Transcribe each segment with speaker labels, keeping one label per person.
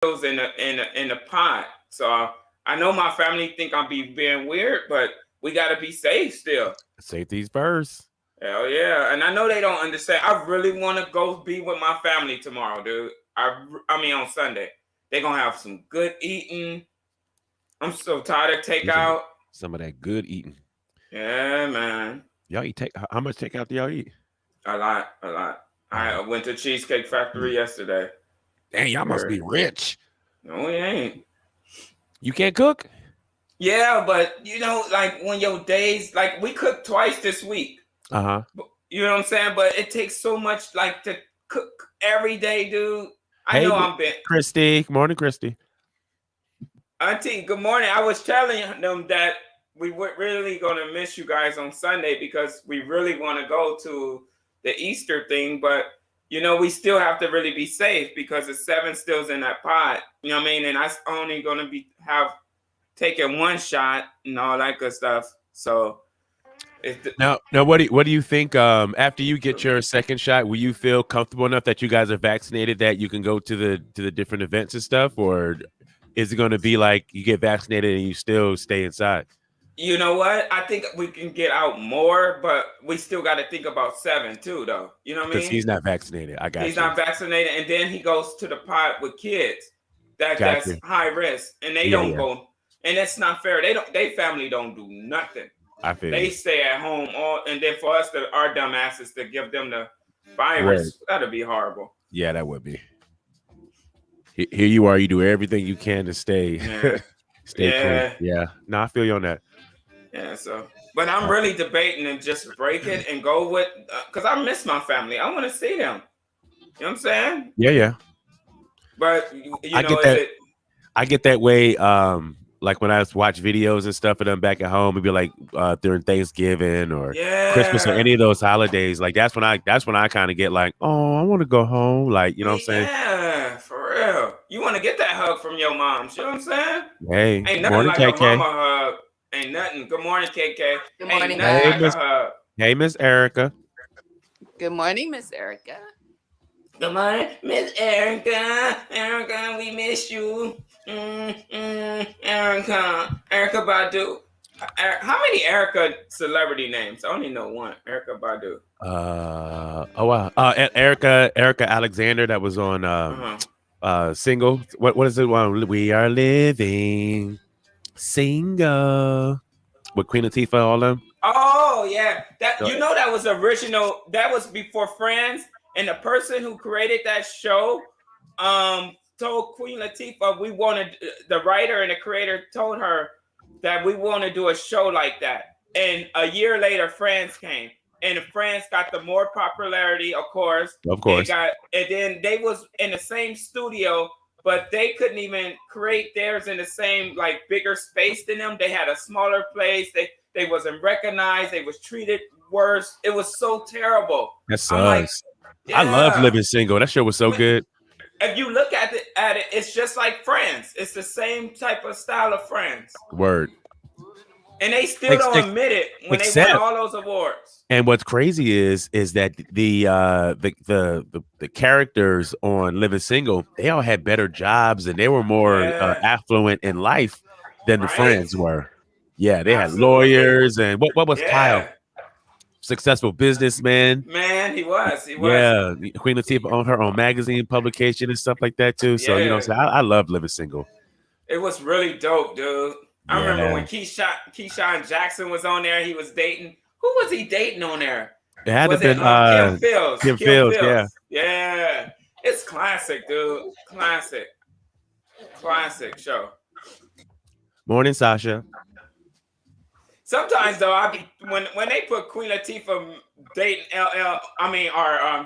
Speaker 1: in the pot. So I know my family think I'm being weird, but we gotta be safe still.
Speaker 2: Safety's first.
Speaker 1: Hell yeah, and I know they don't understand. I really want to go be with my family tomorrow, dude. I mean on Sunday. They're gonna have some good eating. I'm so tired of takeout.
Speaker 2: Some of that good eating.
Speaker 1: Yeah, man.
Speaker 2: Y'all eat how much takeout do y'all eat?
Speaker 1: A lot. I went to Cheesecake Factory yesterday.
Speaker 2: Dang, y'all must be rich.
Speaker 1: No, we ain't.
Speaker 2: You can't cook?
Speaker 1: Yeah, but like when your days, like we cooked twice this week. You know what I'm saying? But it takes so much, like, to cook every day, dude. I know I'm bent.
Speaker 2: Christy. Good morning, Christy.
Speaker 1: Auntie, good morning. I was telling them that we were really going to miss you guys on Sunday because we really want to go to the Easter thing. But, we still have to really be safe because the 7 still's in that pot. You know what I mean? And I'm only going to have taken 1 shot and all that good stuff. So...
Speaker 2: Now, what do you think? After you get your second shot, will you feel comfortable enough that you guys are vaccinated that you can go to the different events and stuff, or is it going to be like you get vaccinated and you still stay inside?
Speaker 1: You know what? I think we can get out more, but we still got to think about 7 too, though. You know what I mean?
Speaker 2: Because he's not vaccinated. I got
Speaker 1: He's not vaccinated, and then he goes to the pot with kids that's high risk, and they don't go, and that's not fair. They family don't do nothing.
Speaker 2: I feel
Speaker 1: they stay at home and then for us, our dumb asses, to give them the virus, that'd be horrible.
Speaker 2: Yeah, that would be. Here you are, you do everything you can to stay clean. Yeah, no, I feel you on that.
Speaker 1: Yeah, so, but I'm really debating and just break it and go with, because I miss my family. I want to see them. You know what I'm saying?
Speaker 2: Yeah.
Speaker 1: But
Speaker 2: I get that way. Like when I watch videos and stuff of them back at home, it'd be like during Thanksgiving or Christmas or any of those holidays. Like that's when I kind of get like, oh, I want to go home. Like, you know what I'm saying?
Speaker 1: Yeah, for real. You want to get that hug from your mom. You know what I'm saying?
Speaker 2: Hey,
Speaker 1: ain't nothing
Speaker 2: morning,
Speaker 1: like
Speaker 2: KK.
Speaker 1: a mama hug. Ain't nothing. Good morning, KK.
Speaker 3: Good morning,
Speaker 1: guys. Like a hug.
Speaker 2: Hey, Miss Erica.
Speaker 3: Good morning, Miss Erica.
Speaker 1: Good morning, Miss Erica. Erica, we miss you. Erica Badu. How many Erica celebrity names? I only know one. Erica Badu.
Speaker 2: Wow. Erica Alexander that was on Single. What is it? We Are Living Single with Queen Latifah, all them.
Speaker 1: Oh yeah, that was original. That was before Friends, and the person who created that show, told Queen Latifah the writer and the creator told her that we want to do a show like that. And a year later, Friends came, and Friends got the more popularity, of course. And then they was in the same studio, but they couldn't even create theirs in the same, like, bigger space than them. They had a smaller place. They wasn't recognized. They was treated worse. It was so terrible.
Speaker 2: That sucks. I love Living Single. That show was so good.
Speaker 1: If you look at it, it's just like Friends. It's the same type of style of Friends.
Speaker 2: Word.
Speaker 1: And they still don't admit it when they win all those awards.
Speaker 2: And what's crazy is that the characters on Living Single, they all had better jobs and they were more affluent in life than the Friends were. Yeah, they had lawyers and what was Kyle? Successful businessman.
Speaker 1: Man, he was.
Speaker 2: Yeah, Queen Latifah owned her own magazine publication and stuff like that too. So I love Living Single.
Speaker 1: It was really dope, dude. I remember when Keyshawn Jackson was on there. He was dating. Who was he dating on there?
Speaker 2: It had to have been
Speaker 1: Kim Fields. Yeah. It's classic, dude. Classic show.
Speaker 2: Morning, Sasha.
Speaker 1: Sometimes though, when they put Queen Latifah dating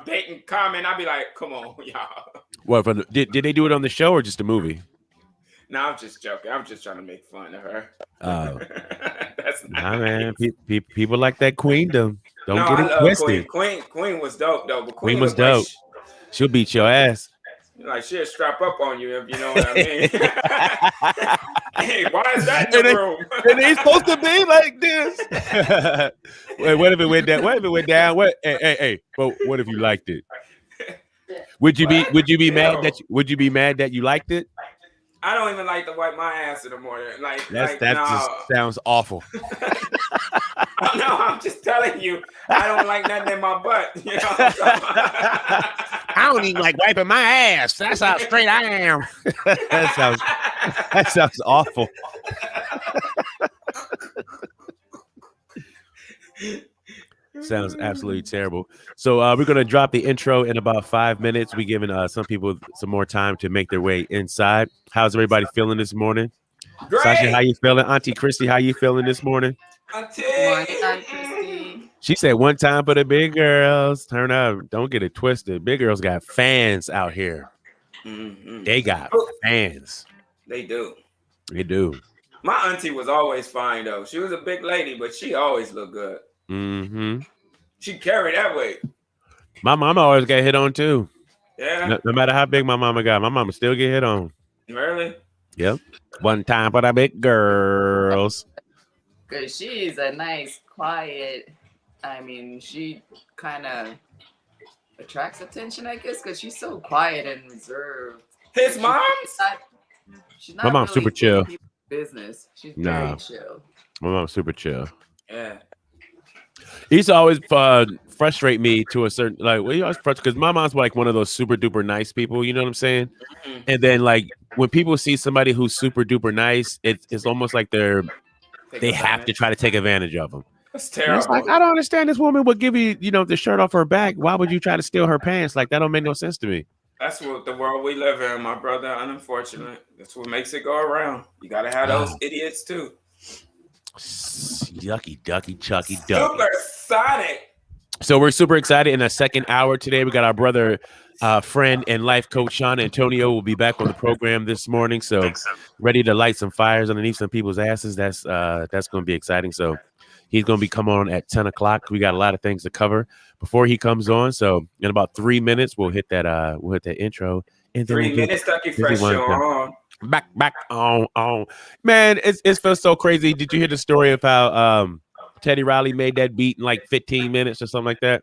Speaker 1: dating Common, I'd be like, come on, y'all.
Speaker 2: What? Did they do it on the show or just a movie?
Speaker 1: No, I'm just joking. I'm just trying to make fun of her.
Speaker 2: Oh,
Speaker 1: that's not
Speaker 2: man. People like that queendom. Don't get it twisted.
Speaker 1: Queen was dope though. But
Speaker 2: Queen was dope. She'll beat your ass.
Speaker 1: Like she'll strap up on you if you know what I mean. Hey, why is that in the room?
Speaker 2: It ain't supposed to be like this. Wait, what if it went down? What if it went down? What? Hey. But what if you liked it? Would you be
Speaker 1: Ew.
Speaker 2: mad that you liked it?
Speaker 1: I don't even like to wipe my ass in the morning. Like
Speaker 2: That
Speaker 1: no.
Speaker 2: just sounds awful.
Speaker 1: No, I'm just telling you, I don't like nothing in my butt. You know,
Speaker 2: I don't even like wiping my ass. That's how straight I am. that sounds awful. Sounds absolutely terrible. So we're gonna drop the intro in about 5 minutes. We're giving some people some more time to make their way inside. How's everybody feeling this morning?
Speaker 1: Great.
Speaker 2: Sasha, how you feeling? Auntie Christy, how you feeling this morning?
Speaker 3: Morning, Aunt Christy.
Speaker 2: She said one time for the big girls. Turn up. Don't get it twisted. Big girls got fans out here.
Speaker 1: Mm-hmm.
Speaker 2: They got fans.
Speaker 1: They do.
Speaker 2: They do.
Speaker 1: My auntie was always fine though. She was a big lady, but she always looked good.
Speaker 2: Mm-hmm.
Speaker 1: She carried that weight.
Speaker 2: My mama always got hit on too.
Speaker 1: Yeah.
Speaker 2: No matter how big my mama got, my mama still get hit on.
Speaker 1: Really?
Speaker 2: Yep. One time for the big girls.
Speaker 3: Because she's a nice, quiet. I mean, she kind of attracts attention, I guess, because she's so quiet and reserved.
Speaker 1: His mom's?
Speaker 3: She's not
Speaker 2: My mom's
Speaker 3: really
Speaker 2: super chill.
Speaker 3: Business. She's very chill.
Speaker 2: My mom's super chill.
Speaker 1: Yeah.
Speaker 2: He used to always frustrate me to a certain you always frustrate because my mom's like one of those super duper nice people. You know what I'm saying? Mm-hmm. And then like when people see somebody who's super duper nice, it's almost like they have to try to take advantage of them.
Speaker 1: That's terrible.
Speaker 2: It's like I don't understand. This woman would give you the shirt off her back. Why would you try to steal her pants? Like that don't make no sense to me.
Speaker 1: That's what the world we live in, my brother. Unfortunate. That's what makes it go around. You gotta have those idiots too.
Speaker 2: Yucky, ducky, chucky, ducky.
Speaker 1: Supersonic.
Speaker 2: So we're super excited. In the second hour today, we got our brother, friend, and life coach Shawn Antonio will be back on the program this morning. So ready to light some fires underneath some people's asses. That's going to be exciting. So he's going to be coming on at 10 o'clock. We got a lot of things to cover before he comes on. So in about 3 minutes, we'll hit that intro. And
Speaker 1: 3 minutes, Ducky Fresh Show on.
Speaker 2: Back on. Man, it feels so crazy. Did you hear the story of how Teddy Riley made that beat in like 15 minutes or something like that?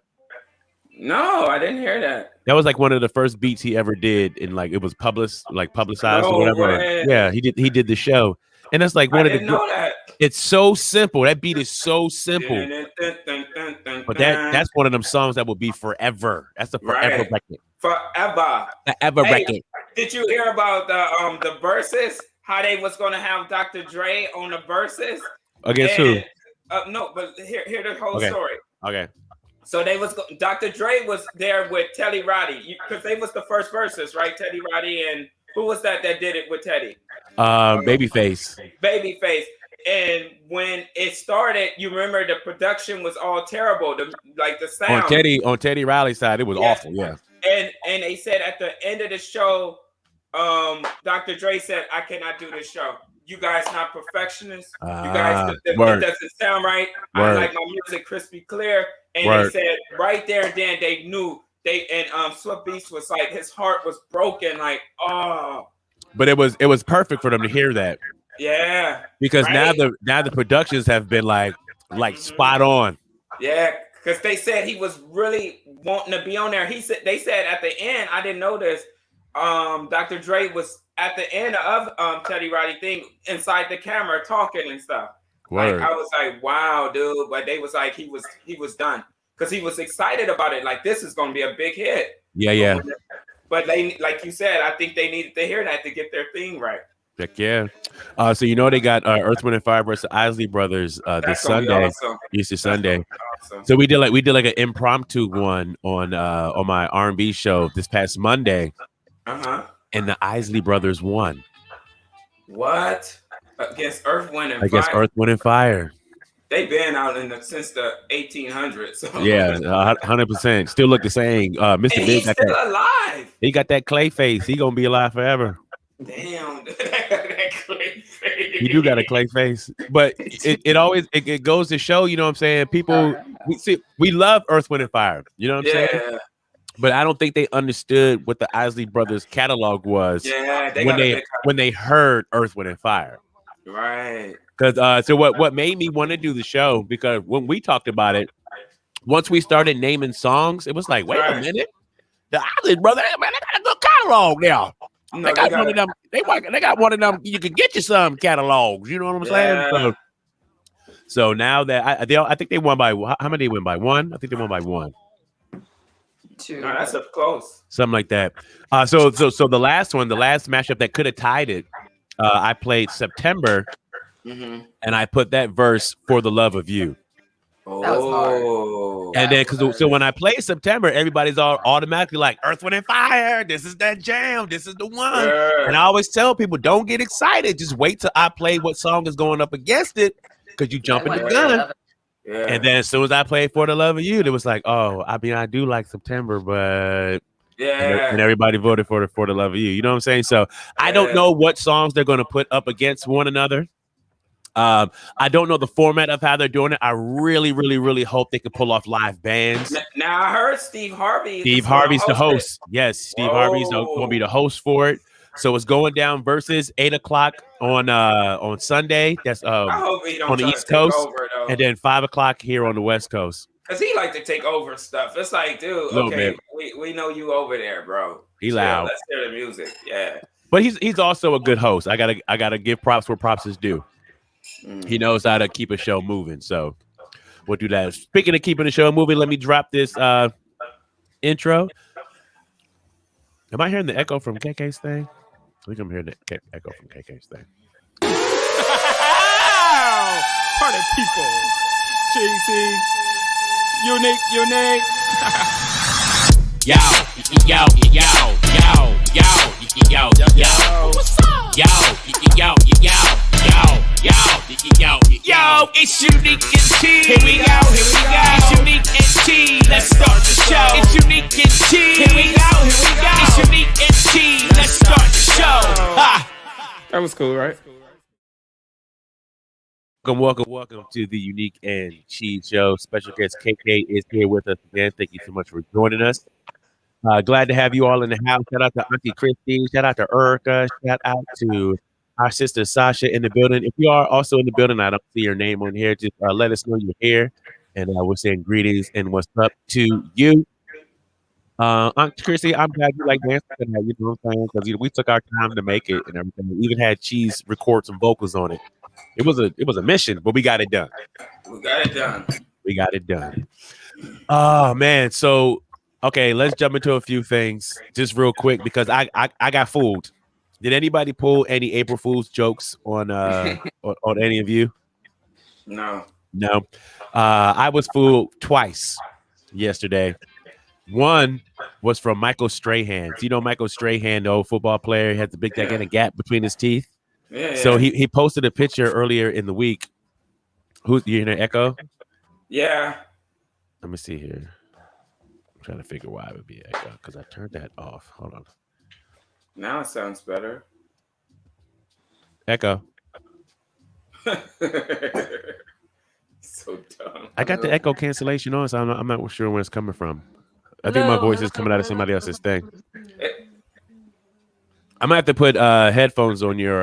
Speaker 1: No, I didn't hear that.
Speaker 2: That was like one of the first beats he ever did, and like it was publicized or whatever.
Speaker 1: Way.
Speaker 2: Yeah, he did the show, and that's like one of the.
Speaker 1: Know that.
Speaker 2: It's so simple. That beat is so simple. But that's one of them songs that will be forever. That's a forever record.
Speaker 1: Forever record. Did you hear about the verses? How they was gonna have Dr. Dre on the verses?
Speaker 2: Against who?
Speaker 1: No, but hear the whole story.
Speaker 2: Okay. So
Speaker 1: Dr. Dre was there with Teddy Roddy because they was the first verses, right? Teddy Roddy and who was that did it with Teddy?
Speaker 2: Babyface.
Speaker 1: And when it started, you remember the production was all terrible. The sound
Speaker 2: on Teddy Riley's side, it was awful. Yeah.
Speaker 1: And they said at the end of the show, Dr. Dre said, "I cannot do this show. You guys not perfectionists. You guys, it doesn't sound right. I like my music crispy clear." And they said right there and then they knew Swift Beast was like his heart was broken, like
Speaker 2: But it was perfect for them to hear that.
Speaker 1: Yeah.
Speaker 2: Because now the productions have been like spot on.
Speaker 1: Yeah, because they said he was really wanting to be on there. They said at the end, I didn't know this. Dr. Dre was at the end of Teddy Roddy thing inside the camera talking and stuff. Like, I was like, wow, dude. But they was like he was done because he was excited about it. Like this is gonna be a big hit.
Speaker 2: Yeah.
Speaker 1: But they, like you said, I think they needed to hear that to get their thing right.
Speaker 2: Heck yeah. So they got Earth, Wind and Fire versus the Isley Brothers this Sunday, awesome. Easter Sunday. Awesome. So we did like an impromptu one on my R&B show this past Monday. And the Isley Brothers won.
Speaker 1: What? Against Earth, Wind and Fire?
Speaker 2: Against Earth, Wind and Fire.
Speaker 1: They've been out since the 1800s. So.
Speaker 2: Yeah, 100%. Still look the same. Mr. Big
Speaker 1: He's still alive.
Speaker 2: He got that clay face. He gonna be alive forever.
Speaker 1: Damn, that clay face.
Speaker 2: You do got a clay face, but it always goes to show. You know what I'm saying? People, we love Earth, Wind and Fire. You know what I'm saying? But I don't think they understood what the Isley Brothers catalog was.
Speaker 1: Yeah,
Speaker 2: when they heard Earth, Wind and Fire.
Speaker 1: Right.
Speaker 2: Because so what made me want to do the show, because when we talked about it, once we started naming songs, it was like, wait a minute, The Island brother, man, they got a good catalog now.
Speaker 1: No,
Speaker 2: they got one of them. They got one of them. You can get you some catalogs. You know what I'm saying? So now that I think they won by how many? They win by one. I think they won by one.
Speaker 3: Two.
Speaker 1: No, that's up close.
Speaker 2: Something like that. So the last matchup that could have tied it, I played September, and I put that verse For the Love of You.
Speaker 3: That was hard.
Speaker 2: And then so when I play September, everybody's all automatically like Earth, Wind, and Fire. This is that jam. This is the one. Yeah. And I always tell people, don't get excited. Just wait till I play what song is going up against it, because you jump in the gun. Yeah. And then as soon as I played For the Love of You, it was like, oh, I mean, I do like September, but and everybody voted for the Love of You. You know what I'm saying? So I don't know what songs they're going to put up against one another. I don't know the format of how they're doing it. I really, really, really hope they can pull off live bands.
Speaker 1: Now I heard Steve Harvey's
Speaker 2: the host. Yes, Steve Harvey's going to be the host for it. So it's going down versus 8:00 on Sunday. That's
Speaker 1: I hope he don't
Speaker 2: on the East Coast, and then 5:00 here on the West Coast.
Speaker 1: Cause he like to take over stuff. It's like, dude, okay, we know you over there, bro.
Speaker 2: He loud.
Speaker 1: Let's hear the music. Yeah.
Speaker 2: But he's also a good host. I gotta give props where props is due. He knows how to keep a show moving. So we'll do that. Speaking of keeping the show moving, let me drop this intro. Am I hearing the echo from KK's thing? I think I'm hearing the echo from KK's thing.
Speaker 1: Party people. Cheesy. Unique.
Speaker 2: Yo. What's up? Yo, it's Unique and Cheese. Here we go. It's Unique and Cheese. Let's start the show. It's Unique and Cheese. Here we go. It's Unique and Cheese. Let's start the show.
Speaker 1: That was cool, right?
Speaker 2: Welcome to the Unique and Cheese Show. Special guest KK is here with us again. Thank you so much for joining us. Glad to have you all in the house. Shout out to Auntie Christy. Shout out to Erica. Shout out to our sister Sasha in the building. If you are also in the building, I don't see your name on here. Just let us know you're here, and we're saying greetings and what's up to you. Auntie Christy, I'm glad you like dancing tonight. You know what I'm saying? Because we took our time to make it and everything. We even had Cheese record some vocals on it. It was a mission, but we got it done. We got it done. Oh man, so. Okay, let's jump into a few things just real quick because I got fooled. Did anybody pull any April Fool's jokes on any of you?
Speaker 1: No.
Speaker 2: I was fooled twice yesterday. One was from Michael Strahan. You know Michael Strahan, the old football player, has the big gigantic gap between his teeth.
Speaker 1: Yeah.
Speaker 2: So he posted a picture earlier in the week. You hear an echo?
Speaker 1: Yeah.
Speaker 2: Let me see here. Trying to figure why it would be echo because I turned that off. Hold on.
Speaker 1: Now it sounds better.
Speaker 2: Echo.
Speaker 1: So dumb.
Speaker 2: I got the echo cancellation on, so I'm not sure where it's coming from. I think my voice is coming out of somebody else's thing. I might have to put headphones on your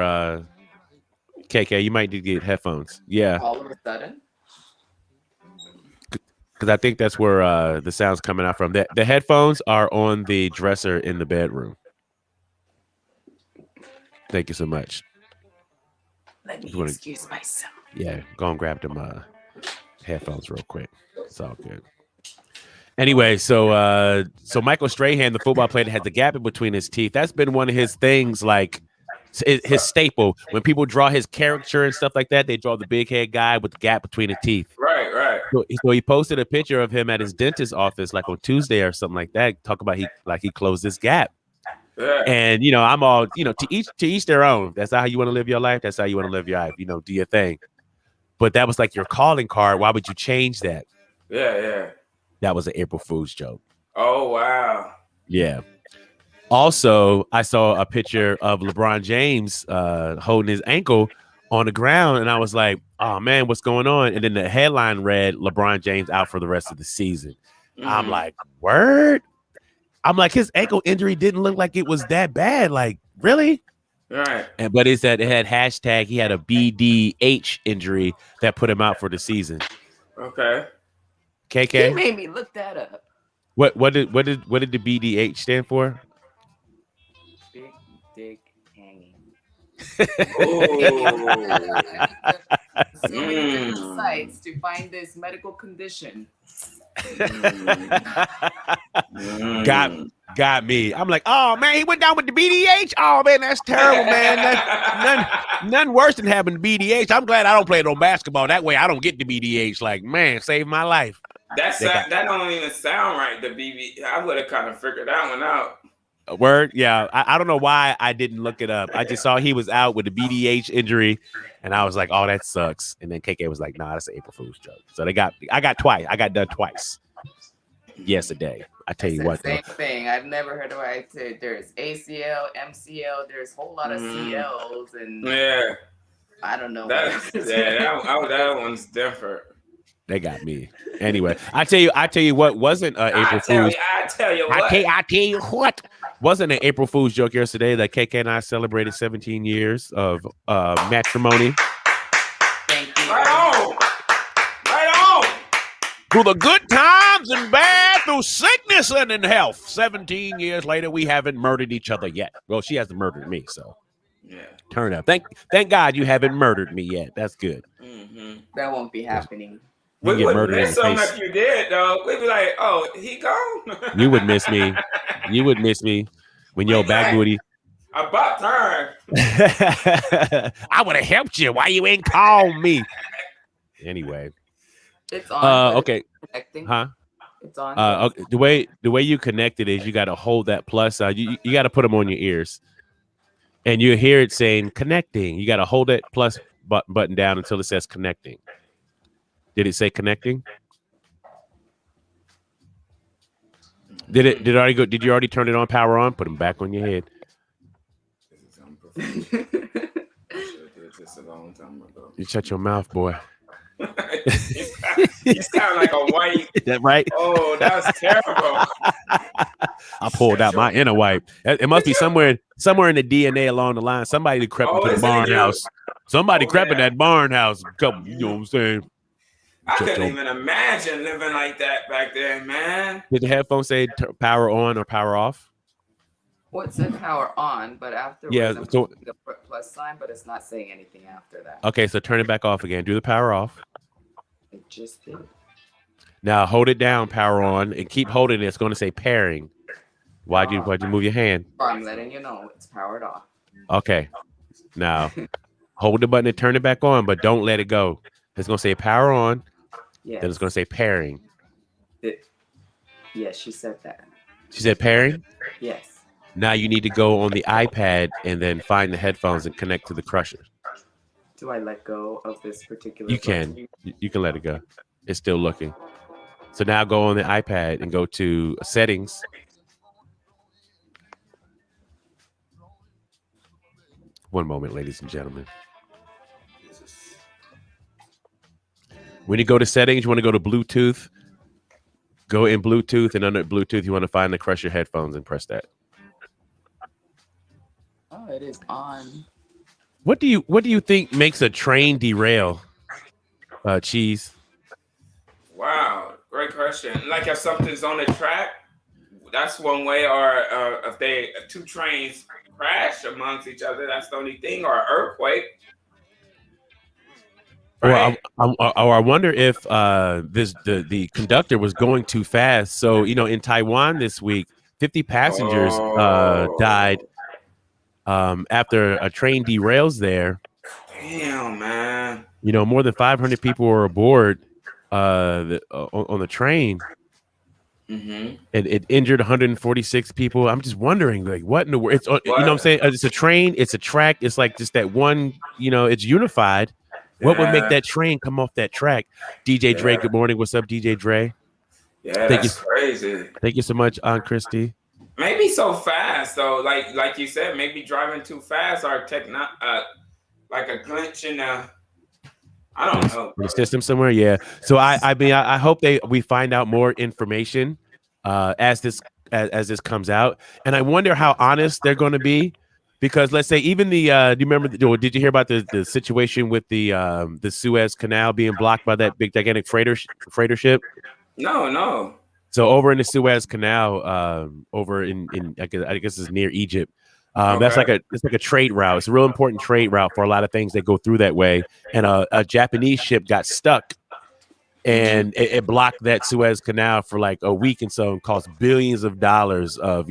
Speaker 2: KK. You might need to get headphones. Yeah.
Speaker 3: All of a sudden.
Speaker 2: Because I think that's where the sound's coming out from. The headphones are on the dresser in the bedroom. Thank you so much.
Speaker 3: Let me excuse myself.
Speaker 2: Yeah, go and grab them headphones real quick. It's all good. Anyway, so Michael Strahan, the football player that has the gap in between his teeth, that's been one of his things, like his staple. When people draw his caricature and stuff like that, they draw the big head guy with the gap between his teeth.
Speaker 1: Right.
Speaker 2: So he posted a picture of him at his dentist's office, like on Tuesday or something like that. Talk about he closed this gap.
Speaker 1: Yeah.
Speaker 2: And I'm all, to each their own. That's how you want to live your life. That's how you want to live your life. Do your thing. But that was like your calling card. Why would you change that?
Speaker 1: Yeah.
Speaker 2: That was an April Fool's joke.
Speaker 1: Oh wow.
Speaker 2: Yeah. Also, I saw a picture of LeBron James holding his ankle on the ground, and I was like, oh man, what's going on? And then the headline read, LeBron James out for the rest of the season. I'm like, word? I'm like, his ankle injury didn't look like it was that bad. Like, really?
Speaker 1: Right.
Speaker 2: But it said it had hashtag he had a BDH injury that put him out for the season.
Speaker 1: Okay.
Speaker 2: KK?
Speaker 3: He made me look that up.
Speaker 2: What did the BDH stand for?
Speaker 3: Big dick hanging.
Speaker 1: Oh.
Speaker 3: So many different sites to find this medical condition.
Speaker 2: Got me. I'm like, oh man, he went down with the BDH. Oh man, that's terrible, man. Nothing worse than having the BDH. I'm glad I don't play no basketball. That way I don't get the BDH. Like, man, saved my life.
Speaker 1: That don't even sound right. The BB. I would have kind of figured that one out.
Speaker 2: Word, yeah. I don't know why I didn't look it up. I just saw he was out with the BDH injury, and I was like, oh, that sucks. And then KK was like, nah, that's an April Fool's joke. So I got twice. I got done twice yesterday. I tell you what,
Speaker 3: same thing. I've never heard of it. There's ACL, MCL. There's a whole lot of CLs, and I don't know.
Speaker 1: That one's different.
Speaker 2: They got me. Anyway, I tell you what wasn't April Fool's.
Speaker 1: I tell you what
Speaker 2: wasn't an April Fool's joke yesterday that KK and I celebrated 17 years of matrimony.
Speaker 3: Thank you.
Speaker 1: Right on.
Speaker 2: Through the good times and bad, through sickness and in health. 17 years later, we haven't murdered each other yet. Well, she hasn't murdered me, so
Speaker 1: yeah.
Speaker 2: Turn up. Thank God you haven't murdered me yet. That's good.
Speaker 3: That won't be happening.
Speaker 1: We would miss him if you did, though. We'd be like, oh, he gone?
Speaker 2: You would miss me. You would miss me when your back booty.
Speaker 1: About time.
Speaker 2: I would have helped you. Why you ain't called me? Anyway.
Speaker 3: It's on.
Speaker 2: Okay.
Speaker 3: Connecting.
Speaker 2: Huh?
Speaker 3: It's on.
Speaker 2: Okay. The way you connect it is you got to hold that plus. You got to put them on your ears, and you hear it saying connecting. You got to hold that plus button down until it says connecting. Did it say connecting? Did it already go? Did you already turn it on? Power on. Put them back on your head. You shut your mouth, boy.
Speaker 1: You sound like a white.
Speaker 2: Is that right?
Speaker 1: Oh, that's terrible.
Speaker 2: I pulled out my inner white. It must be somewhere in the DNA along the line. Somebody crept into the barn house. Somebody crept in that barn house. You know what I'm saying?
Speaker 1: I couldn't even imagine living like that back then, man.
Speaker 2: Did the headphones say power on or power off?
Speaker 3: Well, it said power on, but afterwards,
Speaker 2: so
Speaker 3: the plus sign, but it's not saying anything after that.
Speaker 2: Okay, so turn it back off again. Do the power off.
Speaker 3: It just did.
Speaker 2: Now hold it down, power on, and keep holding it. It's going to say pairing. Why'd you move your hand?
Speaker 3: I'm letting you know it's powered off.
Speaker 2: Okay. Now hold the button and turn it back on, but don't let it go. It's going to say power on.
Speaker 3: Yes.
Speaker 2: Then it's going to say pairing.
Speaker 3: Yes, she said that.
Speaker 2: She said pairing?
Speaker 3: Yes.
Speaker 2: Now you need to go on the iPad and then find the headphones and connect to the crusher.
Speaker 3: Do I let go of this particular?
Speaker 2: You can. You can let it go. It's still looking. So now go on the iPad and go to settings. One moment, ladies and gentlemen. When you go to settings, you want to go to Bluetooth. Go in Bluetooth, and under Bluetooth, you want to find the Crusher headphones and press that.
Speaker 3: Oh, it is on.
Speaker 2: What do you think makes a train derail? Cheese.
Speaker 1: Wow, great question. Like if something's on the track, that's one way. Or if two trains crash amongst each other, that's the only thing. Or earthquake. Right.
Speaker 2: Well, I wonder if the conductor was going too fast. So, in Taiwan this week, 50 passengers died after a train derails there.
Speaker 1: Damn, man.
Speaker 2: More than 500 people were aboard on the train.
Speaker 1: Mm-hmm.
Speaker 2: And it injured 146 people. I'm just wondering, like, what in the world? You know what I'm saying? It's a train. It's a track. It's like just that one, it's unified. What would make that train come off that track? DJ Dre, good morning. What's up, DJ Dre?
Speaker 1: Yeah, that's crazy.
Speaker 2: Thank you so much, Aunt Christy.
Speaker 1: Maybe so fast, though. Like you said, maybe driving too fast or like a glitch in the, I don't know.
Speaker 2: In the system somewhere, yeah. So I hope we find out more information as this comes out. And I wonder how honest they're going to be. Because let's say even do you remember? Did you hear about the situation with the Suez Canal being blocked by that big gigantic freighter ship?
Speaker 1: No.
Speaker 2: So over in the Suez Canal, over in I guess it's near Egypt. That's like a trade route. It's a real important trade route for a lot of things that go through that way. And a Japanese ship got stuck, and it blocked that Suez Canal for like a week, and so it cost billions of dollars of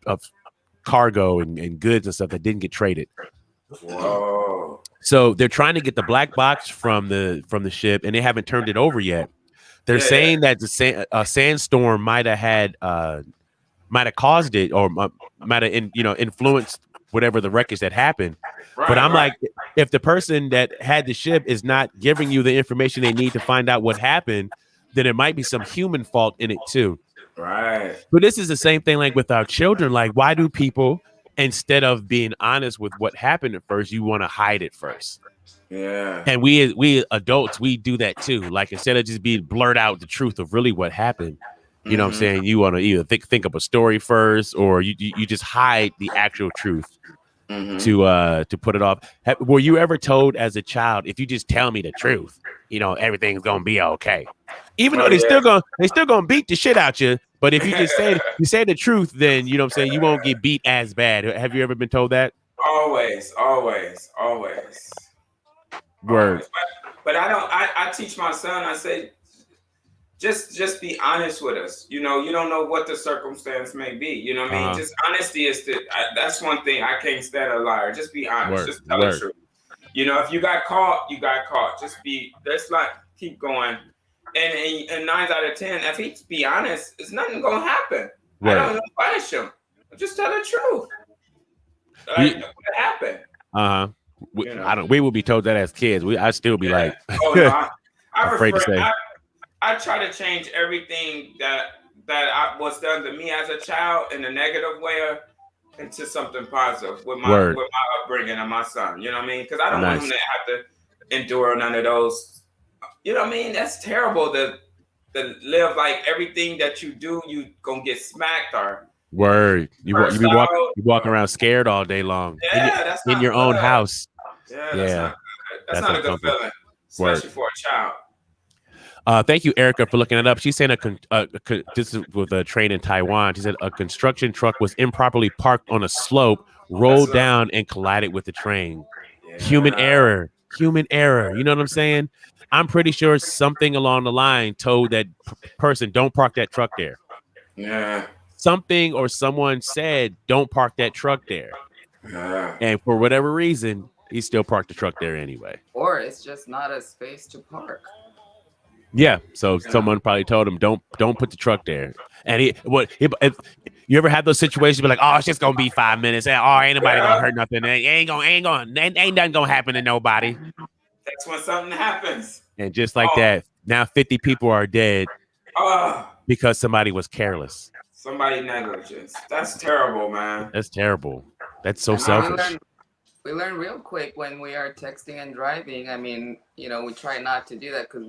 Speaker 2: of cargo and goods and stuff that didn't get traded.
Speaker 1: Whoa.
Speaker 2: So they're trying to get the black box from the ship, and they haven't turned it over yet. They're saying that a sandstorm might have caused it, or might have influenced whatever the wreckage that happened. Right, but I'm like, if the person that had the ship is not giving you the information they need to find out what happened, then it might be some human fault in it too.
Speaker 1: Right.
Speaker 2: But this is the same thing like with our children. Like, why do people, instead of being honest with what happened at first, you want to hide it first?
Speaker 1: Yeah.
Speaker 2: And we adults, we do that too. Like, instead of just being blurt out the truth of really what happened, you know what I'm saying? You want to either think up a story first, or you just hide the actual truth to put it off. Were you ever told as a child, if you just tell me the truth, everything's gonna be okay? Even though they still gonna beat the shit out you, but if you just say the truth, then you know what I'm saying, you won't get beat as bad. Have you ever been told that?
Speaker 1: Always.
Speaker 2: Word.
Speaker 1: But I teach my son, I say, just be honest with us. You don't know what the circumstance may be. You know what I mean? Just honesty is that's one thing I can't stand a liar. Just be honest. Just tell the truth. If you got caught, you got caught. Let's not keep going. And 9 out of 10, if he be honest, it's nothing gonna happen. Right. I don't punish him. Just tell the truth. Like, what happened?
Speaker 2: We will be told that as kids. I still be like,
Speaker 1: I
Speaker 2: afraid to say.
Speaker 1: I try to change everything that was done to me as a child in a negative way into something positive with my upbringing and my son. You know what I mean? Because I don't want him to have to endure none of those. You know what I mean? That's terrible to live like everything that you do, you gonna get smacked or.
Speaker 2: Word. You walk around scared all day long.
Speaker 1: Yeah,
Speaker 2: in your own house.
Speaker 1: Yeah, that's not a good feeling, especially for a child.
Speaker 2: Thank you, Erica, for looking it up. She's saying this is with a train in Taiwan. She said a construction truck was improperly parked on a slope, rolled down, and collided with the train. Yeah. Human error. You know what I'm saying? I'm pretty sure something along the line told that person, don't park that truck there.
Speaker 1: Yeah.
Speaker 2: Something or someone said, don't park that truck there.
Speaker 1: Yeah.
Speaker 2: And for whatever reason, he still parked the truck there anyway.
Speaker 3: Or it's just not a space to park.
Speaker 2: Yeah, so someone probably told him, don't put the truck there. And you ever have those situations be like, oh, it's just gonna be 5 minutes, and ain't nobody gonna hurt nothing, ain't nothing gonna happen to nobody.
Speaker 1: That's when something happens.
Speaker 2: And just like that, now 50 people are dead because somebody was careless.
Speaker 1: Somebody negligence. That's terrible, man.
Speaker 2: That's terrible. That's so selfish.
Speaker 3: We learn real quick when we are texting and driving. I mean, we try not to do that because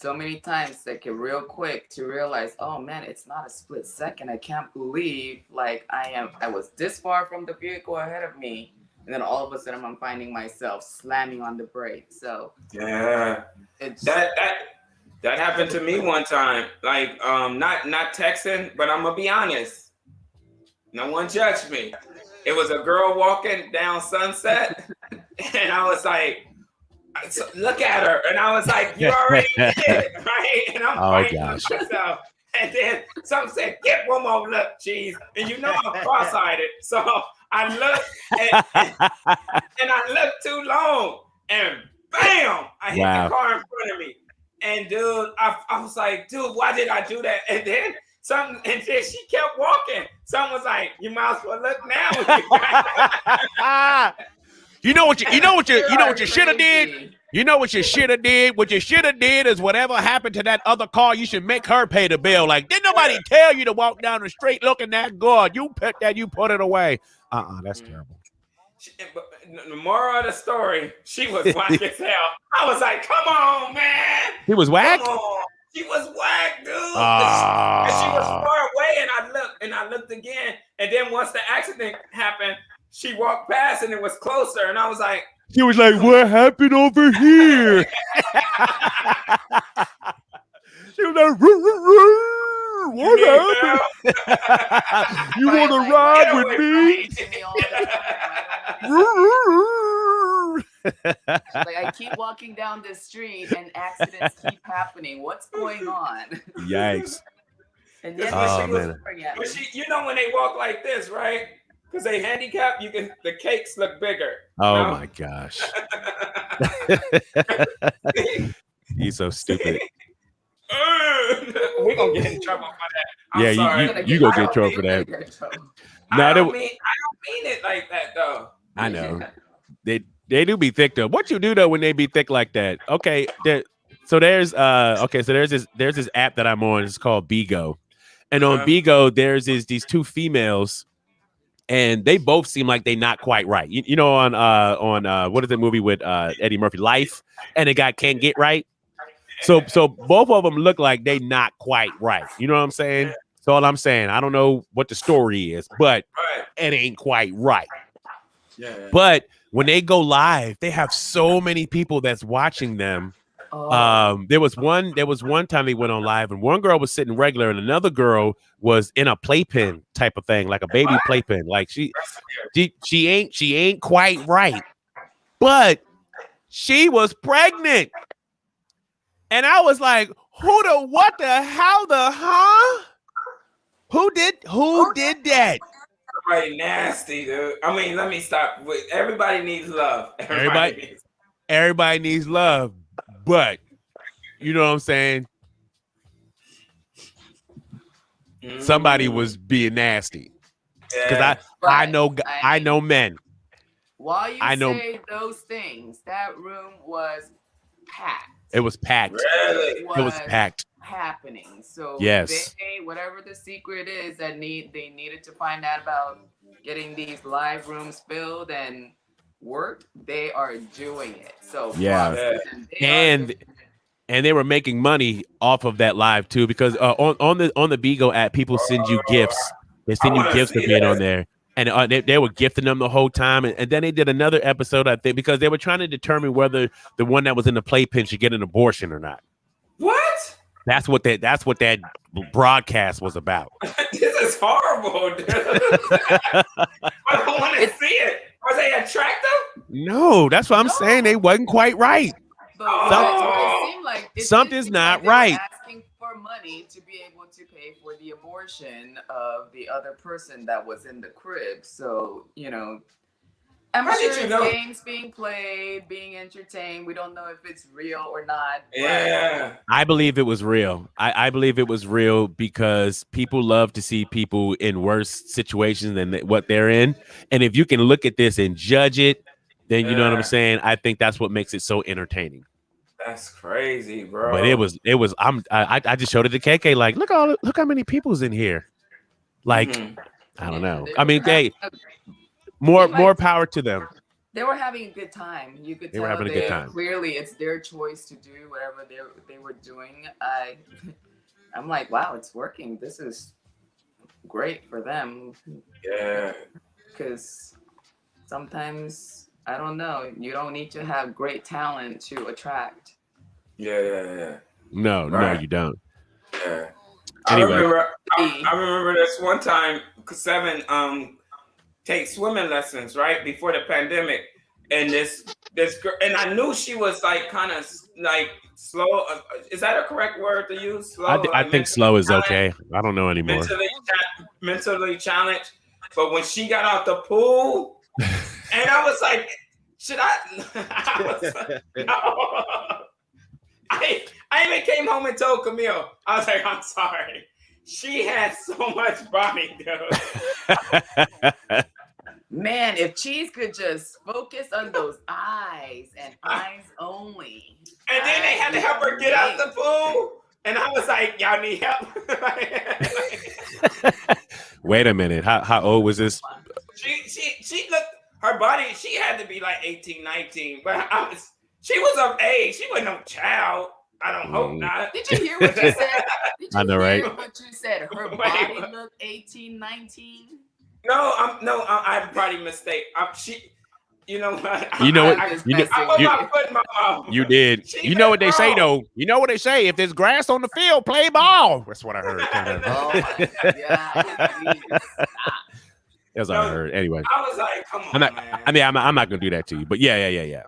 Speaker 3: so many times real quick to realize, oh man, it's not a split second. I can't believe I was this far from the vehicle ahead of me. And then all of a sudden I'm finding myself slamming on the brake. So
Speaker 1: yeah, that happened to me one time. Like not texting, but I'm gonna be honest. No one judged me. It was a girl walking down Sunset, and I was like, look at her. And I was like, you already did it, right? And I'm fighting myself. And then some said, get one more look, cheese. And I'm cross-eyed. So I looked and I looked too long. And bam, I hit the car in front of me. And dude, I was like, dude, why did I do that? And then she kept walking. Someone was like, you might as well look now.
Speaker 2: You know what you should have did? You know what you should have did? What you should have did is whatever happened to that other car, you should make her pay the bill. Like, didn't nobody tell you to walk down the street looking that good? You put it away. That's terrible.
Speaker 1: The moral of the story, she was whack as hell. I was like, come on, man.
Speaker 2: He was whack?
Speaker 1: Come on. She was whack, dude. And she was far away, and I looked again. And then once the accident happened, she walked past and it was closer. And I was like,
Speaker 2: she was like, what happened over here? She was like, what happened? You want to ride with me?
Speaker 3: Like, I keep walking down this street and accidents keep happening. What's going on?
Speaker 2: Yikes.
Speaker 3: And yet
Speaker 2: man.
Speaker 1: But you know when they walk like this, right? Because they handicapped, the cakes look bigger.
Speaker 2: Oh my gosh. He's so stupid.
Speaker 1: We're gonna get in trouble for that.
Speaker 2: I'm sorry. You gonna get in trouble for that.
Speaker 1: I don't mean it like that though.
Speaker 2: I know. They do be thick though. What you do though when they be thick like that? Okay, there's this app that I'm on. It's called Bigo, and on Bigo there's these two females, and they both seem like they not quite right. You know, on what is the movie with Eddie Murphy, Life, and the guy Can't Get Right. So both of them look like they not quite right. You know what I'm saying? That's all I'm saying. I don't know what the story is, but it ain't quite right. Yeah. But when they go live, they have so many people that's watching them. There was one time they went on live, and one girl was sitting regular, and another girl was in a playpen type of thing, like a baby playpen. Like she ain't quite right, but she was pregnant. And I was like, who did that?
Speaker 1: Everybody nasty, dude. I mean, let me stop. Everybody needs love.
Speaker 2: Everybody needs love. But you know what I'm saying? Somebody was being nasty. Because I know men.
Speaker 3: While you say those things, that room was packed.
Speaker 2: It was packed.
Speaker 1: Really?
Speaker 2: It was packed.
Speaker 3: Happening. So
Speaker 2: yes,
Speaker 3: whatever the secret is that they needed to find out about getting these live rooms filled and work, they are doing it. So
Speaker 2: yeah, and they were making money off of that live too, because on the Bigo app, people send you gifts. They send you gifts for being on there. And they were gifting them the whole time. And then they did another episode, I think, because they were trying to determine whether the one that was in the playpen should get an abortion or not.
Speaker 1: What?
Speaker 2: That's what that broadcast was about.
Speaker 1: This is horrible, dude. I don't want to see it. Was they attractive?
Speaker 2: No, that's what I'm saying. They wasn't quite right. Something's not right.
Speaker 3: Asking for money to be able to pay for the abortion of the other person that was in the crib. So, you know, I'm sure games being played, being entertained. We don't know if it's real or not.
Speaker 1: Yeah.
Speaker 2: I believe it was real. I believe it was real because people love to see people in worse situations than what they're in. And if you can look at this and judge it, then you know what I'm saying? I think that's what makes it so entertaining.
Speaker 1: That's crazy, bro.
Speaker 2: But it was I just showed it to KK, like, look how many people's in here. Like, I don't know. I mean, more power to them.
Speaker 3: They were having a good time. You could tell
Speaker 2: were having a good time.
Speaker 3: Clearly it's their choice to do whatever they were doing. I'm like, wow, it's working. This is great for them.
Speaker 1: Yeah.
Speaker 3: Because sometimes, I don't know, you don't need to have great talent to attract.
Speaker 1: Yeah.
Speaker 2: No, you don't.
Speaker 1: Yeah.
Speaker 2: Anyway.
Speaker 1: I remember this one time, 7 take swimming lessons right before the pandemic, and this girl, and I knew she was like kind of like slow. Is that a correct word to use? Slow.
Speaker 2: I think slow is okay. I don't know anymore.
Speaker 1: Mentally challenged, but when she got out the pool, and I was like, should I? I was like, no. I even came home and told Camille. I was like, I'm sorry. She had so much body, dude.
Speaker 3: Man, if Cheese could just focus on those eyes and eyes only.
Speaker 1: And then they had to help her get out the pool. And I was like, y'all need help.
Speaker 2: Wait a minute. How old was this?
Speaker 1: She looked, her body, she had to be like 18, 19. But she was of age. She wasn't no child. I don't hope not.
Speaker 3: Did you hear what you said?
Speaker 2: I know, right?
Speaker 3: What you said? Her body looked 18, 19?
Speaker 1: No, I probably mistake. You know what?
Speaker 2: You know what?
Speaker 1: I
Speaker 2: You
Speaker 1: put my foot in my mouth.
Speaker 2: You did. You know what they say though. You know what they say. If there's grass on the field, play ball. That's what I heard.
Speaker 3: Oh my God! Please stop.
Speaker 2: That's what I heard. Anyway,
Speaker 1: I was like, come on, man.
Speaker 2: I'm not gonna do that to you. But yeah.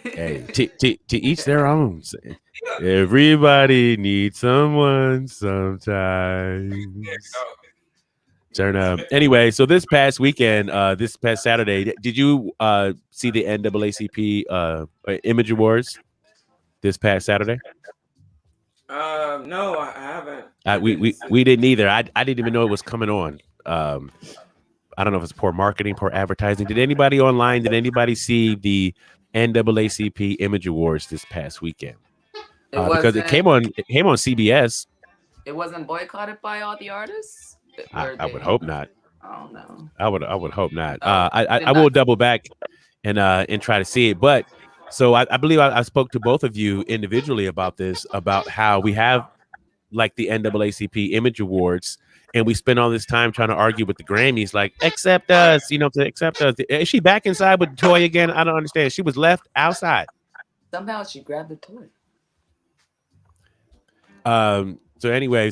Speaker 2: Hey, to each their own. Everybody needs someone sometimes. Turn up. Anyway, so this past weekend, this past Saturday, did you see the NAACP Image Awards this past Saturday?
Speaker 1: No, I haven't.
Speaker 2: We didn't either. I didn't even know it was coming on. I don't know if it's poor marketing, poor advertising. Did anybody online? Did anybody see the NAACP Image Awards this past weekend? Because it came on CBS.
Speaker 3: It wasn't boycotted by all the artists.
Speaker 2: I would hope not.
Speaker 3: Oh no.
Speaker 2: I would hope not. I will double back and try to see it. But so I believe I spoke to both of you individually about this, about how we have like the NAACP Image Awards, and we spend all this time trying to argue with the Grammys, like accept us, accept us. Is she back inside with the toy again? I don't understand. She was left outside.
Speaker 3: Somehow she grabbed the toy.
Speaker 2: So anyway,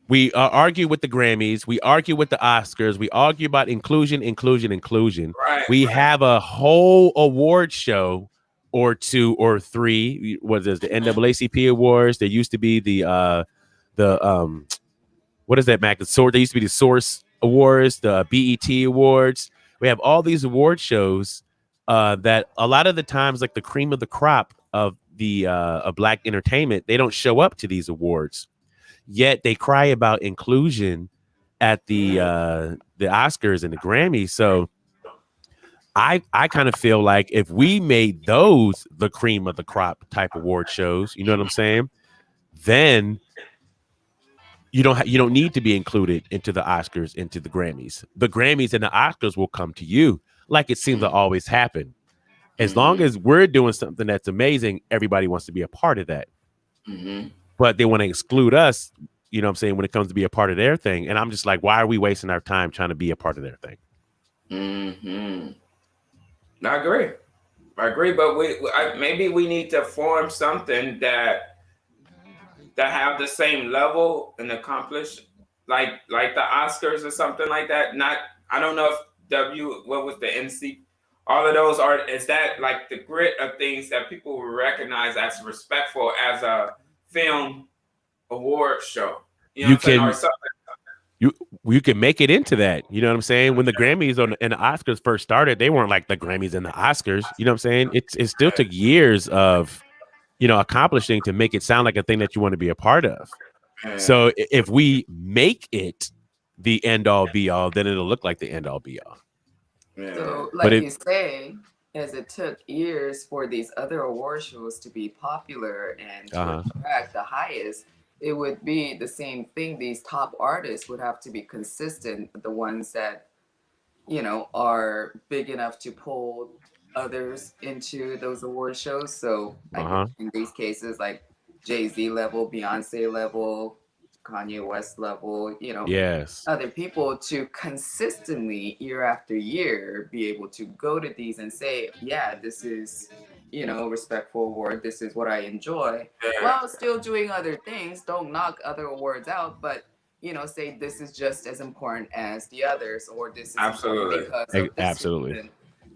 Speaker 2: we argue with the Grammys, we argue with the Oscars, we argue about inclusion.
Speaker 1: Right,
Speaker 2: we have a whole award show or two or three. What is the NAACP Awards? There used to be the what is that, Mac? There used to be the Source Awards, the BET Awards. We have all these award shows that a lot of the times, like the cream of the crop of the of Black entertainment, they don't show up to these awards. Yet they cry about inclusion at the Oscars and the Grammys. So I kind of feel like if we made those the cream of the crop type award shows, you know what I'm saying? Then you don't need to be included into the Oscars, into the Grammys. The Grammys and the Oscars will come to you, like it seems to always happen. As long as we're doing something that's amazing, everybody wants to be a part of that.
Speaker 3: Mm-hmm.
Speaker 2: But they want to exclude us, you know what I'm saying, when it comes to be a part of their thing. And I'm just like, why are we wasting our time trying to be a part of their thing?
Speaker 3: Mm-hmm.
Speaker 1: I agree, but maybe we need to form something that have the same level and accomplish like the Oscars or something like that. Not, I don't know if what was the NC, all of those are, is that like the grit of things that people will recognize as respectful as a film award show. You know what I'm saying? Or something.
Speaker 2: You can make it into that. You know what I'm saying? When the Grammys and the Oscars first started, they weren't like the Grammys and the Oscars. You know what I'm saying? It still took years of, accomplishing to make it sound like a thing that you want to be a part of. So if we make it the end all be all, then it'll look like the end all be all.
Speaker 3: So like you say, as it took years for these other award shows to be popular and to attract the highest, it would be the same thing. These top artists would have to be consistent, the ones that, are big enough to pull others into those award shows. So in these cases, like Jay-Z level, Beyonce level, Kanye West level, other people to consistently year after year be able to go to these and say, yeah, this is, respectful award. This is what I enjoy. While still doing other things. Don't knock other awards out, but say this is just as important as the others, or this is
Speaker 1: absolutely
Speaker 3: because of this
Speaker 2: absolutely
Speaker 3: reason,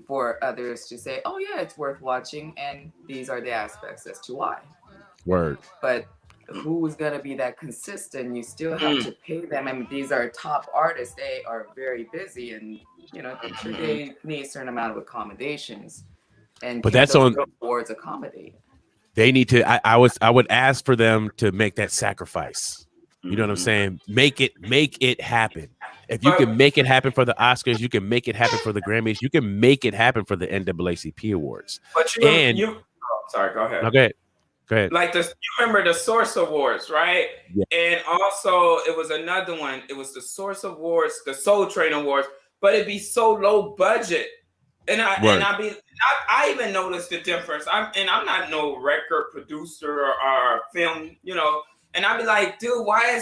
Speaker 3: for others to say, oh yeah, it's worth watching, and these are the aspects as to why.
Speaker 2: Word.
Speaker 3: But who's gonna be that consistent? You still have to pay them, and these are top artists. They are very busy, and I'm sure they need a certain amount of accommodations. And
Speaker 2: but that's on
Speaker 3: awards accommodate.
Speaker 2: They need to. I would ask for them to make that sacrifice. You know what I'm saying? Make it happen. If you can make it happen for the Oscars, you can make it happen for the Grammys. You can make it happen for the NAACP awards.
Speaker 1: But sorry, go ahead.
Speaker 2: Okay. Go ahead.
Speaker 1: Like you remember the Source Awards, right?
Speaker 2: Yeah.
Speaker 1: And also it was another one. It was the Source Awards, the Soul Train Awards, but it'd be so low budget. And I even noticed the difference. I'm not no record producer or film, and I'd be like, dude, why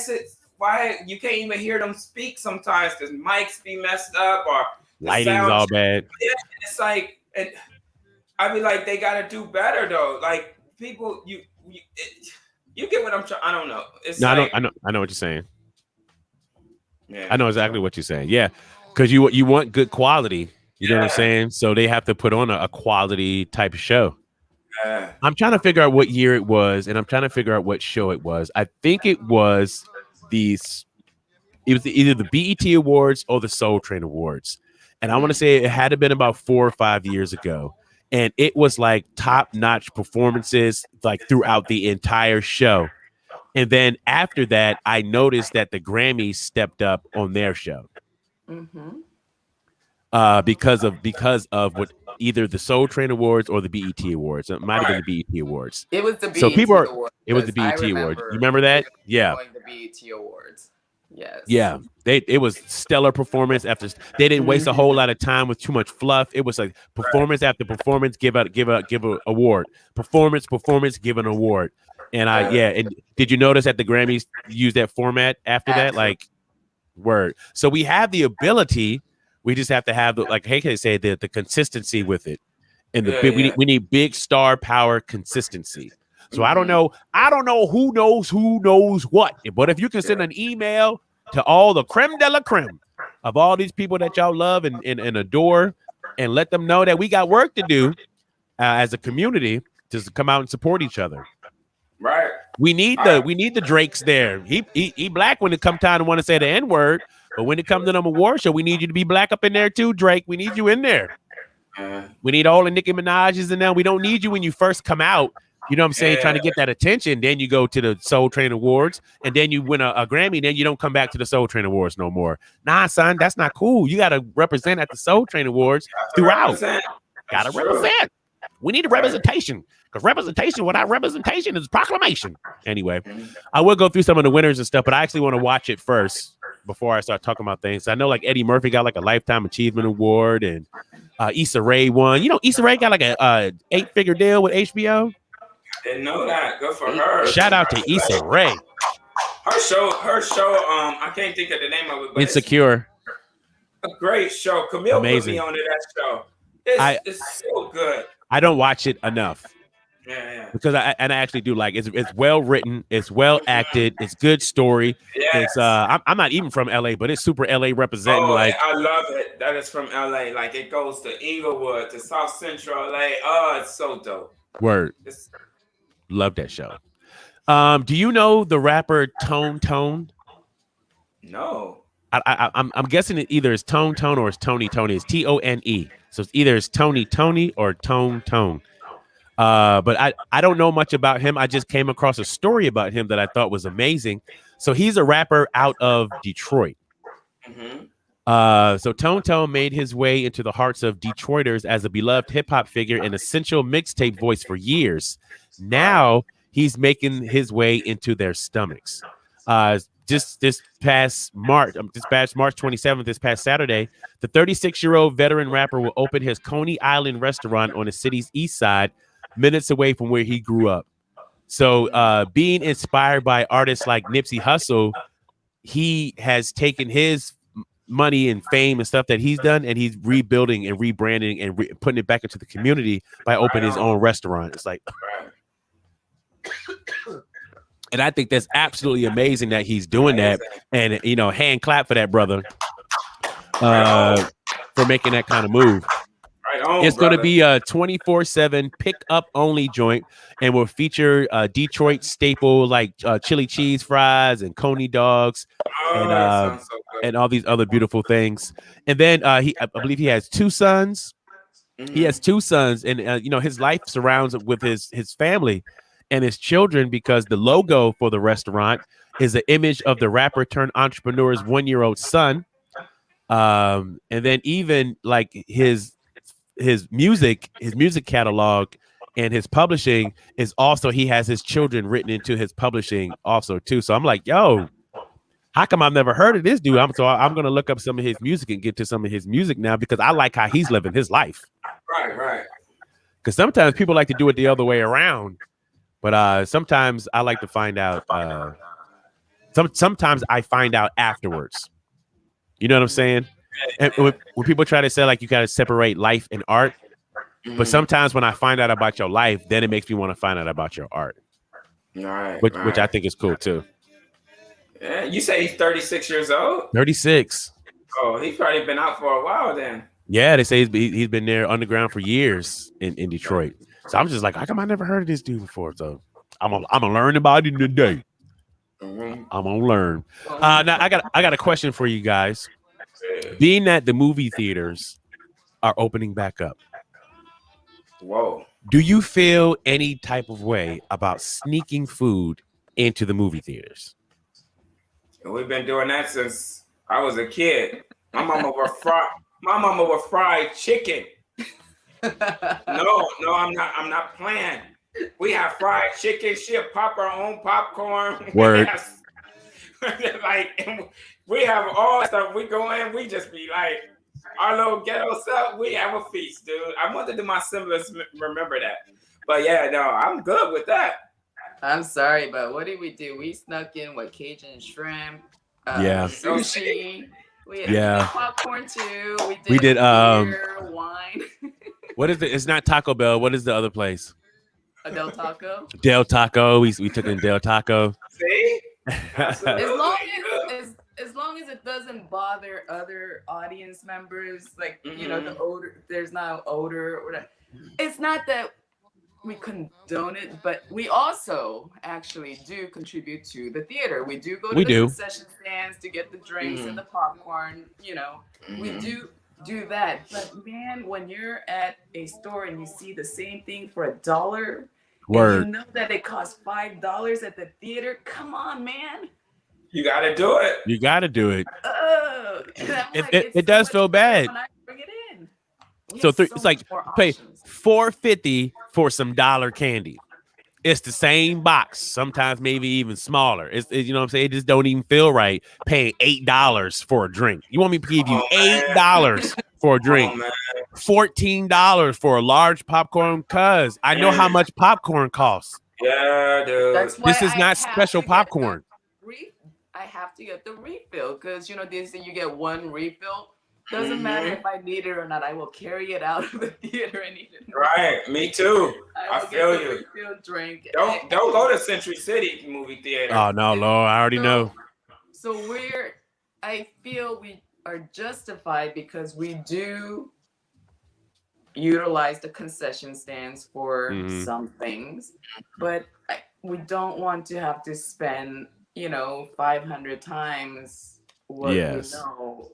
Speaker 1: you can't even hear them speak sometimes because mics be messed up, or
Speaker 2: Lighting's all bad.
Speaker 1: Yeah, it's like, I mean, like they gotta do better though. Like people, you get what I'm trying. I don't know. It's
Speaker 2: no,
Speaker 1: like,
Speaker 2: I know what you're saying.
Speaker 1: Yeah,
Speaker 2: I know exactly what you're saying. Yeah, because you want good quality. You know what I'm saying? So they have to put on a quality type of show. I'm trying to figure out what year it was, and I'm trying to figure out what show it was. I think it was either the BET Awards or the Soul Train Awards. And I want to say it had been about 4 or 5 years ago. And it was like top-notch performances like throughout the entire show. And then after that, I noticed that the Grammys stepped up on their show. Because of what either the Soul Train Awards or the BET Awards. It might have been the BET Awards.
Speaker 3: It was the BET Awards.
Speaker 2: It was the BET Awards. You remember that? Yeah.
Speaker 3: The BET Awards. Yes.
Speaker 2: Yeah. It was stellar performance after. They didn't waste a whole lot of time with too much fluff. It was like performance after performance, give a award. Performance, give an award. And and did you notice that the Grammys used that format after that? Like, word. So we have the ability. We just have to have like Heike said, the consistency with it. And we need big star power consistency. So I don't know who knows what. But if you can send an email to all the creme de la creme of all these people that y'all love and adore, and let them know that we got work to do as a community to come out and support each other.
Speaker 1: Right.
Speaker 2: We need the Drakes there. He black when it come time to want to say the N-word, but when it comes to them award show, we need you to be black up in there too, Drake. We need you in there. We need all the Nicki Minaj's in there. We don't need you when you first come out. You know what I'm saying? Trying to get that attention. Then you go to the Soul Train Awards, and then you win a Grammy. Then you don't come back to the Soul Train Awards no more. Nah, son, that's not cool. You got to represent at the Soul Train Awards throughout. Got to represent. We need a representation, because representation without representation is proclamation. Anyway, I will go through some of the winners and stuff, but I actually want to watch it first before I start talking about things. I know like Eddie Murphy got like a Lifetime Achievement Award, and Issa Rae won. You know, Issa Rae got like a 8-figure deal with HBO.
Speaker 1: Didn't know that. Good for her.
Speaker 2: Shout out to Issa Rae.
Speaker 1: Her show. I can't think of the name of it. But
Speaker 2: Insecure.
Speaker 1: A great show. Camille put me on to that show. It's so good.
Speaker 2: I don't watch it enough.
Speaker 1: Yeah.
Speaker 2: Because I actually do like it's well written, it's well acted, it's good story.
Speaker 1: Yes.
Speaker 2: It's I'm not even from LA, but it's super LA representing.
Speaker 1: I love it. That is from LA. Like it goes to Inglewood, to South Central LA. Oh, it's so dope.
Speaker 2: Word. Love that show. Do you know the rapper Tone?
Speaker 1: No.
Speaker 2: I'm guessing it either is Tone or it's Tony. It's Tone. So it's either it's Tony or Tone. But I don't know much about him. I just came across a story about him that I thought was amazing. So he's a rapper out of Detroit. So Tone made his way into the hearts of Detroiters as a beloved hip hop figure and essential mixtape voice for years. Now he's making his way into their stomachs. Just this past March 27th, this past Saturday, the 36-year-old veteran rapper will open his Coney Island restaurant on the city's east side, minutes away from where he grew up. So being inspired by artists like Nipsey Hussle, he has taken his money and fame and stuff that he's done, and he's rebuilding and rebranding and putting it back into the community by opening his own restaurant. It's like, and I think that's absolutely amazing that he's doing that. And, you know, hand clap for that brother for making that kind of move. It's going to be a 24/7 pick-up only joint, and will feature Detroit staple like chili cheese fries and coney dogs and all these other beautiful things. And then I believe he has 2 sons. He has 2 sons, and you know, his life surrounds with his family and his children, because the logo for the restaurant is an image of the rapper turned entrepreneur's 1-year-old son. And then even like his music catalog and his publishing is also, he has his children written into his publishing also too. So I'm like, yo, how come I've never heard of this dude? I'm gonna look up some of his music and get to some of his music now, because I like how he's living his life.
Speaker 1: Right.
Speaker 2: Because sometimes people like to do it the other way around, but sometimes I like to find out. Sometimes I find out afterwards. You know what I'm saying? And when people try to say like you got to separate life and art, but sometimes when I find out about your life, then it makes me want to find out about your art. Which I think is cool too.
Speaker 1: Yeah, you say he's 36 years old?
Speaker 2: 36.
Speaker 1: Oh, he's probably been out for a while then.
Speaker 2: Yeah, they say he's been there underground for years in Detroit. So I'm just like, how come I never heard of this dude before? So I'm gonna learn about it today. I'm gonna learn. Now I got a question for you guys. Being that the movie theaters are opening back up,
Speaker 1: whoa,
Speaker 2: do you feel any type of way about sneaking food into the movie theaters?
Speaker 1: We've been doing that since I was a kid. My mama would fry chicken. No, I'm not playing. We have fried chicken. She'll pop her own popcorn.
Speaker 2: Word.
Speaker 1: Like, we have all that stuff. We go in, we just be like, our little ghetto stuff, we have a feast, dude. I want to do my siblings remember that. But yeah, no, I'm good with that.
Speaker 3: I'm sorry, but what did we do? We snuck in Cajun shrimp, sushi. We had popcorn too. We did beer, wine.
Speaker 2: What is it? It's not Taco Bell. What is the other place?
Speaker 3: Del Taco.
Speaker 2: Del Taco. We took in Del Taco.
Speaker 1: See?
Speaker 3: As long as it doesn't bother other audience members, like you know, the odor. There's no odor or whatever. It's not that we condone it, but we also actually do contribute to the theater. We do go to the concession stands to get the drinks and the popcorn. You know, we do that. But man, when you're at a store and you see the same thing for $1, and you know that it costs $5 at the theater, come on, man.
Speaker 1: You gotta do it.
Speaker 2: You gotta do it.
Speaker 3: It
Speaker 2: does feel bad.
Speaker 3: When I bring it in.
Speaker 2: So it's like pay $4.50 for some dollar candy. It's the same box, sometimes maybe even smaller. It's you know what I'm saying? It just don't even feel right paying $8 for a drink. You want me to give you $8 for a drink? $14 for a large popcorn, cause I know how much popcorn costs.
Speaker 1: Yeah, dude.
Speaker 2: This is not special popcorn.
Speaker 3: I have to get the refill because you know they say you get one refill. Doesn't matter if I need it or not. I will carry it out of the theater and eat it.
Speaker 1: Right, me too. I feel you.
Speaker 3: Refill drink.
Speaker 1: Don't go to Century City movie theater.
Speaker 2: Oh no, Lord, I already know.
Speaker 3: So I feel we are justified because we do utilize the concession stands for some things, but we don't want to have to spend 500 times what we know.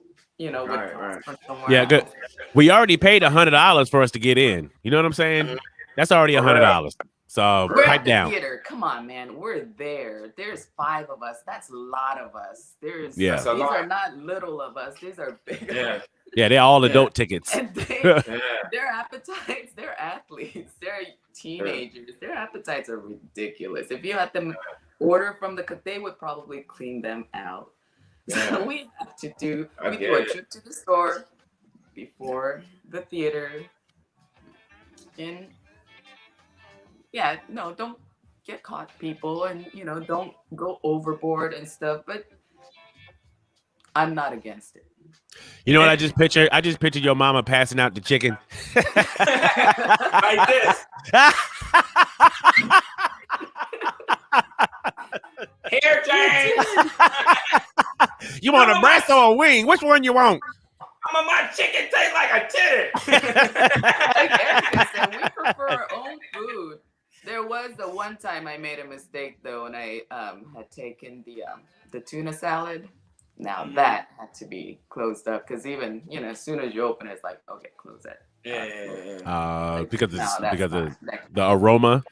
Speaker 2: Yeah, good. We already paid $100 for us to get in. You know what I'm saying? That's already $100. So pipe down.
Speaker 3: Theater. Come on, man. We're there. There's 5 of us. That's a lot of us. These are not little of us. These are big of us.
Speaker 2: Yeah, they're all adult tickets.
Speaker 3: And their appetites, they're athletes, they're teenagers. Their appetites are ridiculous. If you had them order from they would probably clean them out. So we have to do a trip to the store before the theater. And don't get caught, people, and don't go overboard and stuff. But I'm not against it.
Speaker 2: You know what I just pictured? I just pictured your mama passing out the chicken.
Speaker 1: Like this. Here, James.
Speaker 2: You want a breast or a wing? Which one you want?
Speaker 1: My chicken tastes like a titty.
Speaker 3: Like Erica said, we prefer our own food. There was the one time I made a mistake though, and I had taken the tuna salad. Now that had to be closed up because even as soon as you open it, it's like, okay, close it.
Speaker 2: Because of the aroma.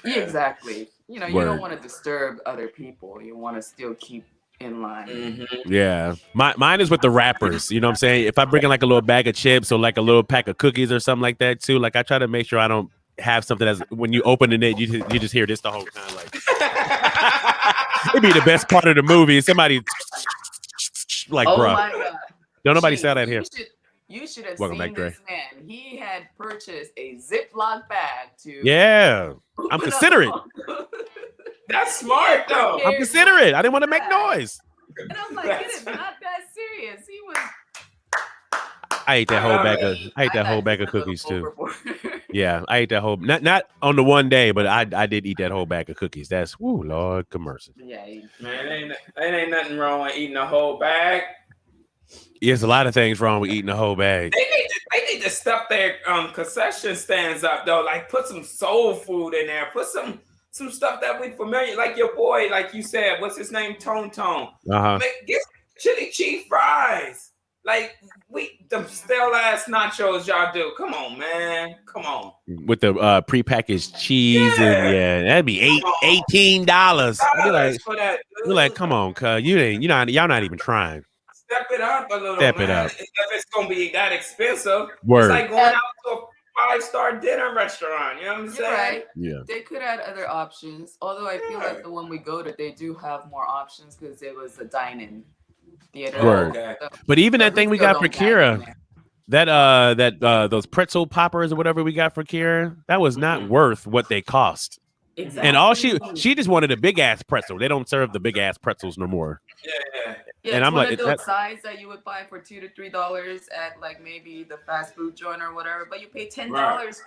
Speaker 3: Yeah, exactly. You don't want to disturb other people. You want to still keep in line.
Speaker 2: Yeah, mine is with the wrappers. You know what I'm saying? If I bring in like a little bag of chips or like a little pack of cookies or something like that too, like I try to make sure I don't have something that's when you open it, you just hear this the whole time. Like it'd be the best part of the movie. Somebody. Like,
Speaker 3: oh
Speaker 2: bro,
Speaker 3: my God.
Speaker 2: Don't nobody sell that here.
Speaker 3: You should have seen this man. He had purchased a Ziploc bag to.
Speaker 2: Yeah, I'm considerate.
Speaker 1: That's smart though.
Speaker 2: I'm considerate. I didn't want to make noise.
Speaker 3: And I'm like, it is not that serious. He was
Speaker 2: I ate that whole bag of cookies too. Yeah, I ate that whole not on the one day, but I did eat that whole bag of cookies. That's Lord commercial.
Speaker 3: Yeah,
Speaker 1: man, ain't nothing wrong with eating a whole bag.
Speaker 2: There's a lot of things wrong with eating a whole bag.
Speaker 1: They need to stuff their concession stands up though. Like put some soul food in there. Put some stuff that we familiar. Like your boy, like you said, what's his name? Tone. Get chili cheese fries. Like them stale ass nachos y'all do. Come on, man. Come on.
Speaker 2: With the prepackaged cheese and that'd be $18. I'd be like,
Speaker 1: for that,
Speaker 2: you're like, come on, cuz y'all not even trying.
Speaker 1: Step it up a little,
Speaker 2: Step
Speaker 1: man.
Speaker 2: it up.
Speaker 1: If it's gonna be that expensive,
Speaker 2: Word.
Speaker 1: It's like going out to a 5-star dinner restaurant. You know what I'm saying?
Speaker 3: Right.
Speaker 2: Yeah.
Speaker 3: They could add other options. Although I feel like the one we go to, they do have more options because it was a dine-in theater.
Speaker 2: Word.
Speaker 3: So,
Speaker 2: but even that thing we got for Kira, those pretzel poppers or whatever we got for Kira, that was not worth what they cost.
Speaker 3: Exactly.
Speaker 2: And all she just wanted a big ass pretzel. They don't serve the big ass pretzels no more.
Speaker 3: Yeah,
Speaker 2: and I'm
Speaker 3: one
Speaker 2: like,
Speaker 3: of those sides that you would buy for $2 to $3 at like maybe the fast food joint or whatever, but you pay $10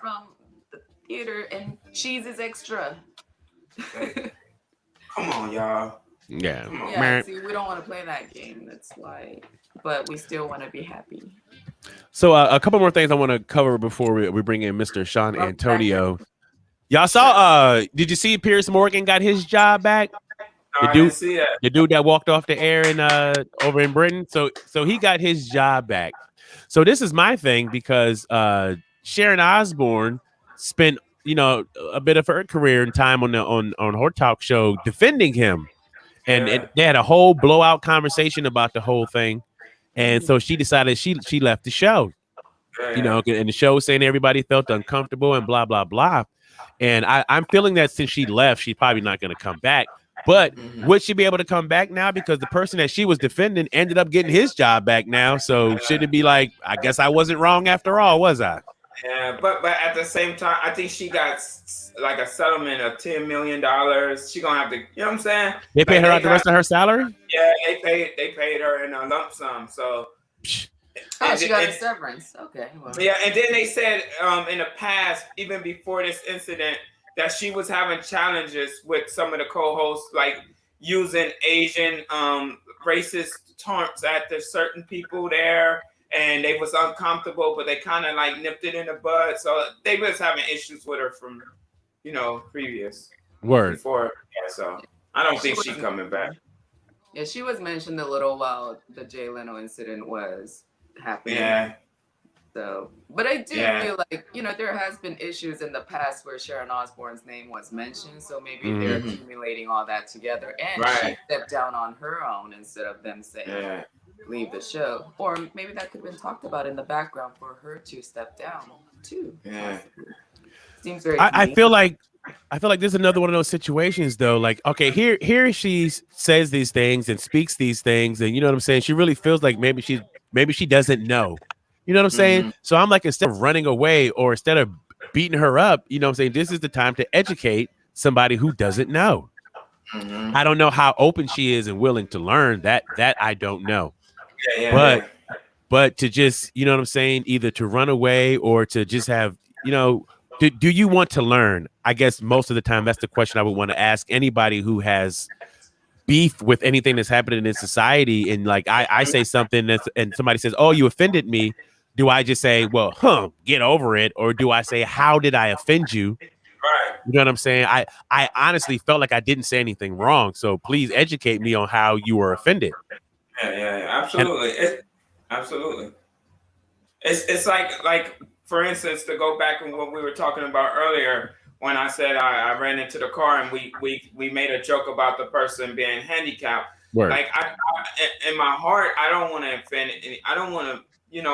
Speaker 3: from the theater and cheese is extra.
Speaker 1: Come on, y'all.
Speaker 2: Yeah.
Speaker 3: Yeah. See, we don't want to play that game. That's why. But we still want to be happy.
Speaker 2: So a couple more things I want to cover before we bring in Mr. Shawn Antonio. Y'all saw? Did you see Piers Morgan got his job back?
Speaker 1: No, I didn't see that.
Speaker 2: The dude that walked off the air in over in Britain. So he got his job back. So this is my thing because Sharon Osbourne spent a bit of her career and time on her talk show defending him, and they had a whole blowout conversation about the whole thing, and so she decided she left the show. And the show was saying everybody felt uncomfortable and blah blah blah, and I'm feeling that since she left, she's probably not going to come back. But would she be able to come back now? Because the person that she was defending ended up getting his job back now. So should it be like, I guess I wasn't wrong after all, was I?
Speaker 1: Yeah, but at the same time, I think she got like a settlement of $10 million. She gonna have to, you know what I'm saying?
Speaker 2: They paid her out the rest of her salary?
Speaker 1: Yeah, they paid her in a lump sum. So
Speaker 3: she got a severance. Okay. Well.
Speaker 1: Yeah, and then they said in the past, even before this incident, that she was having challenges with some of the co-hosts, like using Asian racist taunts at the certain people there, and they was uncomfortable, but they kind of like nipped it in the bud. So they was having issues with her from, previous.
Speaker 2: Word.
Speaker 1: Before, so I don't think she's coming back.
Speaker 3: Yeah, she was mentioned a little while the Jay Leno incident was happening.
Speaker 1: Yeah.
Speaker 3: So, but I do feel like, there has been issues in the past where Sharon Osbourne's name was mentioned. So maybe they're accumulating all that together. And she stepped down on her own instead of them saying, leave the show. Or maybe that could have been talked about in the background for her to step down too. Yeah. Seems very
Speaker 2: I feel like this is another one of those situations though. Like, okay, here she says these things and speaks these things. And you know what I'm saying? She really feels like maybe she doesn't know. You know what I'm saying? So I'm like, instead of running away or instead of beating her up, you know what I'm saying? This is the time to educate somebody who doesn't know. I don't know how open she is and willing to learn that I don't know. But to just, you know what I'm saying? Either to run away or to just have, do you want to learn? I guess most of the time, that's the question I would want to ask anybody who has beef with anything that's happening in society. And like, I say something and somebody says, oh, you offended me. Do I just say, well, get over it? Or do I say, how did I offend you?
Speaker 1: Right.
Speaker 2: You know what I'm saying? I honestly felt like I didn't say anything wrong. So please educate me on how you were offended.
Speaker 1: Yeah, absolutely. Absolutely. It's like, for instance, to go back on what we were talking about earlier, when I said I ran into the car and we made a joke about the person being handicapped.
Speaker 2: Word.
Speaker 1: Like I in my heart, I don't want to offend any. I don't want to,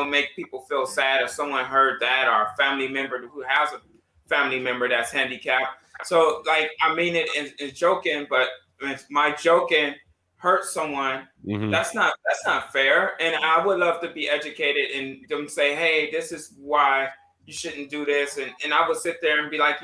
Speaker 1: make people feel sad if someone heard that, or a family member who has a family member that's handicapped. So like, I mean it in joking, but if my joking hurts someone, that's not fair. And I would love to be educated and them say, hey, this is why you shouldn't do this. And I would sit there and be like,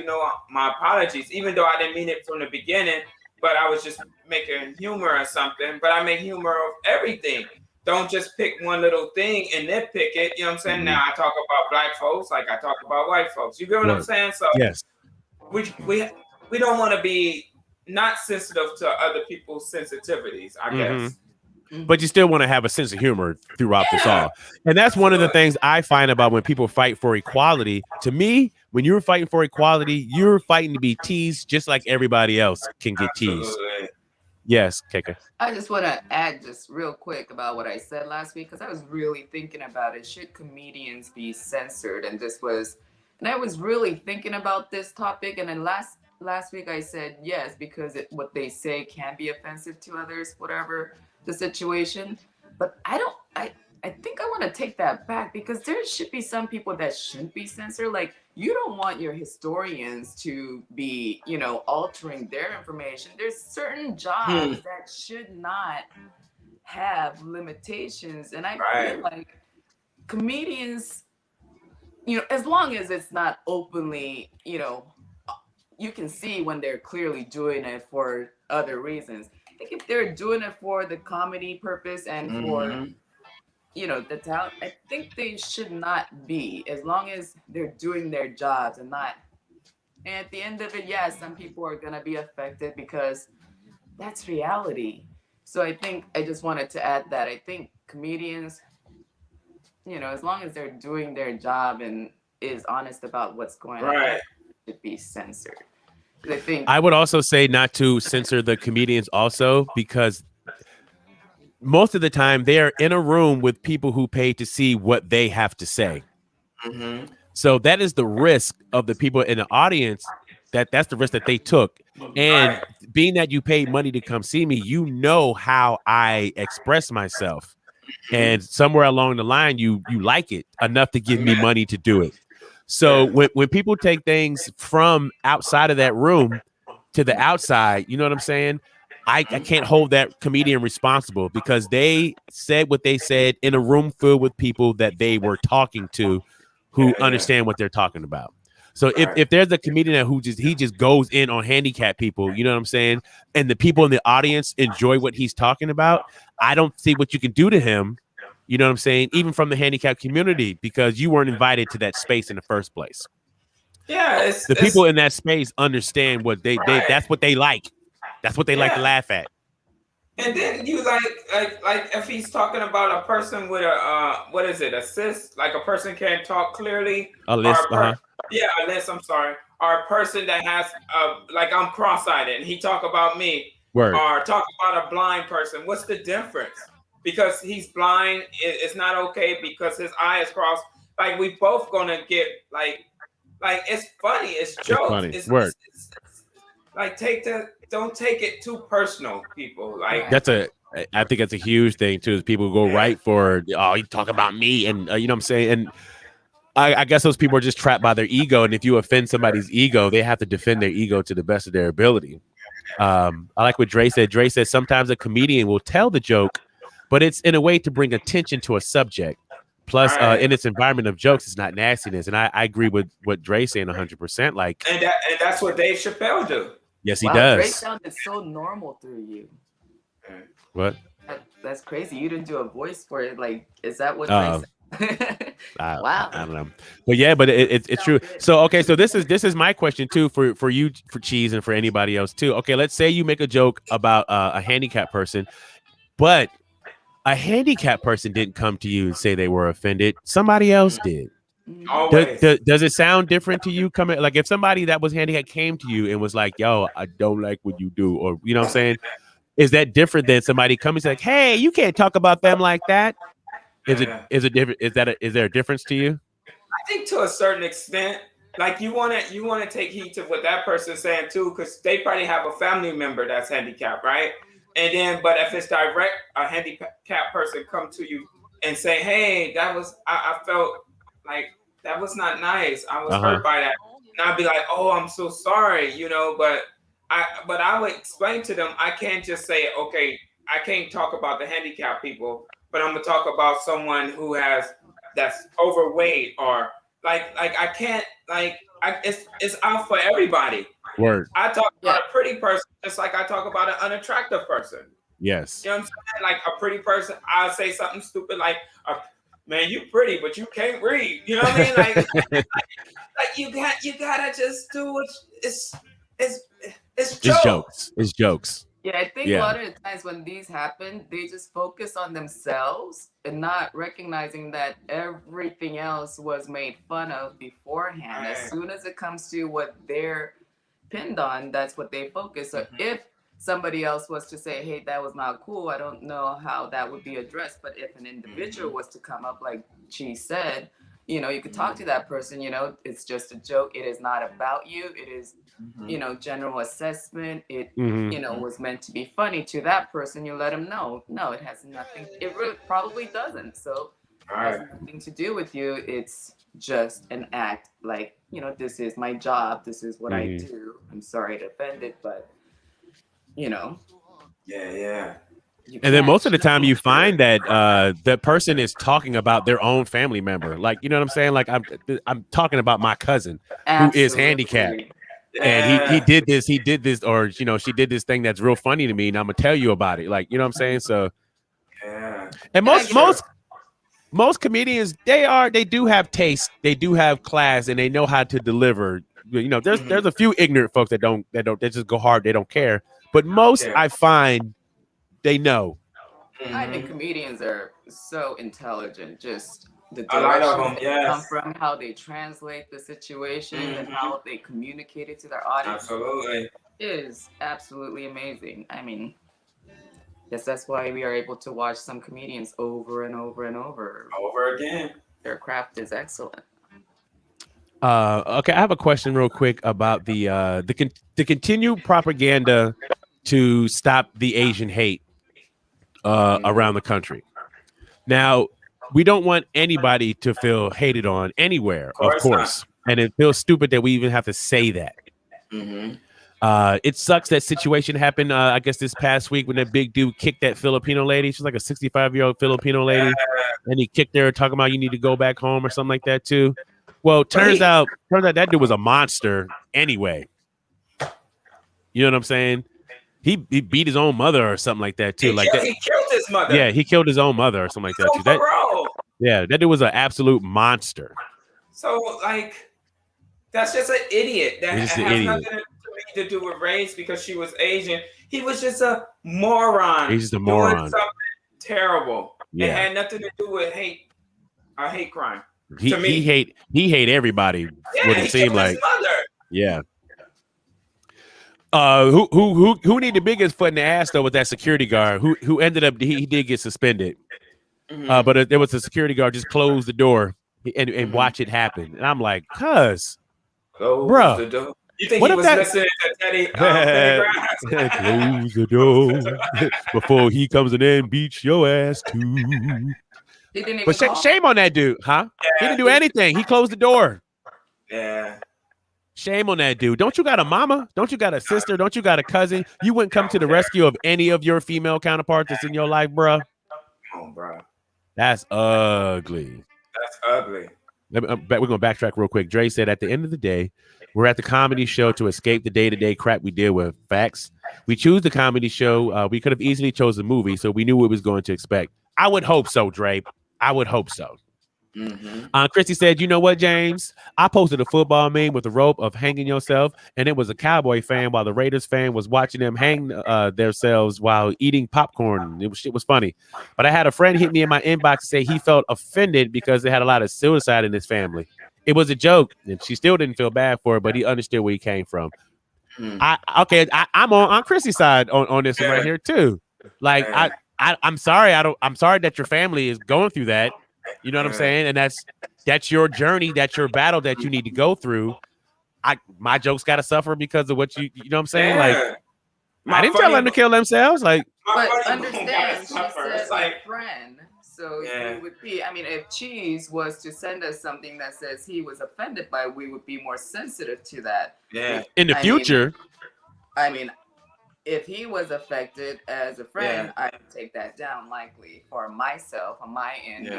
Speaker 1: my apologies, even though I didn't mean it from the beginning, but I was just making humor or something. But I make humor of everything. don't just pick one little thing and nitpick it. You know what I'm saying? Now I talk about black folks like I talk about white folks. You get what I'm saying? So
Speaker 2: yes,
Speaker 1: we don't want to be not sensitive to other people's sensitivities, I guess.
Speaker 2: But you still want to have a sense of humor throughout this all. And that's one of the things I find about when people fight for equality. To me, when you're fighting for equality, you're fighting to be teased just like everybody else can get teased. Yes, Keka.
Speaker 3: I just want to add just real quick about what I said last week, because I was really thinking about it. Should comedians be censored? And I was really thinking about this topic. And then last week I said yes, because what they say can be offensive to others, whatever the situation. But I think I want to take that back, because there should be some people that shouldn't be censored. Like, you don't want your historians to be, altering their information. There's certain jobs that should not have limitations. And I feel like comedians, as long as it's not openly, you can see when they're clearly doing it for other reasons. I think if they're doing it for the comedy purpose and for the talent, I think they should not be, as long as they're doing their jobs and not. And at the end of it, yes, some people are gonna be affected, because that's reality. So I think I just wanted to add that I think comedians, as long as they're doing their job and is honest about what's going on, should be censored. I
Speaker 2: would also say not to censor the comedians also, because most of the time they are in a room with people who pay to see what they have to say. So that is the risk of the people in the audience. That's the risk that they took. And being that you paid money to come see me, how I express myself. And somewhere along the line, you like it enough to give me money to do it. So when people take things from outside of that room to the outside, you know what I'm saying? I can't hold that comedian responsible, because they said what they said in a room filled with people that they were talking to who understand what they're talking about. So if there's a comedian who just goes in on handicapped people, you know what I'm saying, and the people in the audience enjoy what he's talking about, I don't see what you can do to him, you know what I'm saying, even from the handicapped community, because you weren't invited to that space in the first place.
Speaker 1: Yeah,
Speaker 2: the people in that space understand what they that's what they like. That's what they like to laugh at.
Speaker 1: And then you like if he's talking about a person with a what is it, a cyst, like a person can't talk clearly.
Speaker 2: A list,
Speaker 1: a list. I'm sorry, or a person that has like I'm cross-eyed and he talk about me, or talk about a blind person. What's the difference? Because he's blind, it's not okay because his eye is crossed. Like we both gonna get like it's funny, it's jokes. It's like don't take it too personal, people. Like
Speaker 2: I think that's a huge thing too. Is people go right for you talk about me, and you know what I'm saying. And I guess those people are just trapped by their ego, and if you offend somebody's ego, they have to defend their ego to the best of their ability. I like what Dre said. Dre said sometimes a comedian will tell the joke, but it's in a way to bring attention to a subject. Plus, in its environment of jokes, it's not nastiness. And I agree with what Dre's saying 100%. Like,
Speaker 1: and that's what Dave Chappelle do.
Speaker 2: Yes, he does.
Speaker 3: Dre sounded so normal through you.
Speaker 2: What?
Speaker 3: That's crazy. You didn't do a voice for it. Like, is that what Dre said? Wow.
Speaker 2: I don't know. But yeah, but it's true. Good. So okay, so this is my question too for you, for Cheese, and for anybody else too. Okay, let's say you make a joke about a handicapped person, but a handicapped person didn't come to you and say they were offended. Somebody else did. Does it sound different to you coming? Like if somebody that was handicapped came to you and was like, "Yo, I don't like what you do," or you know what I'm saying? Is that different than somebody coming and saying, like, "Hey, you can't talk about them like that"? Is it different? Is there a difference to you?
Speaker 1: I think to a certain extent. Like you want to take heed to what that person's saying too, because they probably have a family member that's handicapped, right? And then, but if it's direct, a handicapped person come to you and say, "Hey, I felt like that was not nice. I was hurt by that," and I'd be like, "Oh, I'm so sorry," you know. But I would explain to them, I can't just say, "Okay, I can't talk about the handicapped people, but I'm gonna talk about someone who that's overweight or like I can't it's out for everybody."
Speaker 2: Word.
Speaker 1: I talk about a pretty person just like I talk about an unattractive person.
Speaker 2: Yes.
Speaker 1: You know what I'm saying? Like a pretty person, I'll say something stupid like, "Man, you pretty, but you can't read." You know what I mean? Like you gotta just do what it's jokes.
Speaker 2: It's jokes. It's jokes.
Speaker 3: Yeah, I think a lot of the times when these happen, they just focus on themselves and not recognizing that everything else was made fun of beforehand.
Speaker 1: Right.
Speaker 3: As soon as it comes to what they're pinned on, that's what they focus. So if somebody else was to say, "Hey, that was not cool," I don't know how that would be addressed. But if an individual was to come up, like Cheese said, you know, you could talk to that person, you know, it's just a joke. It is not about you. It is, you know, general assessment. It, you know, was meant to be funny to that person. You let them know. No, it has nothing. It really probably doesn't. So it has nothing to do with you. It's just an act. Like, you know, this is my job. This is what I do. I'm sorry to offend it, but, you know.
Speaker 1: Yeah.
Speaker 2: And then most of the time you find that the person is talking about their own family member. Like, you know what I'm saying? Like I'm talking about my cousin who is handicapped. And he did this, or, you know, she did this thing that's real funny to me, and I'm gonna tell you about it. Like, you know what I'm saying? So and most comedians, they do have taste, they do have class, and they know how to deliver. You know, there's a few ignorant folks that they just go hard, they don't care. But most I find they know.
Speaker 3: I think comedians are so intelligent. Just the
Speaker 1: a lot of them,
Speaker 3: direction they come from, how they translate the situation, and how they communicate it to their audience.
Speaker 1: Absolutely,
Speaker 3: is absolutely amazing. I mean, yes, that's why we are able to watch some comedians over and over and over
Speaker 1: again.
Speaker 3: Their craft is excellent.
Speaker 2: Okay, I have a question real quick about the continued propaganda to stop the Asian hate around the country. Now, we don't want anybody to feel hated on anywhere, of course. And it feels stupid that we even have to say that. It sucks that situation happened, I guess, this past week when that big dude kicked that Filipino lady. She's like a 65-year-old Filipino lady. And he kicked her, talking about you need to go back home or something like that, too. Well, turns out that dude was a monster anyway. You know what I'm saying? He beat his own mother or something like that too. He
Speaker 1: killed his mother.
Speaker 2: Yeah, he killed his own mother or something like that too. That dude was an absolute monster.
Speaker 1: So like, that's just an idiot. That has nothing to do with race because she was Asian. He was just a moron.
Speaker 2: He's just a moron.
Speaker 1: Doing something terrible.
Speaker 2: Yeah.
Speaker 1: It had nothing to do with hate crime.
Speaker 2: He hate everybody.
Speaker 1: Yeah,
Speaker 2: what it seemed like.
Speaker 1: His mother.
Speaker 2: Yeah. Who need the biggest foot in the ass though with that security guard who ended up he did get suspended, but there was a security guard just closed the door and watch it happen, and I'm like, bro,
Speaker 1: you think he was listening to Teddy
Speaker 2: close the door before he comes in there and beats your ass too. But shame on that dude, huh? Yeah, he didn't do anything. He closed the door.
Speaker 1: Yeah.
Speaker 2: Shame on that dude. Don't you got a mama? Don't you got a sister? Don't you got a cousin? You wouldn't come to the rescue of any of your female counterparts that's in your life, bro.
Speaker 1: Come on, bro.
Speaker 2: That's ugly.
Speaker 1: That's ugly.
Speaker 2: We're going to backtrack real quick. Dre said, at the end of the day, we're at the comedy show to escape the day-to-day crap we deal with. Facts. We choose the comedy show. We could have easily chose a movie, so we knew what we was going to expect. I would hope so, Dre. I would hope so. Christy said, you know what, James? I posted a football meme with a rope of hanging yourself, and it was a Cowboy fan while the Raiders fan was watching them hang themselves while eating popcorn. Shit was funny. But I had a friend hit me in my inbox to say he felt offended because they had a lot of suicide in his family. It was a joke, and she still didn't feel bad for it, but he understood where he came from. I'm on Christy's side on this one right here too. Like I'm sorry. I'm sorry that your family is going through that. You know what I'm saying? And that's your journey, that's your battle that you need to go through. My jokes got to suffer because of what you know what I'm saying? Like, I didn't tell them to kill themselves. Like,
Speaker 3: but understand, she said like friend. So it would be, I mean, if Cheese was to send us something that says he was offended by, we would be more sensitive to that.
Speaker 1: Yeah.
Speaker 2: In the future.
Speaker 3: I mean, if he was affected as a friend, I would take that down likely for myself on my end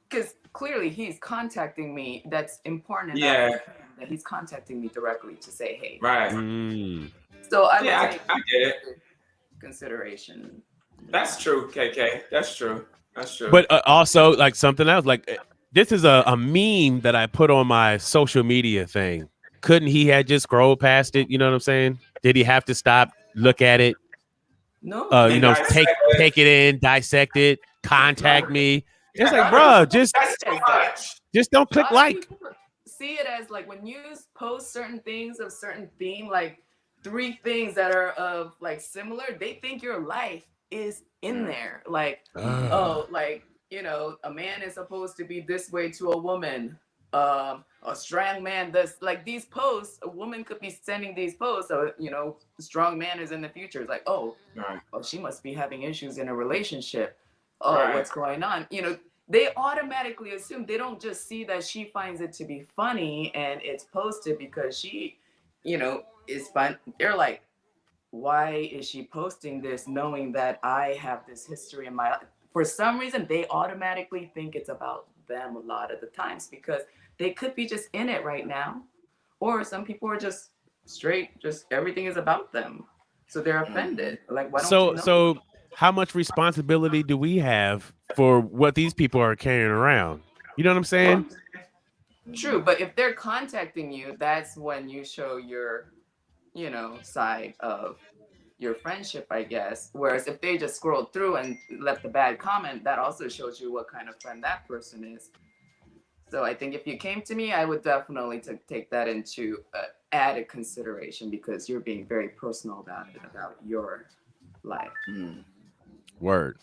Speaker 3: because clearly he's contacting me. That's important enough that he's contacting me directly to say, hey.
Speaker 1: Right.
Speaker 3: So I
Speaker 1: get it.
Speaker 3: consideration.
Speaker 1: That's true, KK. That's true. That's true.
Speaker 2: But also, like something else, like this is a meme that I put on my social media thing. Couldn't he have just scrolled past it? You know what I'm saying? Did he have to stop, look at it?
Speaker 3: No,
Speaker 2: You know, take it in, dissect it, contact me. It's like, bro, just don't click like.
Speaker 3: See it as like when you post certain things of certain theme, like 3 things that are of like similar, they think your life is in there. Like, oh, like, you know, a man is supposed to be this way to a woman. A strong man does, like, these posts, a woman could be sending these posts, so, you know, strong man is in the future. It's like, oh, she must be having issues in a relationship. Oh, what's going on? You know, they automatically assume, they don't just see that she finds it to be funny and it's posted because she, you know, is fun. They're like, why is she posting this knowing that I have this history in my life? For some reason, they automatically think it's about them a lot of the times because they could be just in it right now. Or some people are just straight, just everything is about them. So they're offended. Like, why don't you know?
Speaker 2: So how much responsibility do we have for what these people are carrying around? You know what I'm saying?
Speaker 3: True, but if they're contacting you, that's when you show your, you know, side of your friendship, I guess. Whereas if they just scrolled through and left a bad comment, that also shows you what kind of friend that person is. So I think if you came to me, I would definitely take that into added consideration because you're being very personal about it, about your life.
Speaker 2: Word.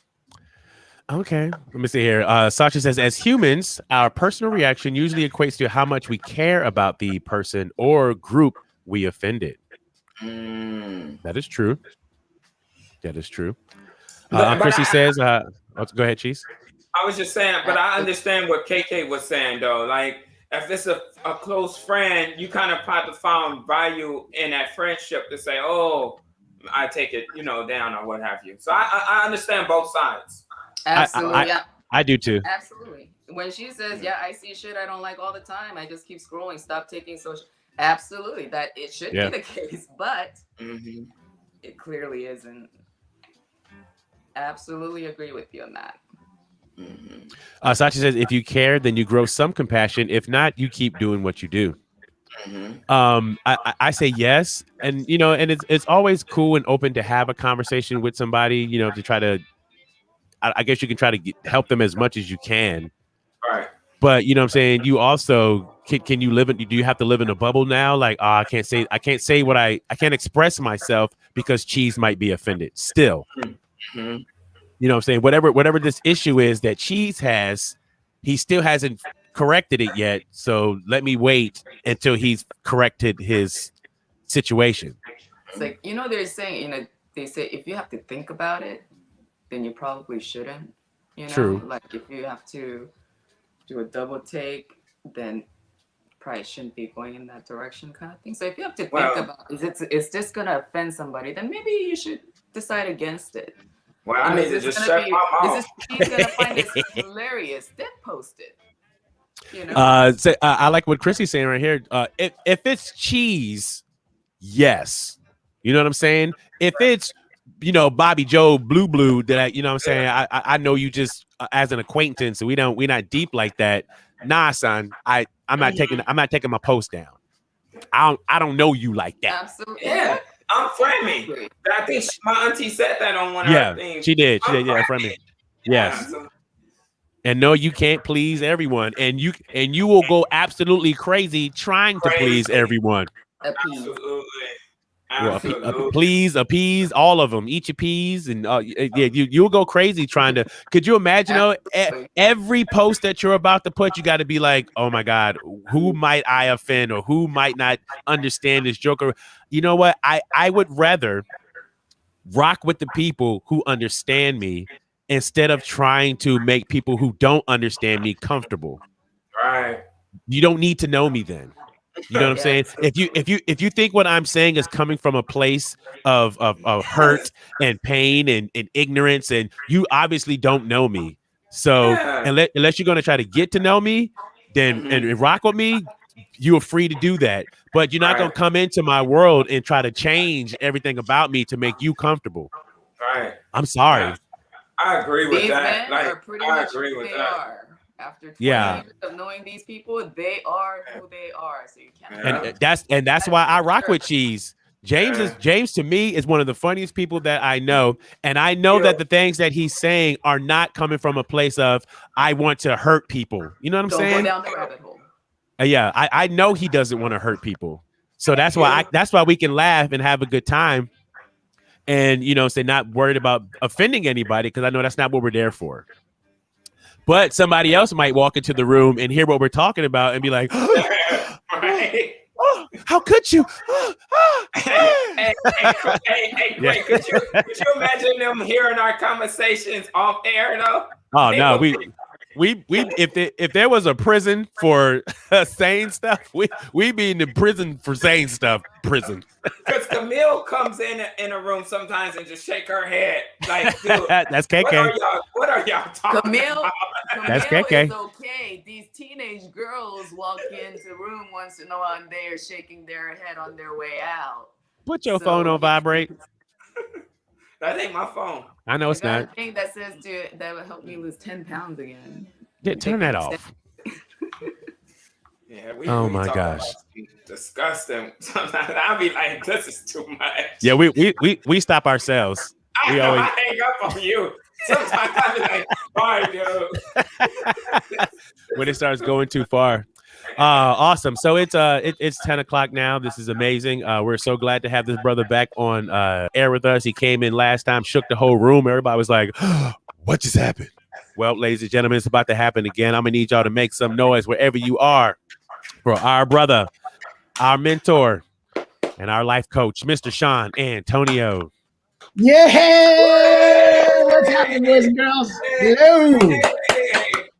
Speaker 2: Okay, let me see here. Sasha says, as humans, our personal reaction usually equates to how much we care about the person or group we offended. That is true. That is true. Chrissy says, go ahead, Cheese.
Speaker 1: I was just saying, but I understand what KK was saying, though. Like, if it's a close friend, you kind of have to find value in that friendship to say, oh, I take it, you know, down or what have you. So I understand both sides.
Speaker 3: Absolutely.
Speaker 2: I do too.
Speaker 3: Absolutely. When she says, yeah, I see shit I don't like all the time, I just keep scrolling, stop taking social. Absolutely. That it should be the case, but it clearly isn't. Absolutely agree with you on that.
Speaker 2: Sachi says, if you care, then you grow some compassion. If not, you keep doing what you do. I say yes. And, you know, and it's always cool and open to have a conversation with somebody, you know, to try to, I guess you can try to help them as much as you can.
Speaker 1: Right.
Speaker 2: But, you know what I'm saying? You also, can you live in, do you have to live in a bubble now? Like, I can't say what I can't express myself because Cheese might be offended still. You know what I'm saying? Whatever this issue is that Cheese has, he still hasn't corrected it yet. So let me wait until he's corrected his situation.
Speaker 3: It's like, you know, they're saying, you know, they say if you have to think about it, then you probably shouldn't. You know,
Speaker 2: True.
Speaker 3: Like if you have to do a double take, then probably shouldn't be going in that direction, kind of thing. So if you have to think about is this gonna offend somebody, then maybe you should decide against it.
Speaker 1: Well, I need to just shut my mouth.
Speaker 3: Is this gonna find this hilarious? Then post it. You know.
Speaker 2: I like what Chrissy's saying right here. If it's Cheese, yes. You know what I'm saying? If it's, you know, Bobby Joe Blue that you know what I'm saying, I know you just as an acquaintance, and we're not deep like that. Nah, son, I'm not taking my post down. I don't know you like that.
Speaker 3: Absolutely.
Speaker 1: Yeah, I'm friendly. I think my auntie said that on one of her things.
Speaker 2: She did. Yeah, friendly. Yes.
Speaker 1: Yeah,
Speaker 2: and no, you can't please everyone, and you will go absolutely crazy trying to please everyone.
Speaker 1: Absolutely.
Speaker 2: Well, please appease all of them. Each appease, and you'll go crazy trying to. Could you imagine? Every post that you're about to put, you got to be like, oh my God, who might I offend or who might not understand this joke? Or, you know what? I would rather rock with the people who understand me instead of trying to make people who don't understand me comfortable.
Speaker 1: Right.
Speaker 2: You don't need to know me then. You know what I'm saying? If you think what I'm saying is coming from a place of hurt and pain and ignorance, and you obviously don't know me. So unless you're going to try to get to know me, then and rock with me, you are free to do that. But you're not going to come into my world and try to change everything about me to make you comfortable.
Speaker 1: Right.
Speaker 2: I'm sorry.
Speaker 1: I agree with
Speaker 3: These
Speaker 1: that.
Speaker 3: men
Speaker 1: Like,
Speaker 3: are pretty
Speaker 1: I
Speaker 3: much
Speaker 1: agree
Speaker 3: who
Speaker 1: with
Speaker 3: they
Speaker 1: that.
Speaker 3: are. After 20
Speaker 2: Yeah.
Speaker 3: years of knowing these people, they are who they are. So you can't.
Speaker 2: And that's why I rock with Cheese. James to me is one of the funniest people that I know, and I know that the things that he's saying are not coming from a place of I want to hurt people. You know what I'm saying?
Speaker 3: Don't go down the rabbit hole.
Speaker 2: Yeah, I know he doesn't want to hurt people, so that's why we can laugh and have a good time, and say not worried about offending anybody because I know that's not what we're there for. But somebody else might walk into the room and hear what we're talking about and be like,
Speaker 1: Right.
Speaker 2: oh, how could you?
Speaker 1: Hey, Craig, could you imagine them hearing our conversations off air though?
Speaker 2: Oh no, we if there was a prison for saying stuff, we be in the prison for saying stuff. Prison.
Speaker 1: Because Camille comes in a room sometimes and just shake her head like, dude,
Speaker 2: that's KK.
Speaker 1: What are y'all talking about?
Speaker 2: That's
Speaker 3: Camille
Speaker 2: KK.
Speaker 3: is okay. These teenage girls walk into the room once in a while and they are shaking their head on their way out.
Speaker 2: Put your phone on vibrate.
Speaker 1: That ain't my phone.
Speaker 2: I know it's not.
Speaker 3: I think that says that would help me lose 10 pounds again.
Speaker 2: Yeah, turn that off.
Speaker 1: Yeah,
Speaker 2: oh my gosh,
Speaker 1: disgusting. Sometimes I'll be like, this is too much.
Speaker 2: Yeah, we stop ourselves.
Speaker 1: I hang up on you. Sometimes I'll be like, all right, dude.
Speaker 2: When it starts going too far. Awesome. So it's 10 o'clock now. This is amazing. We're so glad to have this brother back on air with us. He came in last time, shook the whole room. Everybody was like, what just happened? Well, ladies and gentlemen, it's about to happen again. I'm gonna need y'all to make some noise wherever you are for our brother, our mentor, and our life coach, Mr. Shawn Antonio.
Speaker 4: Yeah, what's happening, boys and girls? Hello.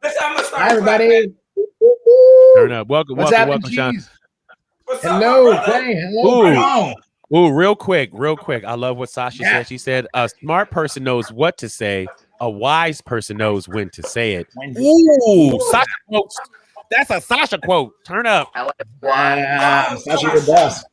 Speaker 4: Hi, everybody.
Speaker 2: Turn up. Welcome, welcome, Shawn.
Speaker 4: Hello, Clay. Hello.
Speaker 2: Ooh, real quick. I love what Sasha said. She said, a smart person knows what to say. A wise person knows when to say it. Ooh, Sasha quotes. That's a Sasha quote. Turn up.
Speaker 4: Wow, Sasha, your boss.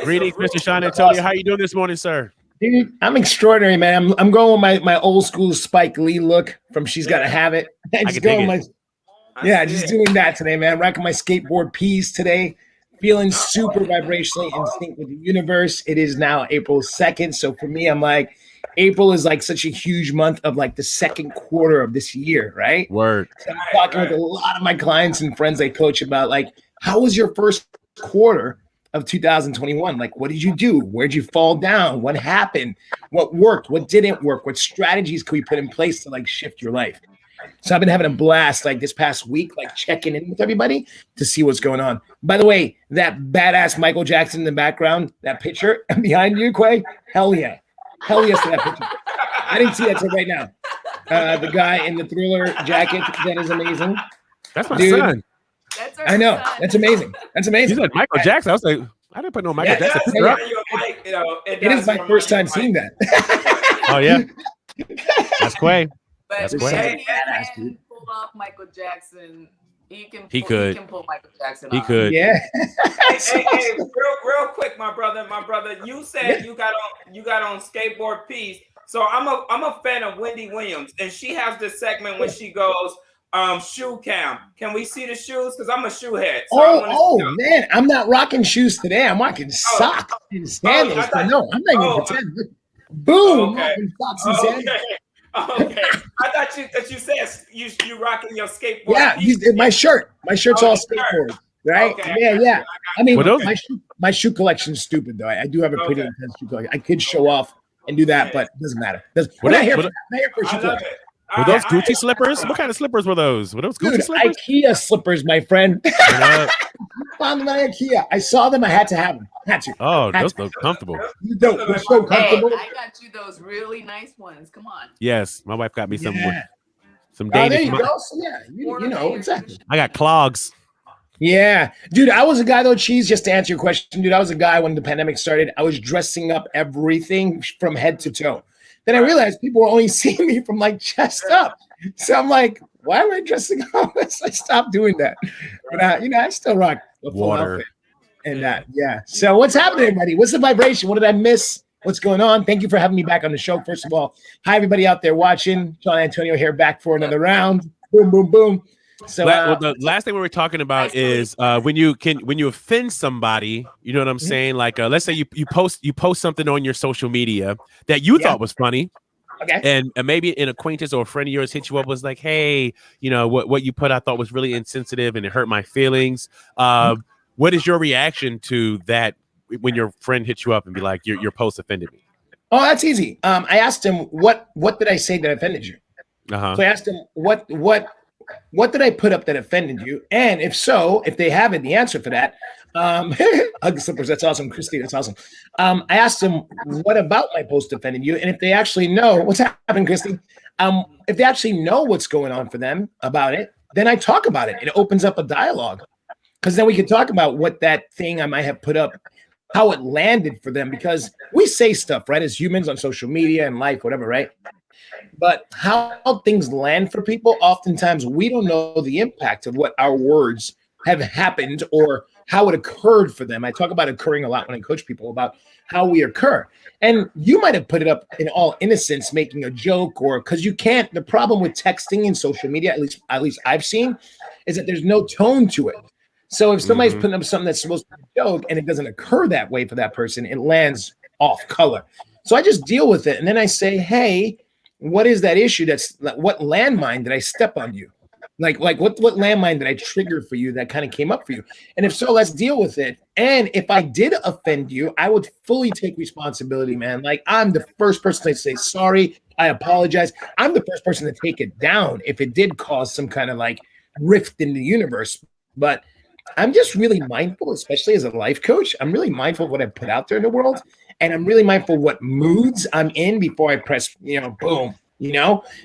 Speaker 2: Greetings, Mr. Shawn Antonio. How you doing this morning, sir?
Speaker 4: Dude, I'm extraordinary, man. I'm going with my old school Spike Lee look from She's Gotta Have It. Just doing that today, man. Rocking my skateboard P's today. Feeling super vibrationally in sync with the universe. It is now April 2nd. So for me, I'm like, April is like such a huge month of like the second quarter of this year, right?
Speaker 2: Word.
Speaker 4: So I'm talking with a lot of my clients and friends I coach about like, how was your first quarter of 2021? Like, what did you do? Where'd you fall down? What happened? What worked? What didn't work? What strategies could we put in place to like shift your life? So I've been having a blast like this past week, like checking in with everybody to see what's going on. By the way, that badass Michael Jackson in the background, that picture behind you, Quay, hell yeah. Hell yes to that picture. I didn't see that till right now. The guy in the Thriller jacket, that is amazing.
Speaker 2: That's my son.
Speaker 4: I know. That's amazing. That's amazing.
Speaker 2: You said Michael Jackson. I was like, I didn't put no Michael Jackson.
Speaker 4: It is my first time seeing that.
Speaker 2: Oh, yeah. That's Quay.
Speaker 3: But he can pull off Michael Jackson. He can pull Michael Jackson off.
Speaker 2: He could.
Speaker 4: Yeah.
Speaker 1: hey, real quick, my brother. You said you got on skateboard P's. So I'm a fan of Wendy Williams, and she has this segment when she goes shoe cam. Can we see the shoes? Because I'm a shoe head. So
Speaker 4: man, I'm not rocking shoes today. I'm rocking socks and sandals. No, I'm not even pretend. Boom, rocking socks and sandals.
Speaker 1: Okay, I thought you said you rocking your skateboard.
Speaker 4: Yeah, my shirt's all skateboard, right? Okay, yeah. I mean, my shoe collection's stupid though. I do have a pretty intense shoe collection. I could show off and do that, but it doesn't matter. We're not here for shoe collection.
Speaker 2: Were those Gucci slippers? What kind of slippers were those? Were those Gucci slippers?
Speaker 4: IKEA slippers, my friend. Found them at IKEA. I saw them. I had to have them. Had to.
Speaker 2: Oh, those look comfortable.
Speaker 4: You don't. They're so comfortable.
Speaker 3: Hey, I got you those really nice ones. Come on.
Speaker 2: Yes, my wife got me some Danish.
Speaker 4: There you go. So, yeah, you know exactly.
Speaker 2: I got clogs.
Speaker 4: Yeah, dude. I was a guy though. Cheese. Just to answer your question, dude. I was a guy when the pandemic started. I was dressing up everything from head to toe. Then I realized people were only seeing me from like chest up. So I'm like, why am I dressing up? So I stopped doing that. But I still rock the full outfit and that. Yeah. So what's happening, everybody? What's the vibration? What did I miss? What's going on? Thank you for having me back on the show. First of all, hi, everybody out there watching. Shawn Antonio here, back for another round. Boom, boom, boom. So
Speaker 2: the last thing we were talking about is when you offend somebody, you know what I'm saying? Like let's say you post something on your social media that you thought was funny.
Speaker 4: Okay.
Speaker 2: And maybe an acquaintance or a friend of yours hit you up, was like, hey, you know, what you put I thought was really insensitive and it hurt my feelings. What is your reaction to that when your friend hits you up and be like, your post offended me?
Speaker 4: Oh, that's easy. I asked him, what did I say that offended you? So I asked him, what did I put up that offended you? And if so, if they haven't, the answer for that, hug slippers, that's awesome. Christy, that's awesome. I asked them, what about my post offended you? And if they actually know what's happening, Christy, if they actually know what's going on for them about it, then I talk about it. It opens up a dialogue, because then we can talk about what that thing I might have put up, how it landed for them, because we say stuff, right, as humans on social media and life, whatever, right? But how things land for people, oftentimes we don't know the impact of what our words have happened or how it occurred for them. I talk about occurring a lot when I coach people about how we occur. And you might have put it up in all innocence, making a joke, or because you can't. The problem with texting and social media, at least I've seen, is that there's no tone to it. So if somebody's putting up something that's supposed to be a joke and it doesn't occur that way for that person, it lands off color. So I just deal with it. And then I say, hey, what is that issue? What landmine did I step on you? Like what landmine did I trigger for you that kind of came up for you? And if so, let's deal with it. And if I did offend you, I would fully take responsibility, man. Like, I'm the first person to say sorry. I apologize. I'm the first person to take it down if it did cause some kind of like rift in the universe. But I'm just really mindful, especially as a life coach. I'm really mindful of what I put out there in the world. And I'm really mindful of what moods I'm in before I press, boom,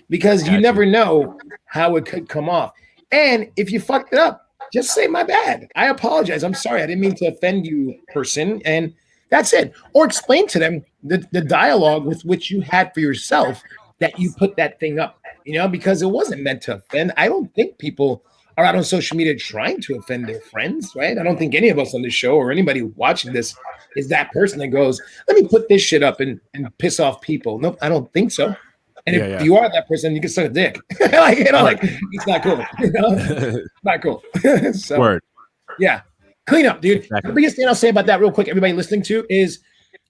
Speaker 4: because you never know how it could come off. And if you fucked it up, just say my bad. I apologize. I'm sorry. I didn't mean to offend you, person. And that's it. Or explain to them the dialogue with which you had for yourself that you put that thing up, because it wasn't meant to offend. I don't think people are out on social media trying to offend their friends, right? I don't think any of us on the show or anybody watching this is that person that goes, let me put this shit up and piss off people. Nope, I don't think so. And if you are that person, you can suck a dick. It's not cool. Not cool. So,
Speaker 2: word.
Speaker 4: Yeah. Clean up, dude. Exactly. The biggest thing I'll say about that real quick, everybody listening to, is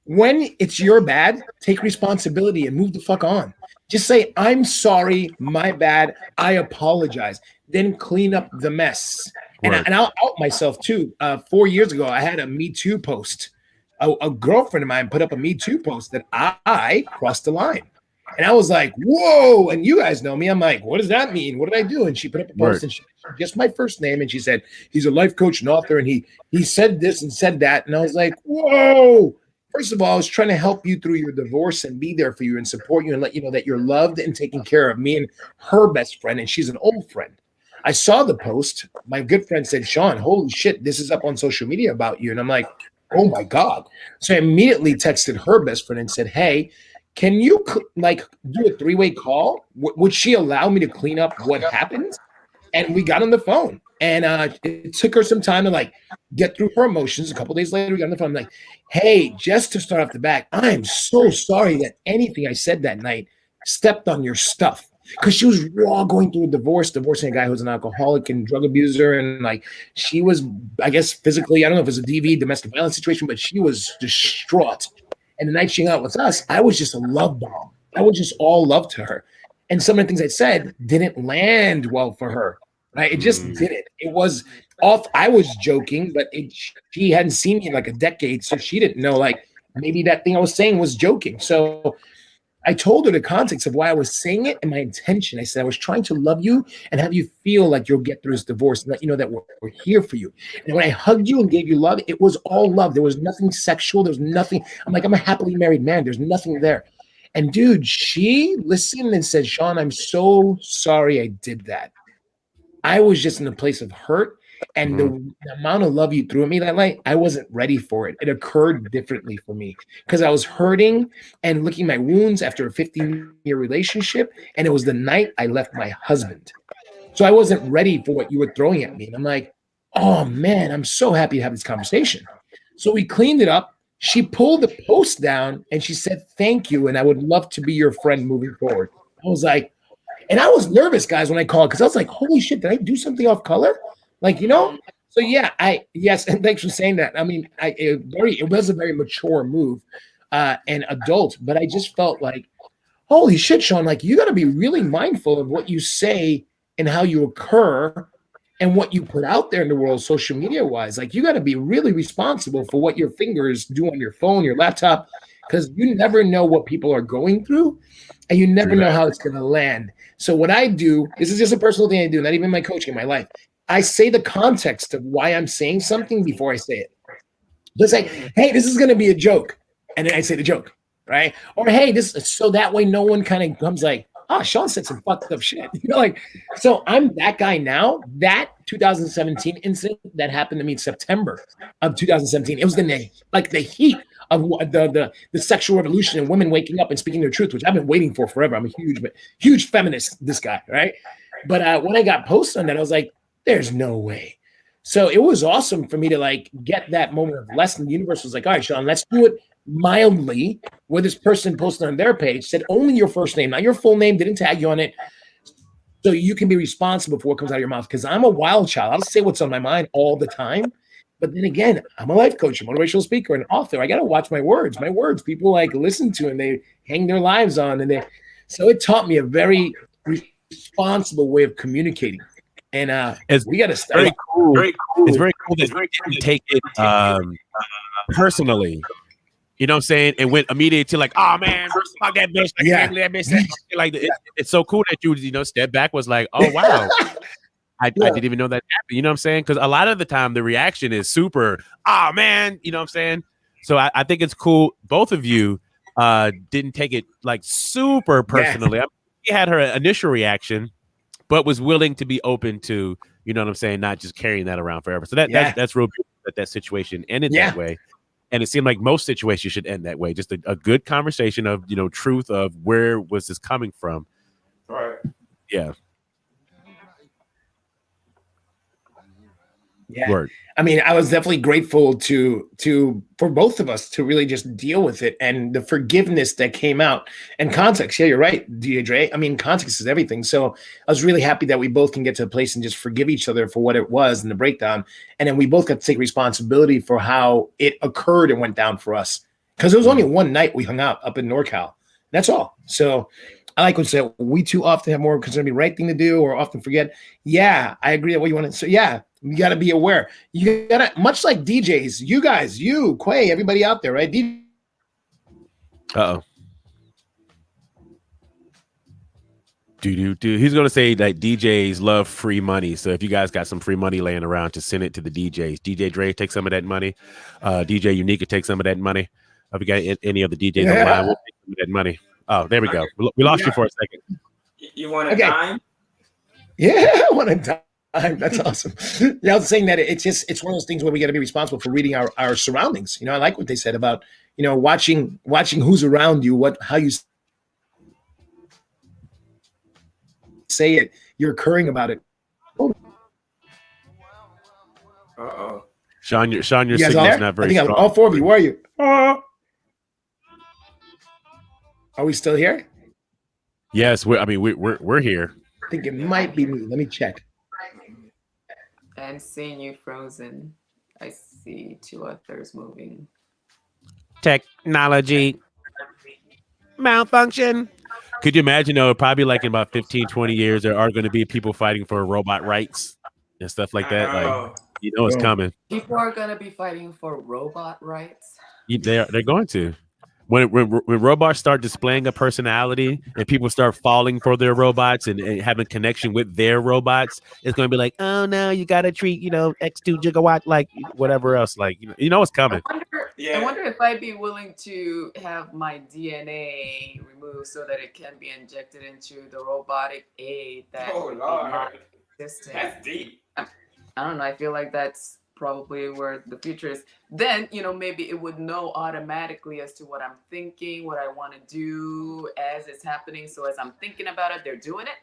Speaker 4: when it's your bad, take responsibility and move the fuck on. Just say, I'm sorry, my bad, I apologize. Then clean up the mess. And I'll out myself too. 4 years ago, I had a Me Too post. A girlfriend of mine put up a Me Too post that I crossed the line. And I was like, whoa. And you guys know me. I'm like, what does that mean? What did I do? And she put up a post and she just my first name. And she said, he's a life coach and author. And he said this and said that. And I was like, whoa. First of all, I was trying to help you through your divorce and be there for you and support you and let you know that you're loved and taken care of. Me and her best friend, and she's an old friend. I saw the post. My good friend said, Shawn, holy shit, this is up on social media about you. And I'm like, oh my God. So I immediately texted her best friend and said, hey, can you do a three-way call? Would she allow me to clean up what happened? And we got on the phone. And it took her some time to get through her emotions. A couple days later, we got on the phone. I'm like, hey, just to start off the back, I am so sorry that anything I said that night stepped on your stuff. Because she was raw going through a divorcing a guy who's an alcoholic and drug abuser. And she was, I guess, physically, I don't know if it was a DV, domestic violence situation, but she was distraught. And the night she hung out with us, I was just a love bomb. I was just all love to her. And some of the things I said didn't land well for her. Right? It just didn't. It was off. I was joking, but she hadn't seen me in a decade. So she didn't know, maybe that thing I was saying was joking. So I told her the context of why I was saying it and my intention. I said, I was trying to love you and have you feel like you'll get through this divorce and let you know that we're here for you. And when I hugged you and gave you love, it was all love. There was nothing sexual. There was nothing. I'm a happily married man. There's nothing there. And dude, she listened and said, Shawn, I'm so sorry I did that. I was just in a place of hurt. And the amount of love you threw at me that night, I wasn't ready for it. It occurred differently for me because I was hurting and licking my wounds after a 15-year relationship. And it was the night I left my husband. So I wasn't ready for what you were throwing at me. And I'm like, oh man, I'm so happy to have this conversation. So we cleaned it up. She pulled the post down and she said, "Thank you. And I would love to be your friend moving forward." I was like, and I was nervous, guys, when I called, because I was like, holy shit, did I do something off color? Like, so yeah, yes, and thanks for saying that. I mean, it was a very mature move and adult, but I just felt like, holy shit, Shawn, like you got to be really mindful of what you say and how you occur and what you put out there in the world, social media wise. Like you got to be really responsible for what your fingers do on your phone, your laptop, because you never know what people are going through and you never know how it's going to land. So what I do, this is just a personal thing I do, not even my coaching in my life. I say the context of why I'm saying something before I say it. Let's say, hey, this is going to be a joke. And then I say the joke, right? Or, hey, so that way no one kind of comes like, oh, Shawn said some fucked up shit. Like, so I'm that guy now. That 2017 incident that happened to me in September of 2017, it was the heat of the sexual revolution and women waking up and speaking their truth, which I've been waiting for forever. I'm a huge feminist, this guy, right? But when I got posted on that, I was like, there's no way. So it was awesome for me to like get that moment of lesson. The universe was like, all right, Shawn, let's do it mildly, where this person posted on their page, said only your first name, not your full name, didn't tag you on it. So you can be responsible for what comes out of your mouth. Because I'm a wild child. I'll say what's on my mind all the time. But then again, I'm a life coach, a motivational speaker, an author. I got to watch my words. My words, people like listen to and they hang their lives on. So it taught me a very responsible way of communicating. And we got to start.
Speaker 2: Very cool. It's very cool that you didn't take it personally. You know what I'm saying? And went immediately to like, oh man, fuck that bitch. I can't believe that bitch. Like it's so cool that you step back was like, oh wow. I didn't even know that happened. You know what I'm saying? Because a lot of the time the reaction is super, oh man, you know what I'm saying? So I think it's cool. Both of you didn't take it like super personally. I mean, she had her initial reaction, but was willing to be open to, you know what I'm saying, not just carrying that around forever. So that's real beautiful that situation ended that way. And it seemed like most situations should end that way. Just a good conversation of, truth of where was this coming from.
Speaker 1: Right.
Speaker 2: Yeah.
Speaker 4: Yeah.
Speaker 2: Word.
Speaker 4: I mean, I was definitely grateful for both of us to really just deal with it and the forgiveness that came out and context. Yeah, you're right, Dre. I mean, context is everything. So I was really happy that we both can get to a place and just forgive each other for what it was and the breakdown. And then we both got to take responsibility for how it occurred and went down for us. Because it was only one night we hung out up in NorCal. That's all. So I like what you said. We too often have more concern, be right thing to do or often forget. Yeah, I agree that what you want to. So yeah. You got to be aware. You got to, much like DJs, you guys, Quay, everybody out there, right?
Speaker 2: Uh-oh. He's going to say that DJs love free money. So if you guys got some free money laying around, to send it to the DJs. DJ Dre, take some of that money. DJ Unique, take some of that money. If you got any of the DJs online, we'll take some of that money. Oh, there we go. We lost you for a second.
Speaker 1: You want a dime?
Speaker 4: Yeah, I want a dime. That's awesome. Yeah, I was saying that it's one of those things where we got to be responsible for reading our surroundings. I like what they said about watching who's around you, how you say it, you're occurring about it.
Speaker 1: Uh-oh.
Speaker 2: Shawn, your signal's not very strong.
Speaker 4: All four of you. Where are you? Are we still here?
Speaker 2: Yes, we're here.
Speaker 4: I think it might be me. Let me check.
Speaker 3: I'm seeing you frozen. I see two others moving.
Speaker 2: Technology malfunction. Could you imagine, though, probably like in about 15, 20 years, there are going to be people fighting for robot rights and stuff like that. Like, it's coming.
Speaker 3: People are going to be fighting for robot rights.
Speaker 2: They're going to. When robots start displaying a personality and people start falling for their robots and having connection with their robots, it's going to be like, oh no, you got to treat, X2 gigawatt like whatever else. Like, it's coming.
Speaker 3: I wonder if I'd be willing to have my DNA removed so that it can be injected into the robotic aid that
Speaker 1: That's deep.
Speaker 3: I don't know. I feel like that's probably where the future is. Then maybe it would know automatically as to what I'm thinking, what I want to do as it's happening. So as I'm thinking about it, they're doing it.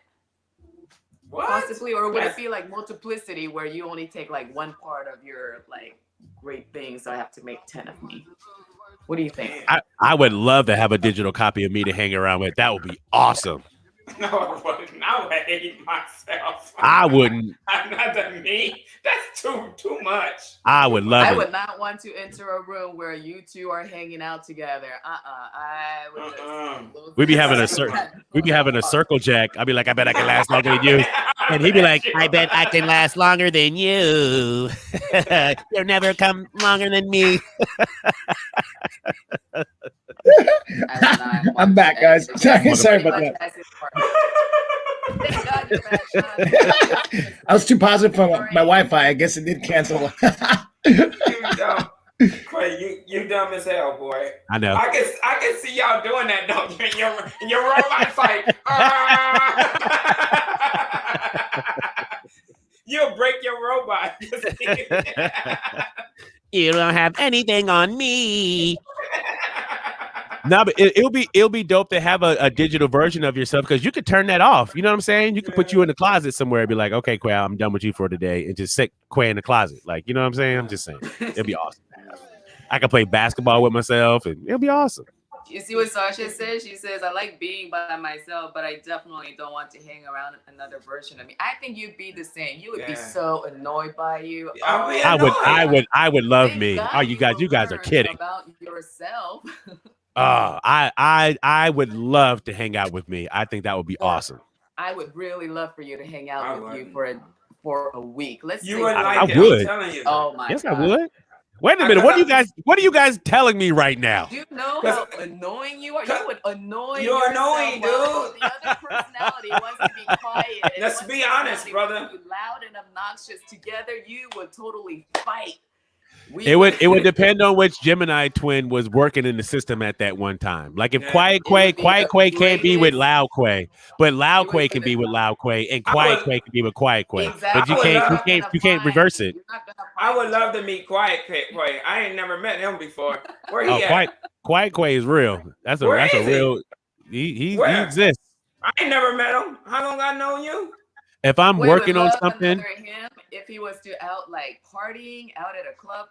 Speaker 3: What? Possibly, or would it be like multiplicity where you only take like one part of your like great thing, so I have to make 10 of me? What do you think?
Speaker 2: I would love to have a digital copy of me to hang around with. That would be awesome.
Speaker 1: No, I wouldn't. I would hate myself.
Speaker 2: I wouldn't.
Speaker 1: Another me. That's too much.
Speaker 2: I would love it.
Speaker 3: I would not want to enter a room where you two are hanging out together. I would
Speaker 2: We'd be having a circle jack. I'd be like, I bet I can last longer than you. And he'd be like, I bet I can last longer than you. You'll never come longer than me.
Speaker 4: I'm back, guys. Sorry about that.
Speaker 3: Thank God you're back, Shawn.
Speaker 4: I was too positive for my Wi-Fi. I guess it did cancel.
Speaker 1: You dumb. Quay, you dumb as hell, boy.
Speaker 2: I know.
Speaker 1: I can see y'all doing that though. Your robot's like, you'll break your robot.
Speaker 2: You don't have anything on me. No, but it'll be dope to have a digital version of yourself, because you could turn that off. You know what I'm saying? You could put you in the closet somewhere and be like, okay, Quay, I'm done with you for today, and just sit Quay in the closet. Like, you know what I'm saying? I'm just saying. It'll be awesome. I could play basketball with myself, and it'll be awesome.
Speaker 3: You see what Sasha says? She says, I like being by myself, but I definitely don't want to hang around another version of me. I think you'd be the same. You would be so annoyed by you.
Speaker 2: I would love me. Oh, you guys are kidding.
Speaker 3: About yourself.
Speaker 2: I would love to hang out with me. I think that would be awesome.
Speaker 3: I would really love for you to hang out with you for a week.
Speaker 1: You would like it.
Speaker 2: I would.
Speaker 1: I'm telling you.
Speaker 3: Oh my
Speaker 2: yes,
Speaker 3: God.
Speaker 2: I would. Wait a minute. What are you guys telling me right now?
Speaker 3: Do you know how annoying you are? You would annoy
Speaker 1: You're annoying, dude.
Speaker 3: The other personality wants to be quiet.
Speaker 1: Let's be honest, brother.
Speaker 3: Loud and obnoxious together, you would totally fight.
Speaker 2: It would depend on which Gemini twin was working in the system at that one time. Like if Quiet Quay can't be with Loud Quay, but Loud Quay can be with Loud Quay, and Quiet Quay can be with Quiet Quay.
Speaker 3: Exactly.
Speaker 2: But you can't reverse it.
Speaker 1: I would love to meet Quiet Quay. I ain't never met him before. Where he at?
Speaker 2: Quiet Quay is real. That's a real. He exists.
Speaker 1: I ain't never met him. How long I know you?
Speaker 2: If I'm working on something,
Speaker 3: if he was to out like partying out at a club,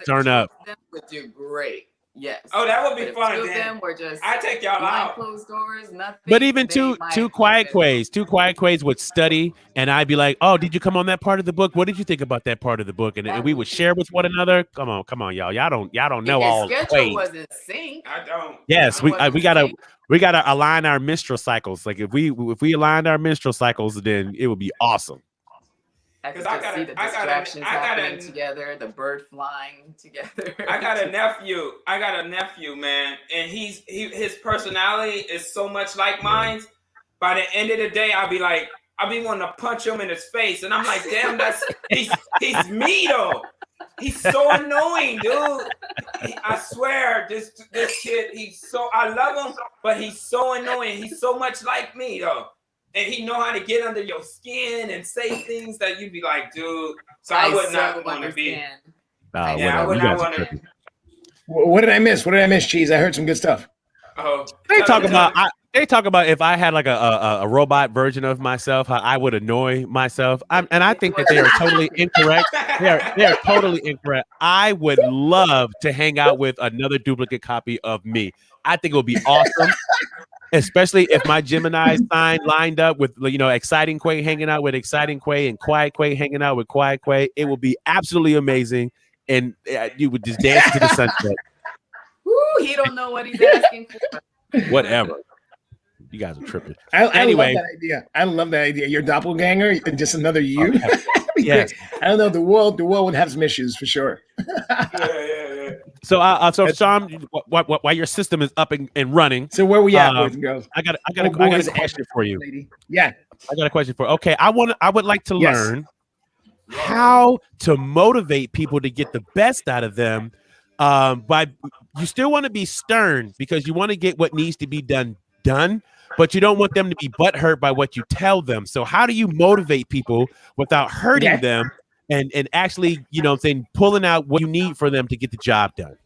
Speaker 2: turn up.
Speaker 3: Them would do great. Yes.
Speaker 1: Oh, that would be fun.
Speaker 3: Two of them were just
Speaker 1: I take y'all out.
Speaker 3: Closed doors, nothing.
Speaker 2: But even two Quiet Quays would study, and I'd be like, "Oh, did you come on that part of the book? What did you think about that part of the book?" And we would share with one another. Come on, y'all. Y'all don't know all the
Speaker 3: schedule was in sync.
Speaker 1: I don't.
Speaker 2: Yes, we gotta align our menstrual cycles. Like if we aligned our menstrual cycles, then it would be awesome.
Speaker 3: I could just see the distractions happening together, the bird flying together.
Speaker 1: I got a nephew, man, and his personality is so much like mine. By the end of the day, I'll be wanting to punch him in his face, and I'm like, damn, he's me though. He's so annoying, dude. I swear, this kid, I love him, but he's so annoying. He's so much like me though. And he know how to get under your skin and say things that you'd be like, dude. So I would not want to be.
Speaker 4: I would not want to. What did I miss? Cheese? I heard some good stuff.
Speaker 1: Oh,
Speaker 2: they talk about if I had like a robot version of myself, how I would annoy myself. And I think that they are totally incorrect. They are totally incorrect. I would love to hang out with another duplicate copy of me. I think it would be awesome. Especially if my Gemini sign lined up with, Exciting Quay hanging out with Exciting Quay and Quiet Quay hanging out with Quiet Quay, it would be absolutely amazing, and you would just dance to the sunset.
Speaker 3: Woo, he don't know what he's asking for.
Speaker 2: Whatever. You guys are tripping.
Speaker 4: Anyway, I love that idea. Your doppelganger, just another you.
Speaker 2: Okay. Yes.
Speaker 4: I don't know. The world would have some issues for sure.
Speaker 1: Yeah.
Speaker 2: So, Shawn, while your system is up and running,
Speaker 4: so where we at, boys and girls?
Speaker 2: I got a question for you.
Speaker 4: Lady. Yeah,
Speaker 2: I got a question for you. Okay, I would like to learn how to motivate people to get the best out of them. By you still want to be stern because you want to get what needs to be done, but you don't want them to be butthurt by what you tell them. So how do you motivate people without hurting them? And actually, pulling out what you need for them to get the job done.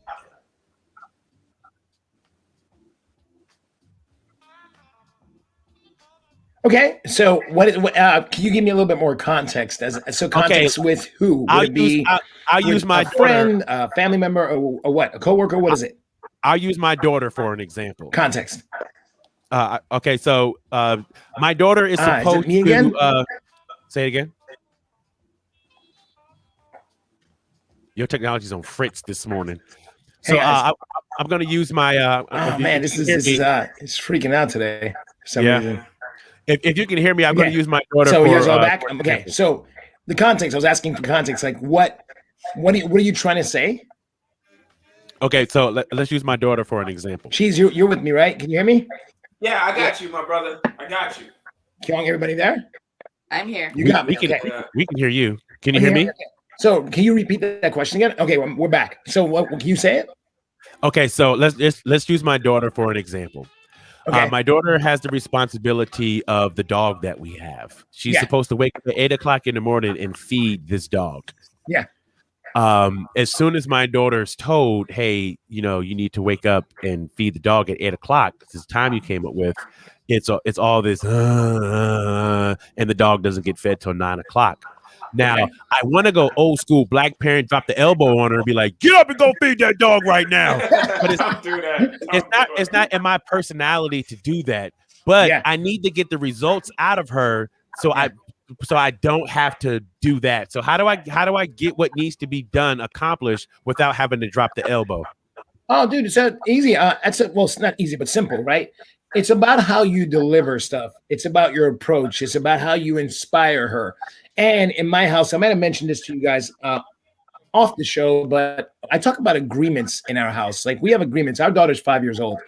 Speaker 4: Okay, so can you give me a little bit more context? Context with who? Would it be?
Speaker 2: I'll use my
Speaker 4: friend, a family member, or what? A coworker? What is it?
Speaker 2: I'll use my daughter for an example.
Speaker 4: Context.
Speaker 2: Okay, so my daughter is supposed
Speaker 4: me again?
Speaker 2: to say it again. Your technology's on Fritz this morning. So
Speaker 4: Hey,
Speaker 2: I'm going to use my.
Speaker 4: oh man, this is it's freaking out today for some reason.
Speaker 2: If you can hear me, I'm going to use my daughter.
Speaker 4: So
Speaker 2: you
Speaker 4: guys all back. Okay, so the context. I was asking for context. Like what are you trying to say?
Speaker 2: Okay, so let's use my daughter for an example.
Speaker 4: Cheese, you're with me, right? Can you hear me?
Speaker 1: Yeah, I got you, my brother. I got you.
Speaker 4: Can everybody there?
Speaker 3: I'm here.
Speaker 4: You got me.
Speaker 2: We can hear you. Can you hear me?
Speaker 4: So can you repeat that question again? Okay, we're back. So what can you say it?
Speaker 2: Okay, so let's use my daughter for an example. Okay. My daughter has the responsibility of the dog that we have. She's supposed to wake up at 8 o'clock in the morning and feed this dog.
Speaker 4: Yeah.
Speaker 2: As soon as my daughter's told, hey, you need to wake up and feed the dog at 8 o'clock, this time you came up with, it's all this, and the dog doesn't get fed till 9 o'clock. Now, I want to go old school black parent, drop the elbow on her and be like, get up and go feed that dog right now. But it's not in my personality to do that. But I need to get the results out of her so I don't have to do that. So how do I get what needs to be done accomplished without having to drop the elbow?
Speaker 4: Oh, dude, it's easy. It's not easy, but simple, right? It's about how you deliver stuff. It's about your approach. It's about how you inspire her. And in my house, I might have mentioned this to you guys off the show, but I talk about agreements in our house. Like we have agreements. Our daughter's 5 years old.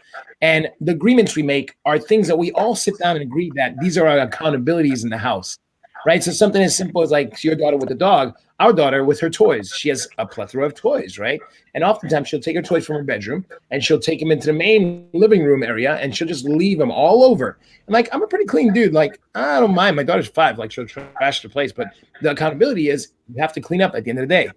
Speaker 4: And the agreements we make are things that we all sit down and agree that these are our accountabilities in the house. Right. So something as simple as like your daughter with the dog, our daughter with her toys. She has a plethora of toys. Right. And oftentimes she'll take her toys from her bedroom and she'll take them into the main living room area and she'll just leave them all over. And like, I'm a pretty clean dude. Like, I don't mind. My daughter's 5. Like, she'll trash the place. But the accountability is you have to clean up at the end of the day.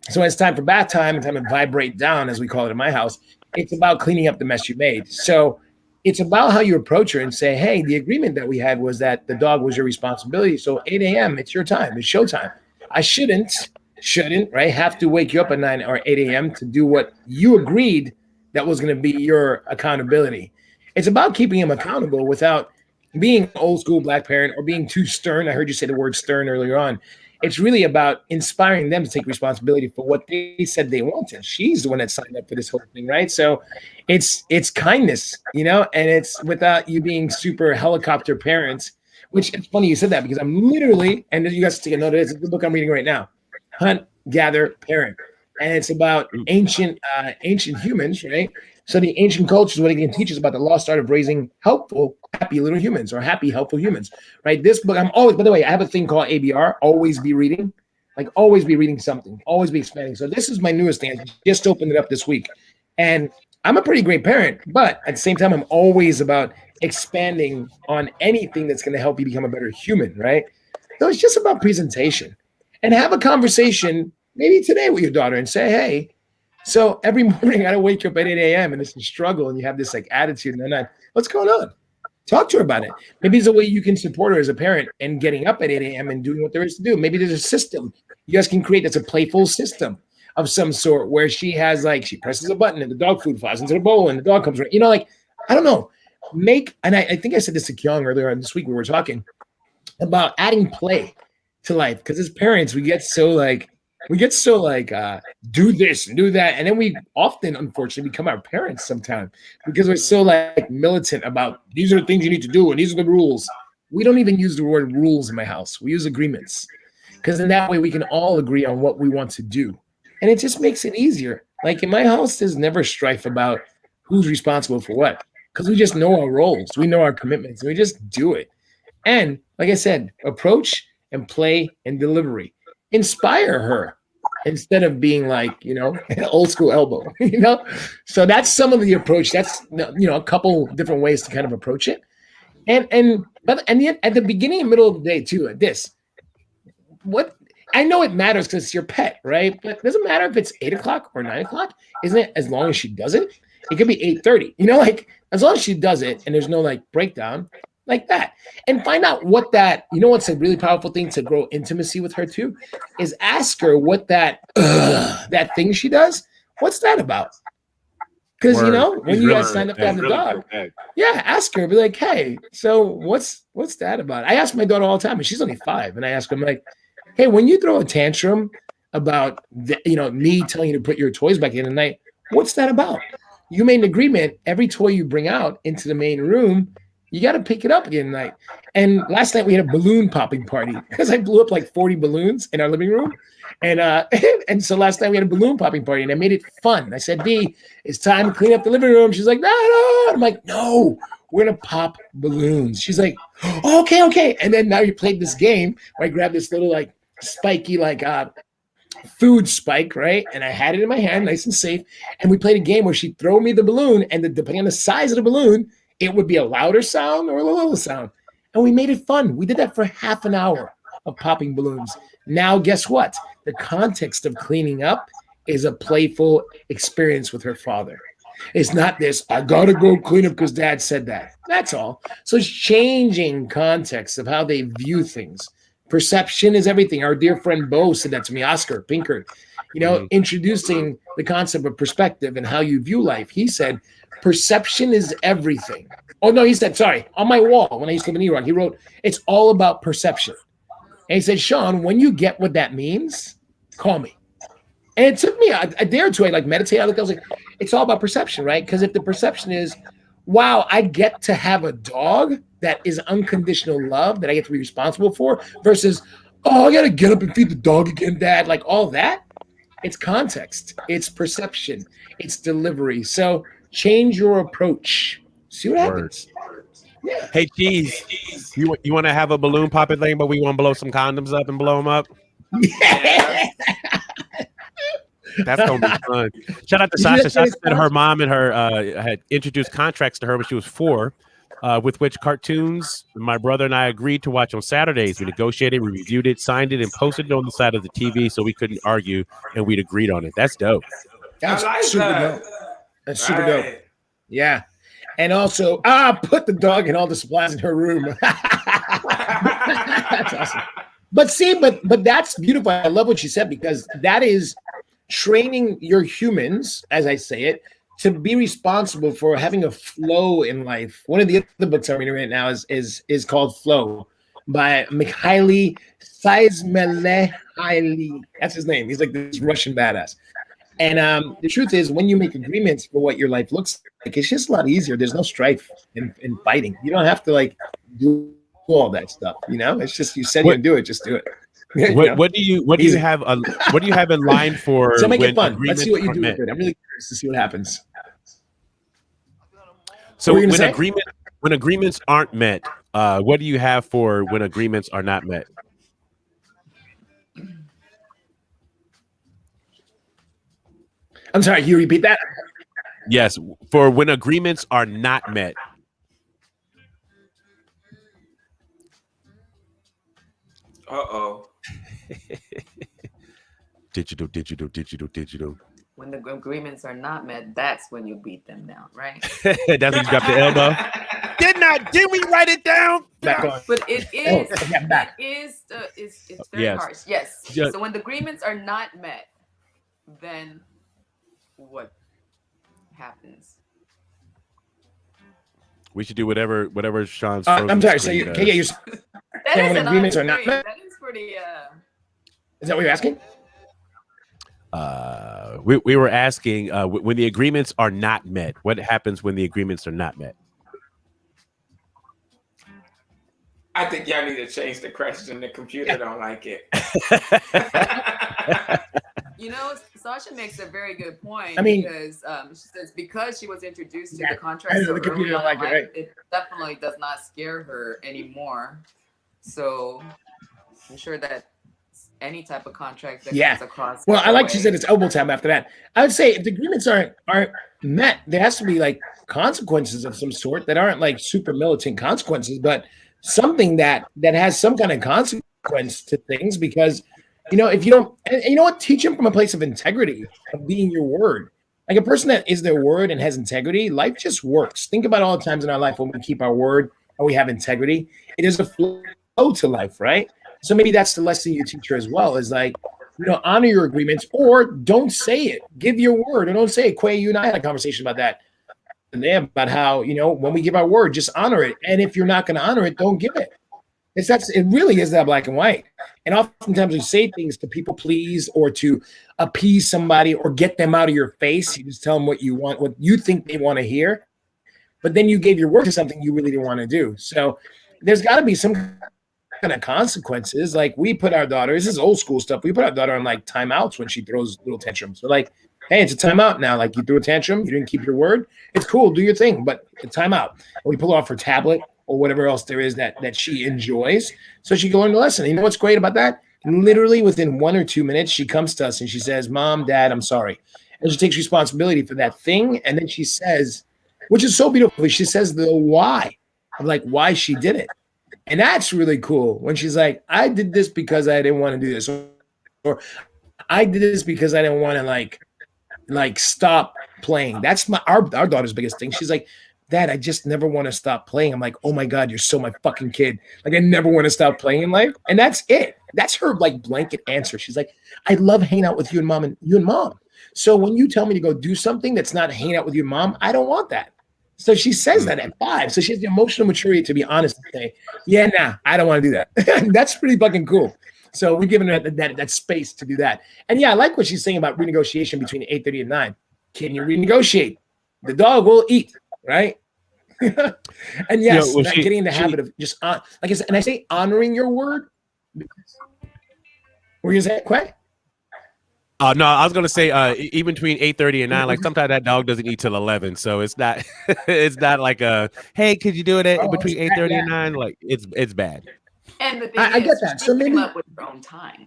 Speaker 4: So when it's time for bath time and time to vibrate down, as we call it in my house, it's about cleaning up the mess you made. So it's about how you approach her and say, hey, the agreement that we had was that the dog was your responsibility. So 8 a.m., it's your time. It's showtime. I shouldn't, right, have to wake you up at 9 or 8 a.m. to do what you agreed that was going to be your accountability. It's about keeping him accountable without being old school black parent or being too stern. I heard you say the word stern earlier on. It's really about inspiring them to take responsibility for what they said they wanted. She's the one that signed up for this whole thing, right? So it's kindness, and it's without you being super helicopter parents, which it's funny you said that because I'm literally, and you guys take a note of this, it's the book I'm reading right now, Hunt, Gather, Parent. And it's about ancient humans, right? So the ancient cultures, what it can teach us about the lost art of raising helpful, happy little humans or happy, helpful humans, right? This book, I'm always, by the way, I have a thing called ABR, always be reading, like always be reading something, always be expanding. So this is my newest thing. I just opened it up this week. And I'm a pretty great parent, but at the same time, I'm always about expanding on anything that's going to help you become a better human, right? So it's just about presentation and have a conversation maybe today with your daughter and say, hey, so every morning I gotta wake you up at 8 a.m. and it's a struggle and you have this like attitude and then what's going on? Talk to her about it. Maybe there's a way you can support her as a parent and getting up at 8 a.m. and doing what there is to do. Maybe there's a system you guys can create that's a playful system of some sort where she has like, she presses a button and the dog food flies into the bowl and the dog comes right. Like, I don't know. And I think I said this to Kyung earlier on this week, we were talking about adding play to life. Because as parents, we get so like, do this and do that. And then we often, unfortunately, become our parents sometimes because we're so like militant about these are the things you need to do and these are the rules. We don't even use the word rules in my house. We use agreements because in that way we can all agree on what we want to do. And it just makes it easier. Like in my house, there's never strife about who's responsible for what because we just know our roles. We know our commitments. And we just do it. And like I said, approach and play and delivery. Inspire her instead of being like, old school elbow, So that's some of the approach. That's, a couple different ways to kind of approach it. And at the beginning and middle of the day too, what I know it matters because it's your pet, right? But it doesn't matter if it's 8 o'clock or 9 o'clock, isn't it? As long as she does it, it could be 8:30, like as long as she does it and there's no like breakdown, like that, and find out what that, what's a really powerful thing to grow intimacy with her too, is ask her what that thing she does, what's that about? Because when you guys signed up to have the dog, ask her. Be like, hey, so what's that about? I ask my daughter all the time, and she's only 5, and I ask her, I'm like, hey, when you throw a tantrum about me telling you to put your toys back in the night, what's that about? You made an agreement. Every toy you bring out into the main room, you got to pick it up again tonight. And last night we had a balloon popping party because I blew up like 40 balloons in our living room. And and so last night we had a balloon popping party and I made it fun. I said, B, it's time to clean up the living room. She's like, no. I'm like, no, we're going to pop balloons. She's like, okay. And then now you played this game where I grabbed this little like spiky food spike, right? And I had it in my hand, nice and safe. And we played a game where she'd throw me the balloon, and depending on the size of the balloon, it would be a louder sound or a lower sound. And we made it fun. We did that for half an hour of popping balloons. Now, guess what? The context of cleaning up is a playful experience with her father. It's not this, I gotta go clean up because dad said that. That's all. So it's changing context of how they view things. Perception is everything. Our dear friend Bo said that to me, Oscar Pinkert, introducing the concept of perspective and how you view life. He said, perception is everything. Oh, no, he said, sorry, on my wall when I used to live in Iraq, he wrote, it's all about perception. And he said, Shawn, when you get what that means, call me. And it took me a day or two. I meditate. I was like, it's all about perception, right? Because if the perception is, wow, I get to have a dog that is unconditional love that I get to be responsible for versus, I got to get up and feed the dog again, dad. Like all that, it's context, it's perception, it's delivery. So change your approach. See what happens. Yeah.
Speaker 2: Hey, Cheese, you want to have a balloon popping thing, but we want to blow some condoms up and blow them up?
Speaker 4: Yeah.
Speaker 2: That's gonna be fun. Shout out to Sasha. Sasha said her mom and her had introduced contracts to her when she was 4, with which cartoons my brother and I agreed to watch on Saturdays. We negotiated, we reviewed it, signed it, and posted it on the side of the TV so we couldn't argue, and we'd agreed on it. That's dope.
Speaker 4: That's super dope. That's super dope. Yeah. And also, put the dog and all the supplies in her room. That's awesome. But that's beautiful. I love what she said because that is training your humans, as I say it, to be responsible for having a flow in life. One of the other books I'm reading right now is called Flow by Mikhail Csikszentmihalyi. That's his name. He's like this Russian badass. And the truth is, when you make agreements for what your life looks like, it's just a lot easier. There's no strife in fighting. You don't have to do all that stuff. It's just you said you'd do it, just do it.
Speaker 2: What do you have in line for?
Speaker 4: So make it fun. Let's see what you do with it. I'm really curious to see what happens.
Speaker 2: So when agreements aren't met, what do you have for when agreements are not met?
Speaker 4: I'm sorry, can you repeat that?
Speaker 2: Yes, for when agreements are not met.
Speaker 1: Uh-oh.
Speaker 2: Digital.
Speaker 3: When the agreements are not met, that's when you beat them down, right?
Speaker 2: That's when you drop the elbow. Did we write it down?
Speaker 3: But it is, it's very harsh. Yes. So when the agreements are not met, then what happens?
Speaker 2: We should do whatever Shawn's.
Speaker 4: I'm sorry. So you're when agreements are not met.
Speaker 3: That is pretty.
Speaker 4: Is that what you're asking?
Speaker 2: We were asking when the agreements are not met. What happens when the agreements are not met?
Speaker 1: I think y'all need to change the question. The computer don't like it.
Speaker 3: Sasha makes a very good point.
Speaker 4: Because
Speaker 3: she says because she was introduced to the contract so early on in life, it definitely does not scare her anymore. So I'm sure that any type of contract that comes across.
Speaker 4: Well, I like she said it's elbow time after that. I would say if the agreements aren't met, there has to be consequences of some sort that aren't super militant consequences, but something that has some kind of consequence to things because if you don't, and you know what, teach them from a place of integrity, of being your word. Like a person that is their word and has integrity, life just works. Think about all the times in our life when we keep our word and we have integrity. It is a flow to life, right? So maybe that's the lesson you teach her as well, is honor your agreements, or don't say it. Give your word, or don't say it. Quay, you and I had a conversation about that. And about how, when we give our word, just honor it. And if you're not going to honor it, don't give it. It really is that black and white. And oftentimes we say things to people please or to appease somebody or get them out of your face. You just tell them what you want, what you think they want to hear. But then you gave your word to something you really didn't want to do. So there's got to be some kind of consequences. Like we put our daughter, this is old school stuff. We put our daughter on like timeouts when she throws little tantrums. So like, hey, it's a timeout now. Like you threw a tantrum, you didn't keep your word. It's cool, do your thing, but a timeout. And we pull off her tablet or whatever else there is that she enjoys, so she can learn the lesson. You know what's great about that? Literally within 1 or 2 minutes, she comes to us and she says, "Mom, Dad, I'm sorry," and she takes responsibility for that thing. And then she says, which is so beautiful, she says the why of like why she did it. And that's really cool when she's like, I did this because I didn't want to do this, or I did this because I didn't want to like stop playing. That's our daughter's biggest thing. She's like, Dad, I just never want to stop playing. I'm like, oh my God, you're so my fucking kid. Like I never want to stop playing in life. And that's it. That's her like blanket answer. She's like, I love hanging out with you and mom. So when you tell me to go do something that's not hanging out with your mom, I don't want that. So she says that at 5. So she has the emotional maturity to be honest and say, yeah, nah, I don't want to do that. That's pretty fucking cool. So we've given her that space to do that. And yeah, I like what she's saying about renegotiation between 8:30 and 9. Can you renegotiate? The dog will eat, right? And yes, getting in the habit of just like I said, and I say honoring your word. Were you saying, Quay?
Speaker 2: No, I was gonna say even between 8:30 and 9. Like sometimes that dog doesn't eat till 11, so it's not it's not like a hey, could you do it at between 8:30 and 9? Like it's bad.
Speaker 3: And the thing
Speaker 4: I get that. So maybe
Speaker 3: up with her own time.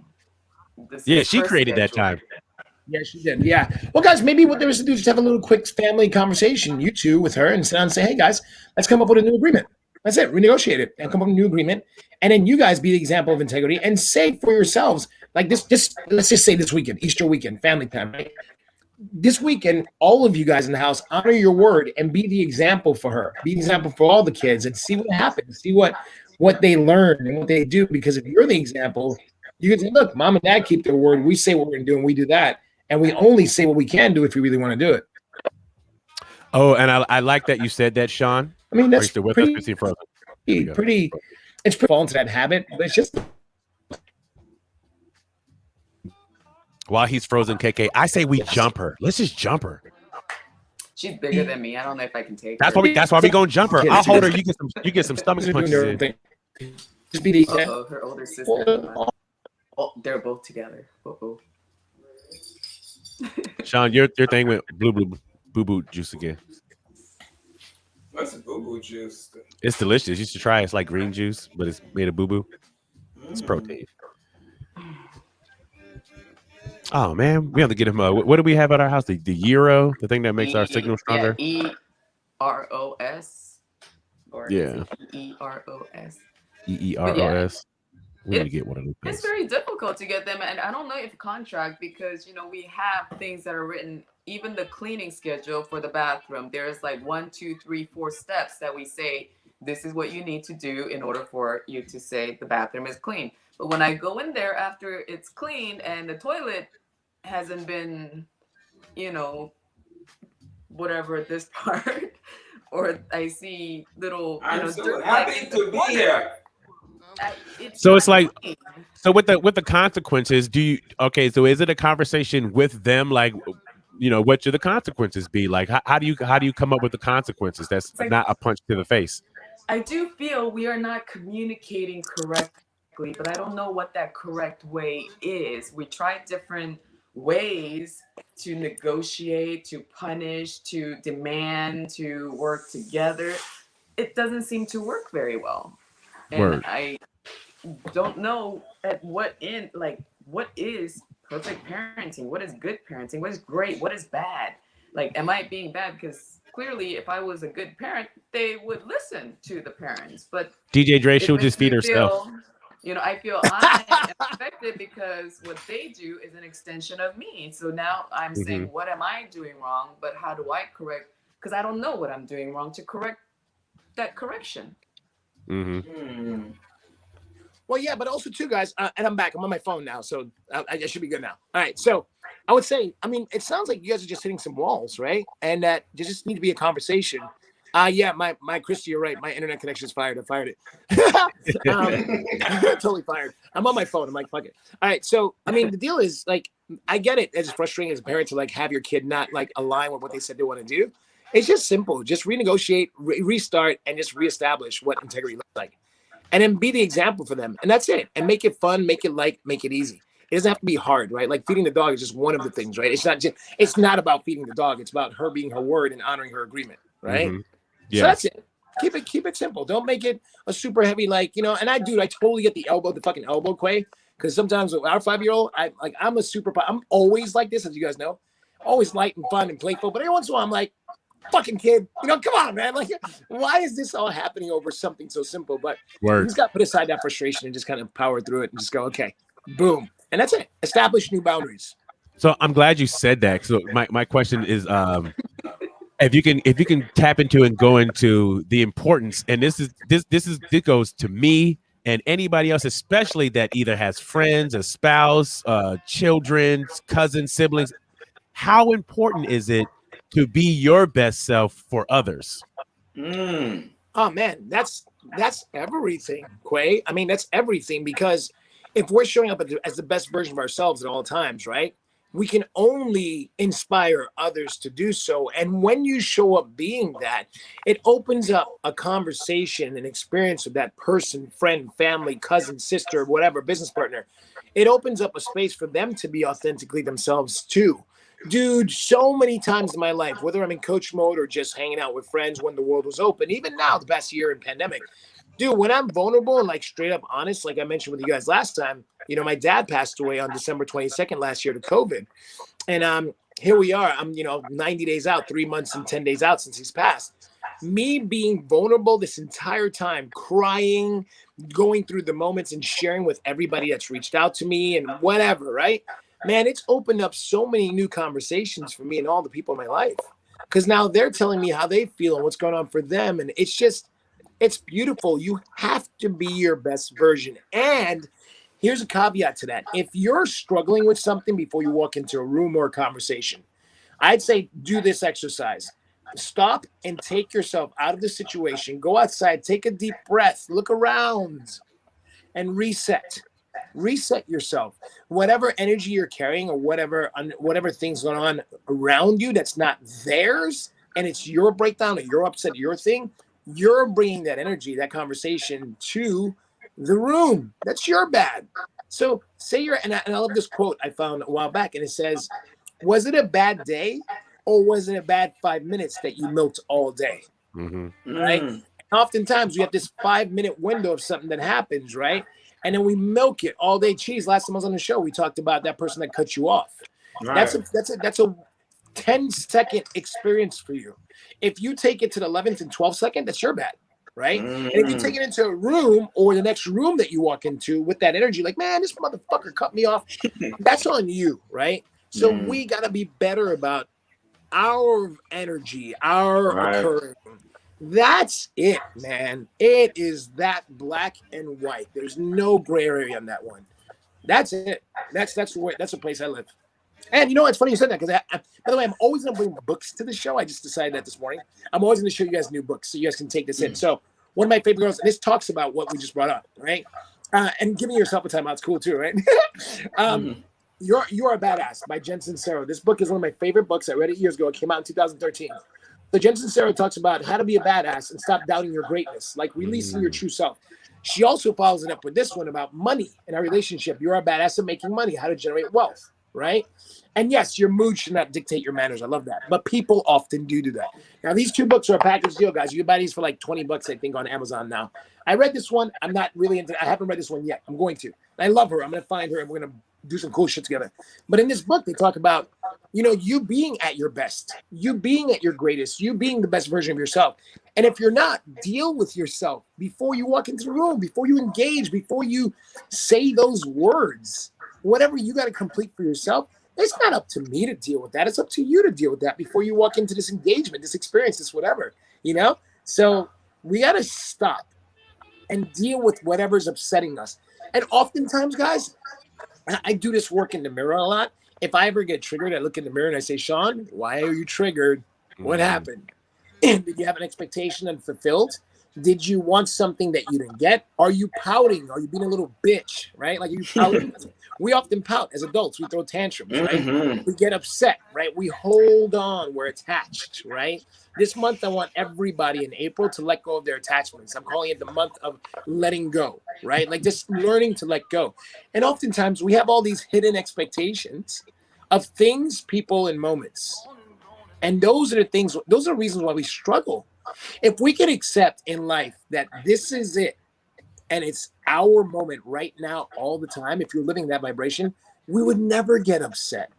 Speaker 2: Yeah, she created that time.
Speaker 4: Yeah, she did. Yeah. Well, guys, maybe what there is to do is just have a little quick family conversation, you two, with her, and sit down and say, hey, guys, let's come up with a new agreement. That's it. Renegotiate it and come up with a new agreement. And then you guys be the example of integrity and say for yourselves, like this, let's just say this weekend, Easter weekend, family time, right? This weekend, all of you guys in the house, honor your word and be the example for her. Be the example for all the kids and see what happens. See what they learn and what they do. Because if you're the example, you can say, look, mom and dad keep their word. We say what we're going to do and we do that. And we only say what we can do if we really want to do it.
Speaker 2: Oh, and I like that you said that, Shawn.
Speaker 4: I mean, that's pretty, it's pretty fall into that habit, but it's just.
Speaker 2: While he's frozen, KK, I say we jump her. Let's just jump her.
Speaker 3: She's bigger than me. I don't know if I can take
Speaker 2: her. That's why we gonna jump her. I'll hold her. You get some stomach punches in.
Speaker 4: Just be the
Speaker 3: her older sister. Oh, they're both together. Uh-oh.
Speaker 2: Shawn, your thing went boo juice again.
Speaker 1: What's boo juice?
Speaker 2: It's delicious. You should try it. It's like green juice, but it's made of boo. It's protein. Oh man, we have to get him. What do we have at our house? The Euro, the thing that makes our signal stronger.
Speaker 3: Yeah, EROS.
Speaker 2: Yeah.
Speaker 3: EROS.
Speaker 2: EEROS. We need to get one of those things.
Speaker 3: It's very difficult to get them, and I don't know if contract because we have things that are written. Even the cleaning schedule for the bathroom, there's like 1, 2, 3, 4 steps that we say this is what you need to do in order for you to say the bathroom is clean. But when I go in there after it's clean and the toilet hasn't been, whatever this part, or I see little,
Speaker 1: I'm so happy to be here.
Speaker 2: So it's like, so with the consequences, so is it a conversation with them? Like, what should the consequences be? Like, how do you come up with the consequences? That's like, not a punch to the face.
Speaker 3: I do feel we are not communicating correctly, but I don't know what that correct way is. We try different ways to negotiate, to punish, to demand, to work together. It doesn't seem to work very well. And I don't know at what end, like, what is perfect parenting? What is good parenting? What is great? What is bad? Like, am I being bad? Because clearly, if I was a good parent, they would listen to the parents. But
Speaker 2: DJ Dre, she'll just feed herself.
Speaker 3: I feel I am affected because what they do is an extension of me. So now I'm saying, what am I doing wrong? But how do I correct? Because I don't know what I'm doing wrong to correct that correction.
Speaker 4: Well, yeah, but also too, guys, and I'm back. I'm on my phone now, so I should be good now. All right, so I would say, I mean, it sounds like you guys are just hitting some walls, right? And that there just need to be a conversation. Yeah, my Christy, you're right. My internet connection is fired. I fired it. Totally fired. I'm on my phone. I'm like, fuck it. All right, so I mean, the deal is like, I get it. It's frustrating as a parent to like have your kid not like align with what they said they want to do. It's just simple. Just renegotiate, restart, and just reestablish what integrity looks like. And then be the example for them. And that's it. And make it fun, make it light, make it easy. It doesn't have to be hard, right? Like feeding the dog is just one of the things, right? It's not about feeding the dog. It's about her being her word and honoring her agreement, right?
Speaker 2: Mm-hmm. Yeah.
Speaker 4: So that's it. Keep it simple. Don't make it a super heavy, like, you know, and I totally get the fucking elbow, Quay. Because sometimes with our 5-year-old, I'm always like this, as you guys know. Always light and fun and playful. But every once in a while, I'm like, fucking kid, you know, come on, man. Like, why is this all happening over something so simple? But you just got to put aside that frustration and just kind of power through it and just go, okay, boom. And that's it. Establish new boundaries.
Speaker 2: So I'm glad you said that. So my question is, if you can tap into and go into the importance, and this goes to me and anybody else, especially that either has friends, a spouse, children, cousins, siblings. How important is it to be your best self for others?
Speaker 4: Oh man, that's everything, Quay. I mean, that's everything, because if we're showing up as the best version of ourselves at all times, right? We can only inspire others to do so. And when you show up being that, it opens up a conversation and experience with that person, friend, family, cousin, sister, whatever, business partner. It opens up a space for them to be authentically themselves too. Dude, so many times in my life, whether I'm in coach mode or just hanging out with friends when the world was open, even now, the past year in pandemic, dude, when I'm vulnerable and like straight up honest, like I mentioned with you guys last time, you know, my dad passed away on December 22nd last year to COVID. And here we are. I'm, 90 days out, 3 months and 10 days out since he's passed. Me being vulnerable this entire time, crying, going through the moments and sharing with everybody that's reached out to me and whatever, right? Man, it's opened up so many new conversations for me and all the people in my life. Because now they're telling me how they feel and what's going on for them. And it's beautiful. You have to be your best version. And here's a caveat to that. If you're struggling with something before you walk into a room or a conversation, I'd say do this exercise. Stop and take yourself out of the situation. Go outside, take a deep breath, look around, and reset. Reset yourself. Whatever energy you're carrying or whatever things going on around you that's not theirs, and it's your breakdown or your upset, your thing, you're bringing that energy, that conversation to the room. That's your bad. So say and I love this quote I found a while back, and it says, was it a bad day or was it a bad 5 minutes that you milked all day?
Speaker 2: Mm-hmm.
Speaker 4: Right? And oftentimes we have this 5-minute window of something that happens, right? And then we milk it all day. Cheese, last time I was on the show, we talked about that person that cut you off. Right. That's a 10-second experience for you. If you take it to the 11th and 12th second, that's your bad, right? And if you take it into a room or the next room that you walk into with that energy, like, man, this motherfucker cut me off, that's on you, right? So we got to be better about our energy, our occurring. That's it, man. It is that black and white. There's no gray area on that one. That's it. That's a place I live. And you know, it's funny you said that, because by the way, I'm always going to bring books to the show. I just decided that this morning. I'm always going to show you guys new books so you guys can take this in. So one of my favorite girls, and this talks about what we just brought up, right? And giving yourself a timeout's cool too, right? You're a Badass by Jen Sincero. This book is one of my favorite books. I read it years ago. It came out in 2013. So Jen Sincero talks about how to be a badass and stop doubting your greatness, like releasing your true self. She also follows it up with this one about money in our relationship. You're a badass at making money, how to generate wealth, right? And yes, your mood should not dictate your manners. I love that. But people often do that. Now, these two books are a package deal, guys. You can buy these for like $20, I think, on Amazon now. I read this one. I'm not really I haven't read this one yet. I'm going to. I love her. I'm going to find her and we're going to do some cool shit together. But in this book, they talk about, you being at your best, you being at your greatest, you being the best version of yourself. And if you're not, deal with yourself before you walk into the room, before you engage, before you say those words. Whatever you got to complete for yourself, it's not up to me to deal with that. It's up to you to deal with that before you walk into this engagement, this experience, this whatever, So we got to stop and deal with whatever's upsetting us. And oftentimes, guys, I do this work in the mirror a lot. If I ever get triggered, I look in the mirror and I say, Shawn, why are you triggered? What happened? Did you have an expectation unfulfilled? Did you want something that you didn't get? Are you pouting? Are you being a little bitch, right? Like, are you pouting? We often pout as adults. We throw tantrums, right? We get upset, right? We hold on. We're attached, right? This month, I want everybody in April to let go of their attachments. I'm calling it the month of letting go, right? Like just learning to let go. And oftentimes, we have all these hidden expectations of things, people, and moments. And those are the things, those are reasons why we struggle. If we can accept in life that this is it, and it's our moment right now all the time, if you're living that vibration, we would never get upset.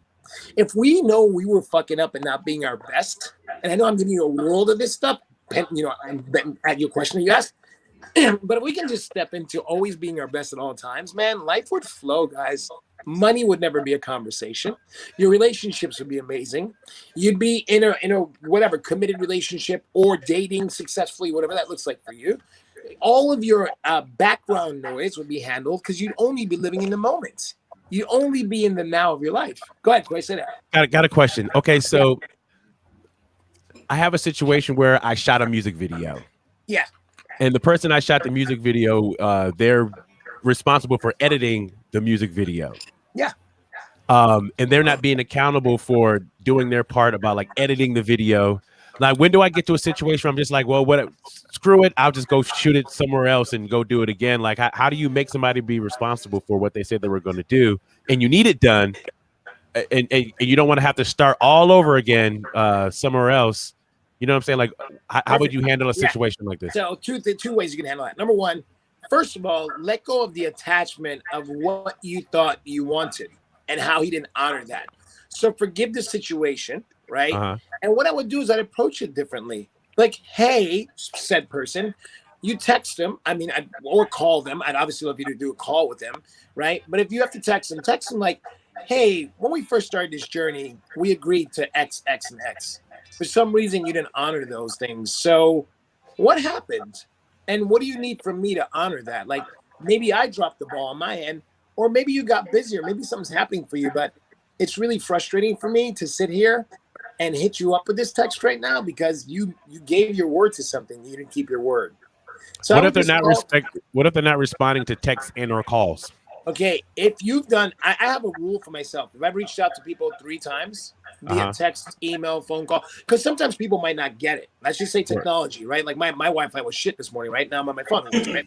Speaker 4: If we know we were fucking up and not being our best, and I know I'm giving you a world of this stuff, you know, I'm betting at your question that you asked, but if we can just step into always being our best at all times, man, life would flow, guys. Money would never be a conversation. Your relationships would be amazing. You'd be in a whatever committed relationship or dating successfully, whatever that looks like for you. All of your background noise would be handled because you'd only be living in the moment. You'd only be in the now of your life. Go ahead, Quay, say that.
Speaker 2: Got a question. Okay, so I have a situation where I shot a music video.
Speaker 4: Yeah.
Speaker 2: And the person I shot the music video, they're responsible for editing the music video.
Speaker 4: Yeah.
Speaker 2: And they're not being accountable for doing their part about like editing the video. Like, when do I get to a situation where I'm just like, well, what? Screw it. I'll just go shoot it somewhere else and go do it again. Like, how do you make somebody be responsible for what they said they were going to do, and you need it done, and you don't want to have to start all over again somewhere else? You know what I'm saying? Like, how would you handle a situation like this?
Speaker 4: So two ways you can handle that. Number one, first of all, let go of the attachment of what you thought you wanted and how he didn't honor that. So forgive the situation, right? And what I would do is I'd approach it differently. Like, hey, said person, you text them. I mean, or call them. I'd obviously love you to do a call with them, right? But if you have to text them like, hey, when we first started this journey, we agreed to X, X, and X. For some reason, you didn't honor those things. So what happened? And what do you need from me to honor that? Like, maybe I dropped the ball on my end, or maybe you got busier. Maybe something's happening for you, but it's really frustrating for me to sit here and hit you up with this text right now because you gave your word to something. You didn't keep your word. So
Speaker 2: what if they're not responding to texts and or calls?
Speaker 4: Okay, if you've done, I have a rule for myself. If I've reached out to people 3 times via text, email, phone call, because sometimes people might not get it. Let's just say technology, right? Like my Wi-Fi was shit this morning, right? Now I'm on my phone. Right?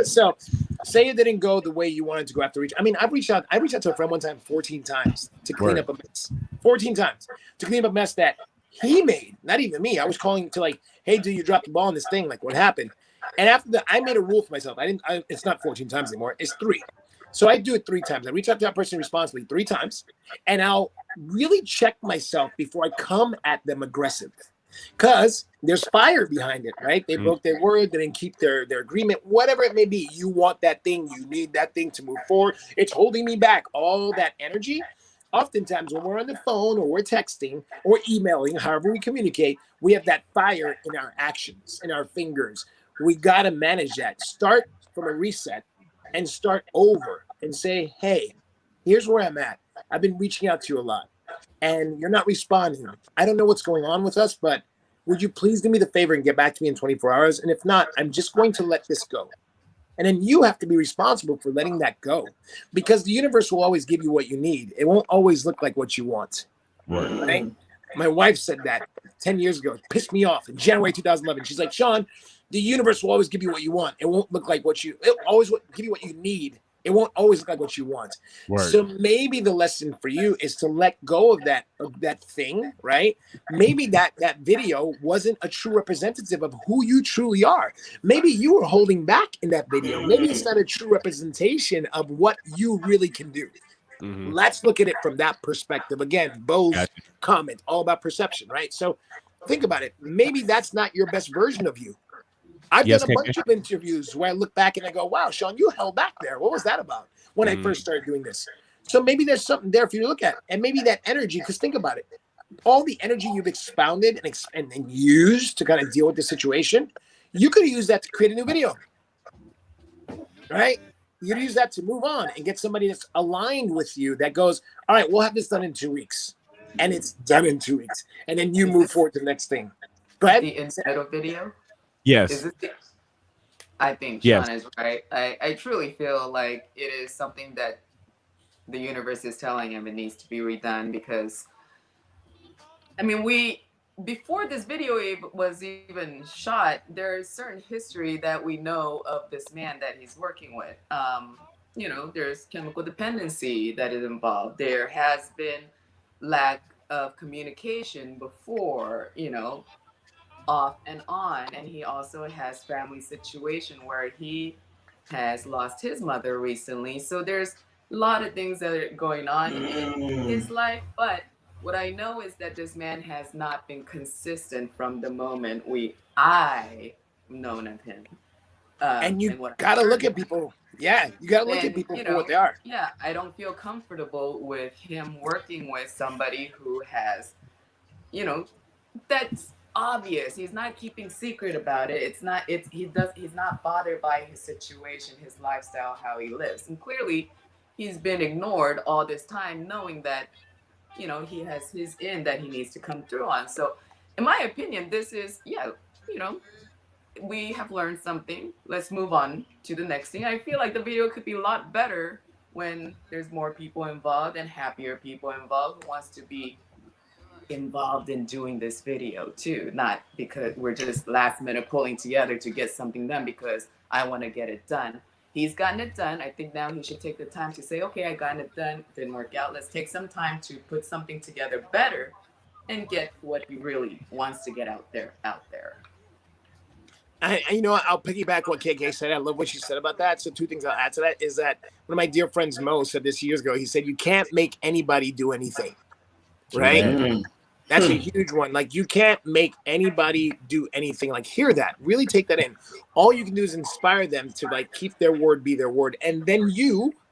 Speaker 4: So say it didn't go the way you wanted to go after reach. I mean, I reached out to a friend one time 14 times to clean up a mess. 14 times to clean up a mess that he made, not even me. I was calling to like, hey, dude, you dropped the ball on this thing. Like, what happened? And after that, I made a rule for myself. It's not 14 times anymore. It's 3. So I do it 3 times. I reach out to that person responsibly 3 times, and I'll really check myself before I come at them aggressive, because there's fire behind it, right? They broke their word, they didn't keep their agreement, whatever it may be. You want that thing, you need that thing to move forward. It's holding me back. All that energy. Oftentimes when we're on the phone or we're texting or emailing, however we communicate, we have that fire in our actions, in our fingers. We got to manage that. Start from a reset and start over and say, hey, here's where I'm at. I've been reaching out to you a lot and you're not responding. I don't know what's going on with us, but would you please do me the favor and get back to me in 24 hours? And if not, I'm just going to let this go. And then you have to be responsible for letting that go, because the universe will always give you what you need. It won't always look like what you want. Right? My wife said that 10 years ago. It pissed me off in January 2011. She's like, Shawn, the universe will always give you what you want. It won't look like it'll always give you what you need. It won't always look like what you want. So maybe the lesson for you is to let go of that thing, right? Maybe that video wasn't a true representative of who you truly are. Maybe you were holding back in that video. Maybe it's not a true representation of what you really can do. Let's look at it from that perspective. Again, Bo's comment, all about perception, right? So think about it. Maybe that's not your best version of you. I've done a bunch of interviews where I look back and I go, wow, Shawn, you held back there. What was that about when I first started doing this? So maybe there's something there for you to look at. And maybe that energy, because think about it. All the energy you've expounded and used to kind of deal with the situation, you could have used that to create a new video, right? you use that to move on and get somebody that's aligned with you that goes, all right, we'll have this done in 2 weeks. And it's done in 2 weeks. And then you move forward to the next thing. Go ahead.
Speaker 3: The entitled video?
Speaker 2: Yes.
Speaker 3: Is this I think
Speaker 2: Yes.
Speaker 3: Shawn is right. I truly feel like it is something that the universe is telling him it needs to be redone, because I mean, before this video was even shot, there's certain history that we know of this man that he's working with. You know, there's chemical dependency that is involved. There has been lack of communication before, you know, off and on. And he also has family situation where he has lost his mother recently. So there's a lot of things that are going on in his life. But what I know is that this man has not been consistent from the moment I've known of him.
Speaker 4: And you got to look at people. Yeah, you got to look at people for what they are.
Speaker 3: Yeah, I don't feel comfortable with him working with somebody who has, you know, that's obvious. He's not keeping secret about it. He's not bothered by his situation, his lifestyle, how he lives. And clearly he's been ignored all this time, knowing that, you know, he has his end that he needs to come through on. So in my opinion, this is, you know, we have learned something. Let's move on to the next thing. I feel like the video could be a lot better when there's more people involved and happier people involved who wants to be involved in doing this video too, not because we're just last minute pulling together to get something done because I want to get it done. He's gotten it done. I think now he should take the time to say, okay, I got it done, didn't work out. Let's take some time to put something together better and get what he really wants to get out there.
Speaker 4: You know, I'll piggyback what KK said. I love what she said about that. So 2 things I'll add to that is that one of my dear friends, Mo, said this years ago. He said, you can't make anybody do anything, right? Mm-hmm. That's a huge one. Like, you can't make anybody do anything. Like, hear that. Really take that in. All you can do is inspire them to, like, keep their word, be their word. And then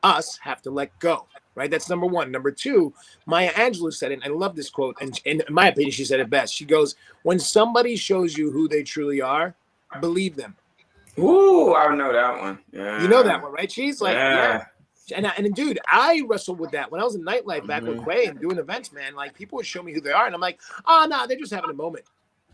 Speaker 4: us, have to let go, right? That's number one. Number two, Maya Angelou said it, and I love this quote. And in my opinion, she said it best. She goes, when somebody shows you who they truly are, believe them.
Speaker 1: Ooh, I know that one. Yeah.
Speaker 4: You know that one, right? She's like, yeah. And dude, I wrestled with that when I was in nightlife back with Quay and doing events, man. Like, people would show me who they are, and I'm like, oh, no, they're just having a moment.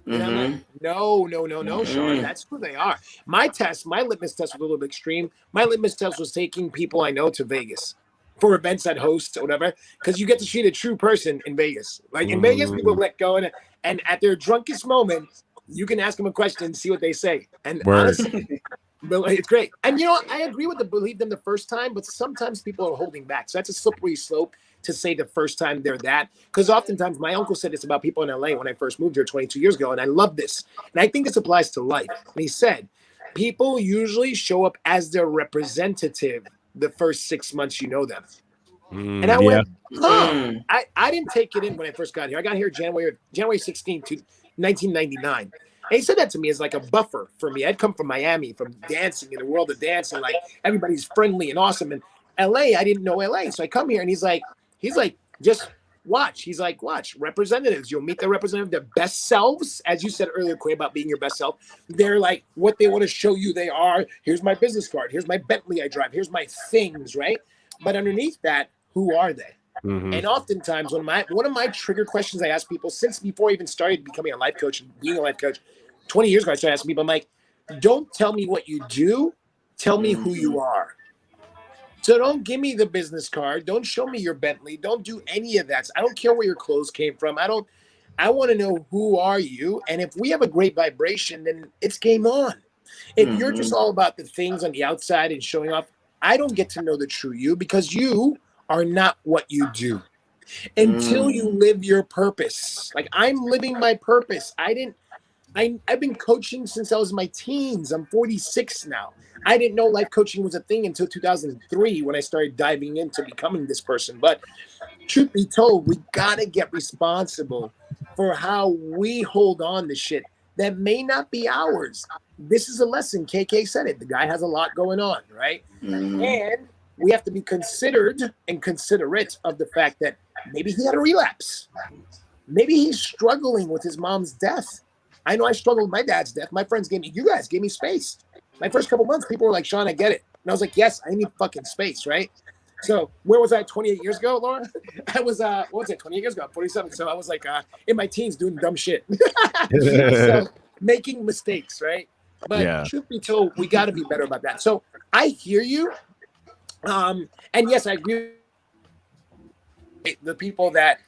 Speaker 4: And I'm like, no, Shawn, that's who they are. My litmus test was a little bit extreme. My litmus test was taking people I know to Vegas for events I'd host or whatever, because you get to see a true person in Vegas. Like, in Vegas, people let go, and at their drunkest moment, you can ask them a question and see what they say. And honestly, it's great. And, you know, I agree with the believe them the first time, but sometimes people are holding back. So that's a slippery slope to say the first time they're that. Because oftentimes, my uncle said this about people in LA when I first moved here 22 years ago, and I love this. And I think this applies to life. And he said, people usually show up as their representative the first 6 months you know them. And I went, I didn't take it in when I first got here. I got here January 16th, 1999. And he said that to me as like a buffer for me. I'd come from Miami, from dancing, in the world of dancing, like everybody's friendly and awesome. And LA, I didn't know LA. So I come here and he's like, just watch. He's like, watch, representatives. You'll meet the representative, their best selves. As you said earlier, Quay, about being your best self. They're like what they want to show you they are. Here's my business card. Here's my Bentley I drive. Here's my things, right? But underneath that, who are they? And oftentimes, one of my trigger questions I ask people since before I even started becoming a life coach and being a life coach, 20 years ago, I started asking people, I'm like, don't tell me what you do, tell me who you are. So don't give me the business card. Don't show me your Bentley. Don't do any of that. I don't care where your clothes came from. I want to know who are you. And if we have a great vibration, then it's game on. If you're just all about the things on the outside and showing off, I don't get to know the true you, because you are not what you do until you live your purpose. Like, I'm living my purpose. I've been coaching since I was in my teens. I'm 46 now. I didn't know life coaching was a thing until 2003 when I started diving into becoming this person. But truth be told, we got to get responsible for how we hold on to shit that may not be ours. This is a lesson. KK said it. The guy has a lot going on, right? And we have to be considered and considerate of the fact that maybe he had a relapse. Maybe he's struggling with his mom's death. I know I struggled with my dad's death. My friends you guys gave me space. My first couple months, people were like, Shawn, I get it. And I was like, yes, I need fucking space, right? So where was I 28 years ago, Laura? I was, what was it, 28 years ago? 47. So I was like in my teens doing dumb shit. So making mistakes, right? But truth be told, we got to be better about that. So I hear you. And yes, I agree. The people that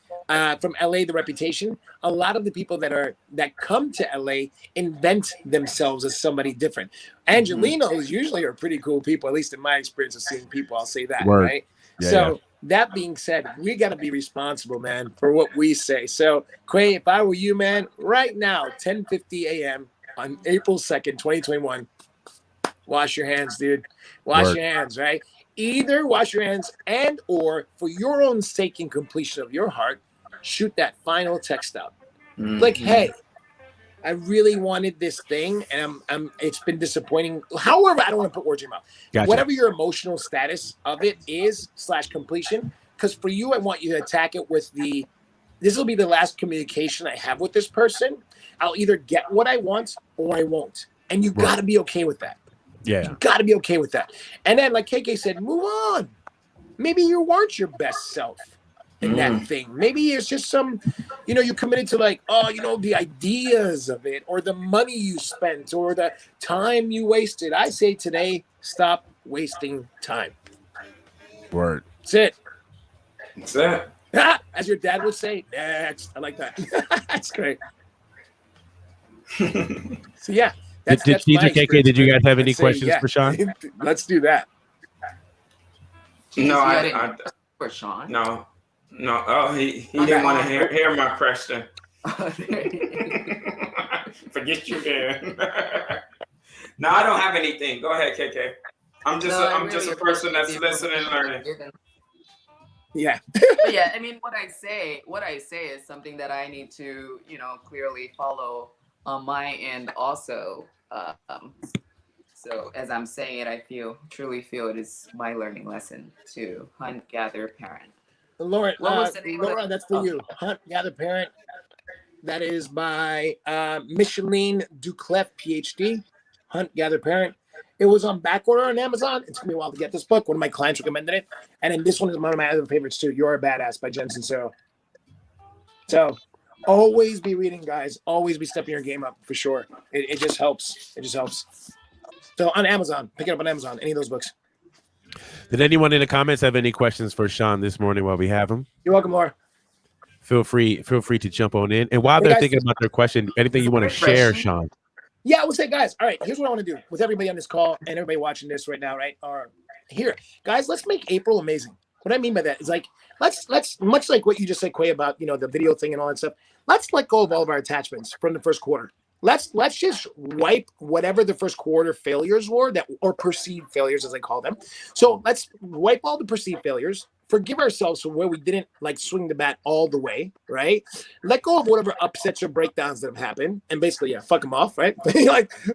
Speaker 4: from LA, the reputation, a lot of the people that come to LA invent themselves as somebody different. Angelinos usually are pretty cool people, at least in my experience of seeing people. I'll say that, right? So that being said, we got to be responsible, man, for what we say. So Quay, if I were you, man, right now, 10:50 a.m. on April 2nd, 2021, wash your hands, dude. Wash your hands, right? Either wash your hands and or for your own sake and completion of your heart, shoot that final text out. Like, hey, I really wanted this thing and I'm it's been disappointing. However, I don't want to put words in your mouth. Whatever your emotional status of it is / completion, because for you, I want you to attack it with this will be the last communication I have with this person. I'll either get what I want or I won't. And you got to be okay with that. Yeah. You got to be okay with that. And then, like KK said, move on. Maybe you weren't your best self in that thing. Maybe it's just some, you committed to like, the ideas of it or the money you spent or the time you wasted. I say today, stop wasting time.
Speaker 2: Word.
Speaker 4: That's it.
Speaker 1: That's it.
Speaker 4: As your dad would say, next. I like that. That's great. So, yeah. That's
Speaker 2: KK, did you guys have any questions for Shawn?
Speaker 4: Let's do that.
Speaker 1: No, I
Speaker 3: for Shawn.
Speaker 1: No. Oh, he didn't want to hear my question. Forget you then. No, I don't have anything. Go ahead, KK. I'm just a person that's listening and learning.
Speaker 4: Yeah.
Speaker 3: But yeah, I mean, what I say is something that I need to, clearly follow on my end also. So as I'm saying it, I truly feel it is my learning lesson to hunt, gather, parent.
Speaker 4: Laura, that's for you. Hunt, gather, parent. That is by Micheline Duclef, PhD. Hunt, gather, parent. It was on back order on Amazon. It took me a while to get this book. One of my clients recommended it. And then this one is one of my other favorites too. You're a Badass by Jensen So. So always be reading, guys. Always be stepping your game up for sure. It just helps. It just helps. So on Amazon, pick it up on Amazon, any of those books.
Speaker 2: Did anyone in the comments have any questions for Shawn this morning while we have him?
Speaker 4: You're welcome, Laura.
Speaker 2: Feel free to jump on in. And while they're thinking about their question, anything you want to share, Shawn?
Speaker 4: Yeah, I would say, guys, all right, here's what I want to do with everybody on this call and everybody watching this right now, right? Or here, guys, let's make April amazing. What I mean by that is like, let's much like what you just said, Quay, about, the video thing and all that stuff. Let's let go of all of our attachments from the first quarter. Let's just wipe whatever the first quarter failures were or perceived failures, as I call them. So let's wipe all the perceived failures, forgive ourselves for where we didn't swing the bat all the way, right? Let go of whatever upsets or breakdowns that have happened, and basically, fuck them off, right?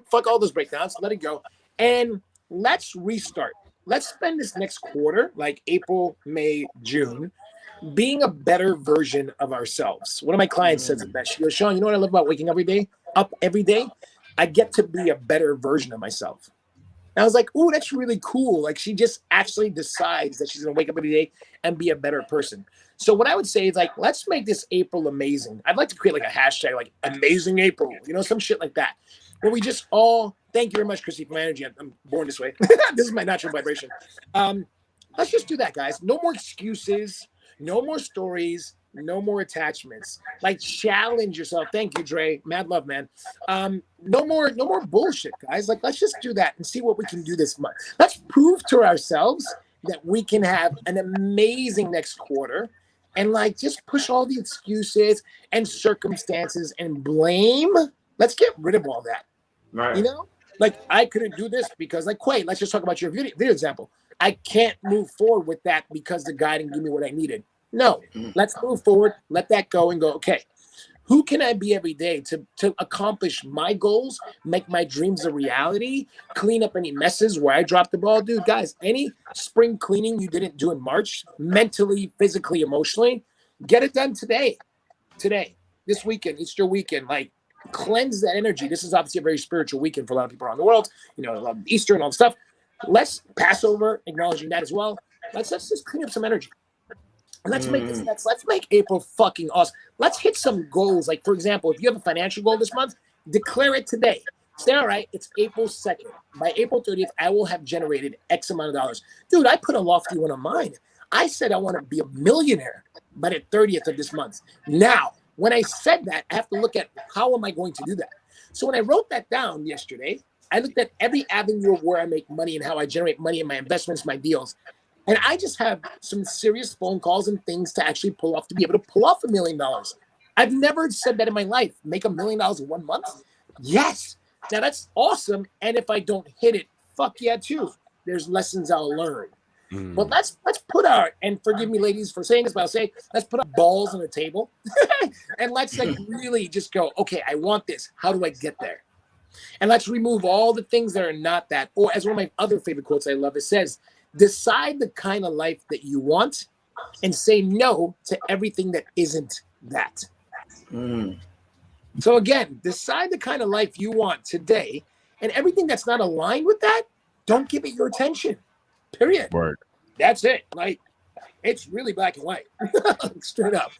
Speaker 4: Fuck all those breakdowns, let it go, and let's restart. Let's spend this next quarter, like April, May, June, being a better version of ourselves. One of my clients says it best. She goes, Shawn, you know what I love about waking up every day? I get to be a better version of myself. And I was like, ooh, that's really cool. Like she just actually decides that she's going to wake up every day and be a better person. So what I would say is let's make this April amazing. I'd like to create a hashtag amazing April, some shit like that. Where we just all, thank you very much, Chrissy, for my energy. I'm born this way. This is my natural vibration. Let's just do that, guys. No more excuses. No more stories, no more attachments. Challenge yourself. Thank you, Dre. Mad love, man. No more bullshit, guys. Let's just do that and see what we can do this month. Let's prove to ourselves that we can have an amazing next quarter and just push all the excuses and circumstances and blame. Let's get rid of all that. Right. I couldn't do this because Quay, let's just talk about your video example. I can't move forward with that because the guy didn't give me what I needed. No, let's move forward. Let that go and go, okay, who can I be every day to accomplish my goals, make my dreams a reality, clean up any messes where I dropped the ball? Dude, guys, any spring cleaning you didn't do in March, mentally, physically, emotionally, get it done today, this weekend, Easter weekend, cleanse that energy. This is obviously a very spiritual weekend for a lot of people around the world, Easter and all the stuff. let's pass over acknowledging that as well. Let's just clean up some energy. Let's make this next. Let's make April fucking awesome. Let's hit some goals. Like, for example, if you have a financial goal this month, declare it today. Say, all right, it's April 2nd. By April 30th, I will have generated X amount of dollars. Dude, I put a lofty one on mine. I said I want to be a millionaire by the 30th of this month. Now, when I said that, I have to look at how am I going to do that. So when I wrote that down yesterday, I looked at every avenue of where I make money and how I generate money in my investments, my deals. And I just have some serious phone calls and things to actually pull off, to be able to pull off $1 million. I've never said that in my life. Make $1 million in 1 month? Yes. Now that's awesome. And if I don't hit it, fuck yeah too. There's lessons I'll learn. But let's put our, and forgive me ladies for saying this, but I'll say, let's put our balls on the table and let's like really just go, okay, I want this. How do I get there? And let's remove all the things that are not that. Or as one of my other favorite quotes I love, it says, decide the kind of life that you want and say no to everything that isn't that. So again, decide the kind of life you want today, and everything that's not aligned with that, don't give it your attention. Period.
Speaker 2: Word.
Speaker 4: That's it. Like, it's really black and white. Straight up.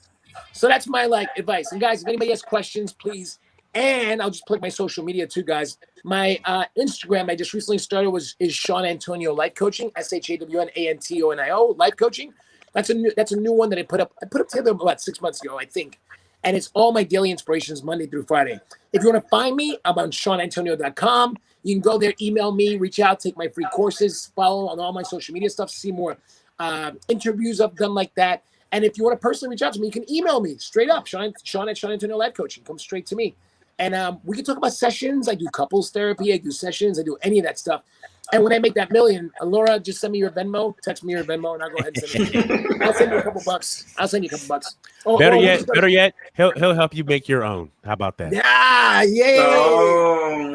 Speaker 4: So that's my like advice. And guys, if anybody has questions, please. And I'll just plug my social media too, guys. My Instagram I just recently started is Shawn Antonio Life Coaching, ShawnAntonio Life Coaching. That's a new one that I put up together about 6 months ago, I think. And it's all my daily inspirations Monday through Friday. If you want to find me, I'm on ShawnAntonio.com. You can go there, email me, reach out, take my free courses, follow on all my social media stuff, see more interviews I've done like that. And if you want to personally reach out to me, you can email me straight up, Shawn at Shawn Antonio Life Coaching. Come straight to me. And we can talk about sessions. I do couples therapy. I do sessions. I do any of that stuff. And when I make that million, Laura, just send me your Venmo. Text me your Venmo, and I'll go ahead and send it. I'll send you a couple bucks.
Speaker 2: Better yet, he'll help you make your own. How about that?
Speaker 4: Yeah. I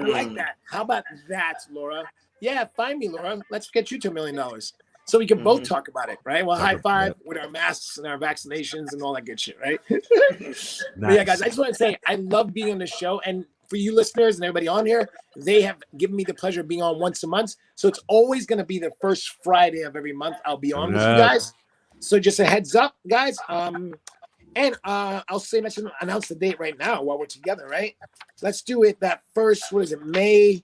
Speaker 4: like that. How about that, Laura? Yeah, find me, Laura. Let's get you to $1 million. So we can both talk about it, right? Well, high five with our masks and our vaccinations and all that good shit, right? Nice. But yeah, guys, I just want to say I love being on the show. And for you listeners and everybody on here, they have given me the pleasure of being on once a month. So it's always going to be the first Friday of every month I'll be on with you guys. So just a heads up, guys. And I'll say, let's announce the date right now while we're together, right? Let's do it that first, what is it, May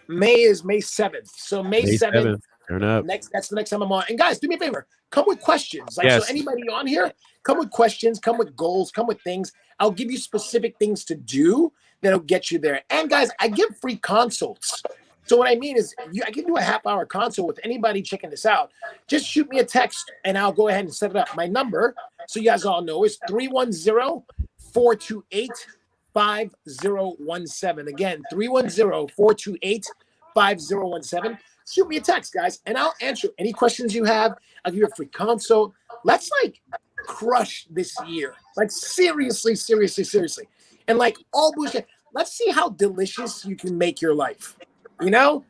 Speaker 4: is May 7th. So May 7th. That's the next time I'm on. And guys, do me a favor. Come with questions. Like, so anybody on here, come with questions, come with goals, come with things. I'll give you specific things to do that'll get you there. And guys, I give free consults. So what I mean is I can do a half-hour consult with anybody checking this out. Just shoot me a text and I'll go ahead and set it up. My number, so you guys all know, is 310-428-5017. Again, 310-428-5017. Shoot me a text, guys, and I'll answer any questions you have. I'll give you a free consult. Let's like crush this year. Like seriously. And like all bullshit. Let's see how delicious you can make your life. You know?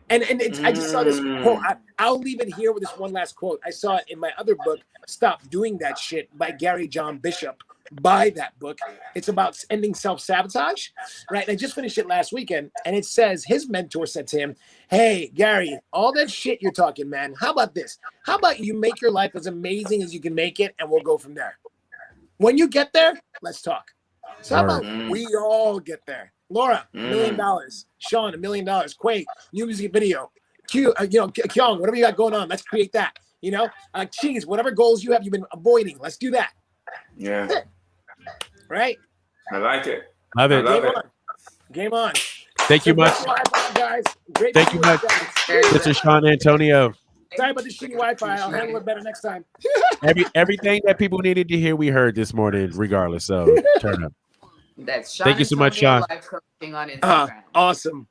Speaker 4: And it's, I just saw this quote. I'll leave it here with this one last quote. I saw it in my other book, Stop Doing That Shit by Gary John Bishop. Buy that book. It's about ending self-sabotage, right? And I just finished it last weekend, and it says his mentor said to him, hey, Gary, all that shit you're talking, man, how about this? How about you make your life as amazing as you can make it, and we'll go from there. When you get there, let's talk. So how about we all get there? Laura, $1 million. Shawn, $1 million. Quay, new music video. Q, Kyung, whatever you got going on, let's create that. You know, Cheese, whatever goals you have, you've been avoiding, let's do that.
Speaker 1: Yeah.
Speaker 4: Right?
Speaker 1: I like it.
Speaker 2: Love it.
Speaker 4: Game on.
Speaker 2: Thank you much.
Speaker 4: Guys.
Speaker 2: Thank you much, Mr. Shawn Antonio.
Speaker 4: Sorry about the shitty Wi-Fi. I'll handle it better next time.
Speaker 2: Everything that people needed to hear, we heard this morning, regardless. So turn up.
Speaker 3: That's Shawn.
Speaker 2: Thank you so much, Shawn.
Speaker 4: Awesome.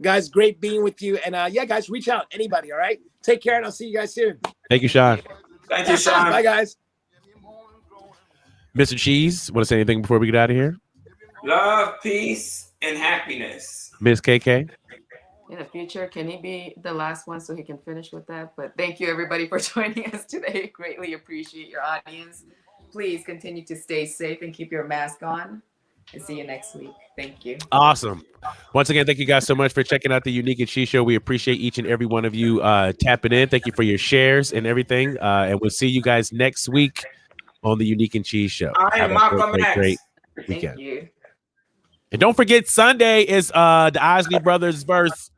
Speaker 4: Guys, great being with you. And yeah, guys, reach out. Anybody, all right? Take care, and I'll see you guys soon.
Speaker 2: Thank you, Shawn.
Speaker 1: Thank you, Shawn.
Speaker 4: Bye, guys.
Speaker 2: Mr. Cheese, want to say anything before we get out of here?
Speaker 1: Love, peace, and happiness.
Speaker 2: Miss KK?
Speaker 3: In the future, can he be the last one so he can finish with that? But thank you, everybody, for joining us today. Greatly appreciate your audience. Please continue to stay safe and keep your mask on. And see you next week. Thank you.
Speaker 2: Awesome. Once again, thank you guys so much for checking out the Unique and Cheese Show. We appreciate each and every one of you tapping in. Thank you for your shares and everything. And we'll see you guys next week on the Unique and Cheese Show.
Speaker 1: I'm Malcolm X.
Speaker 2: Great
Speaker 3: Thank
Speaker 2: weekend.
Speaker 3: you.
Speaker 2: And don't forget, Sunday is the Isley Brothers verse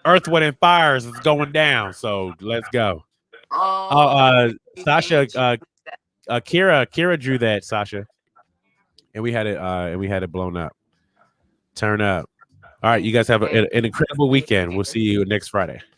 Speaker 2: Earth, Wind, and Fires is going down. So let's go. Sasha, Kira drew that, Sasha. And we had it blown up. Turn up. All right, you guys have an incredible weekend. We'll see you next Friday.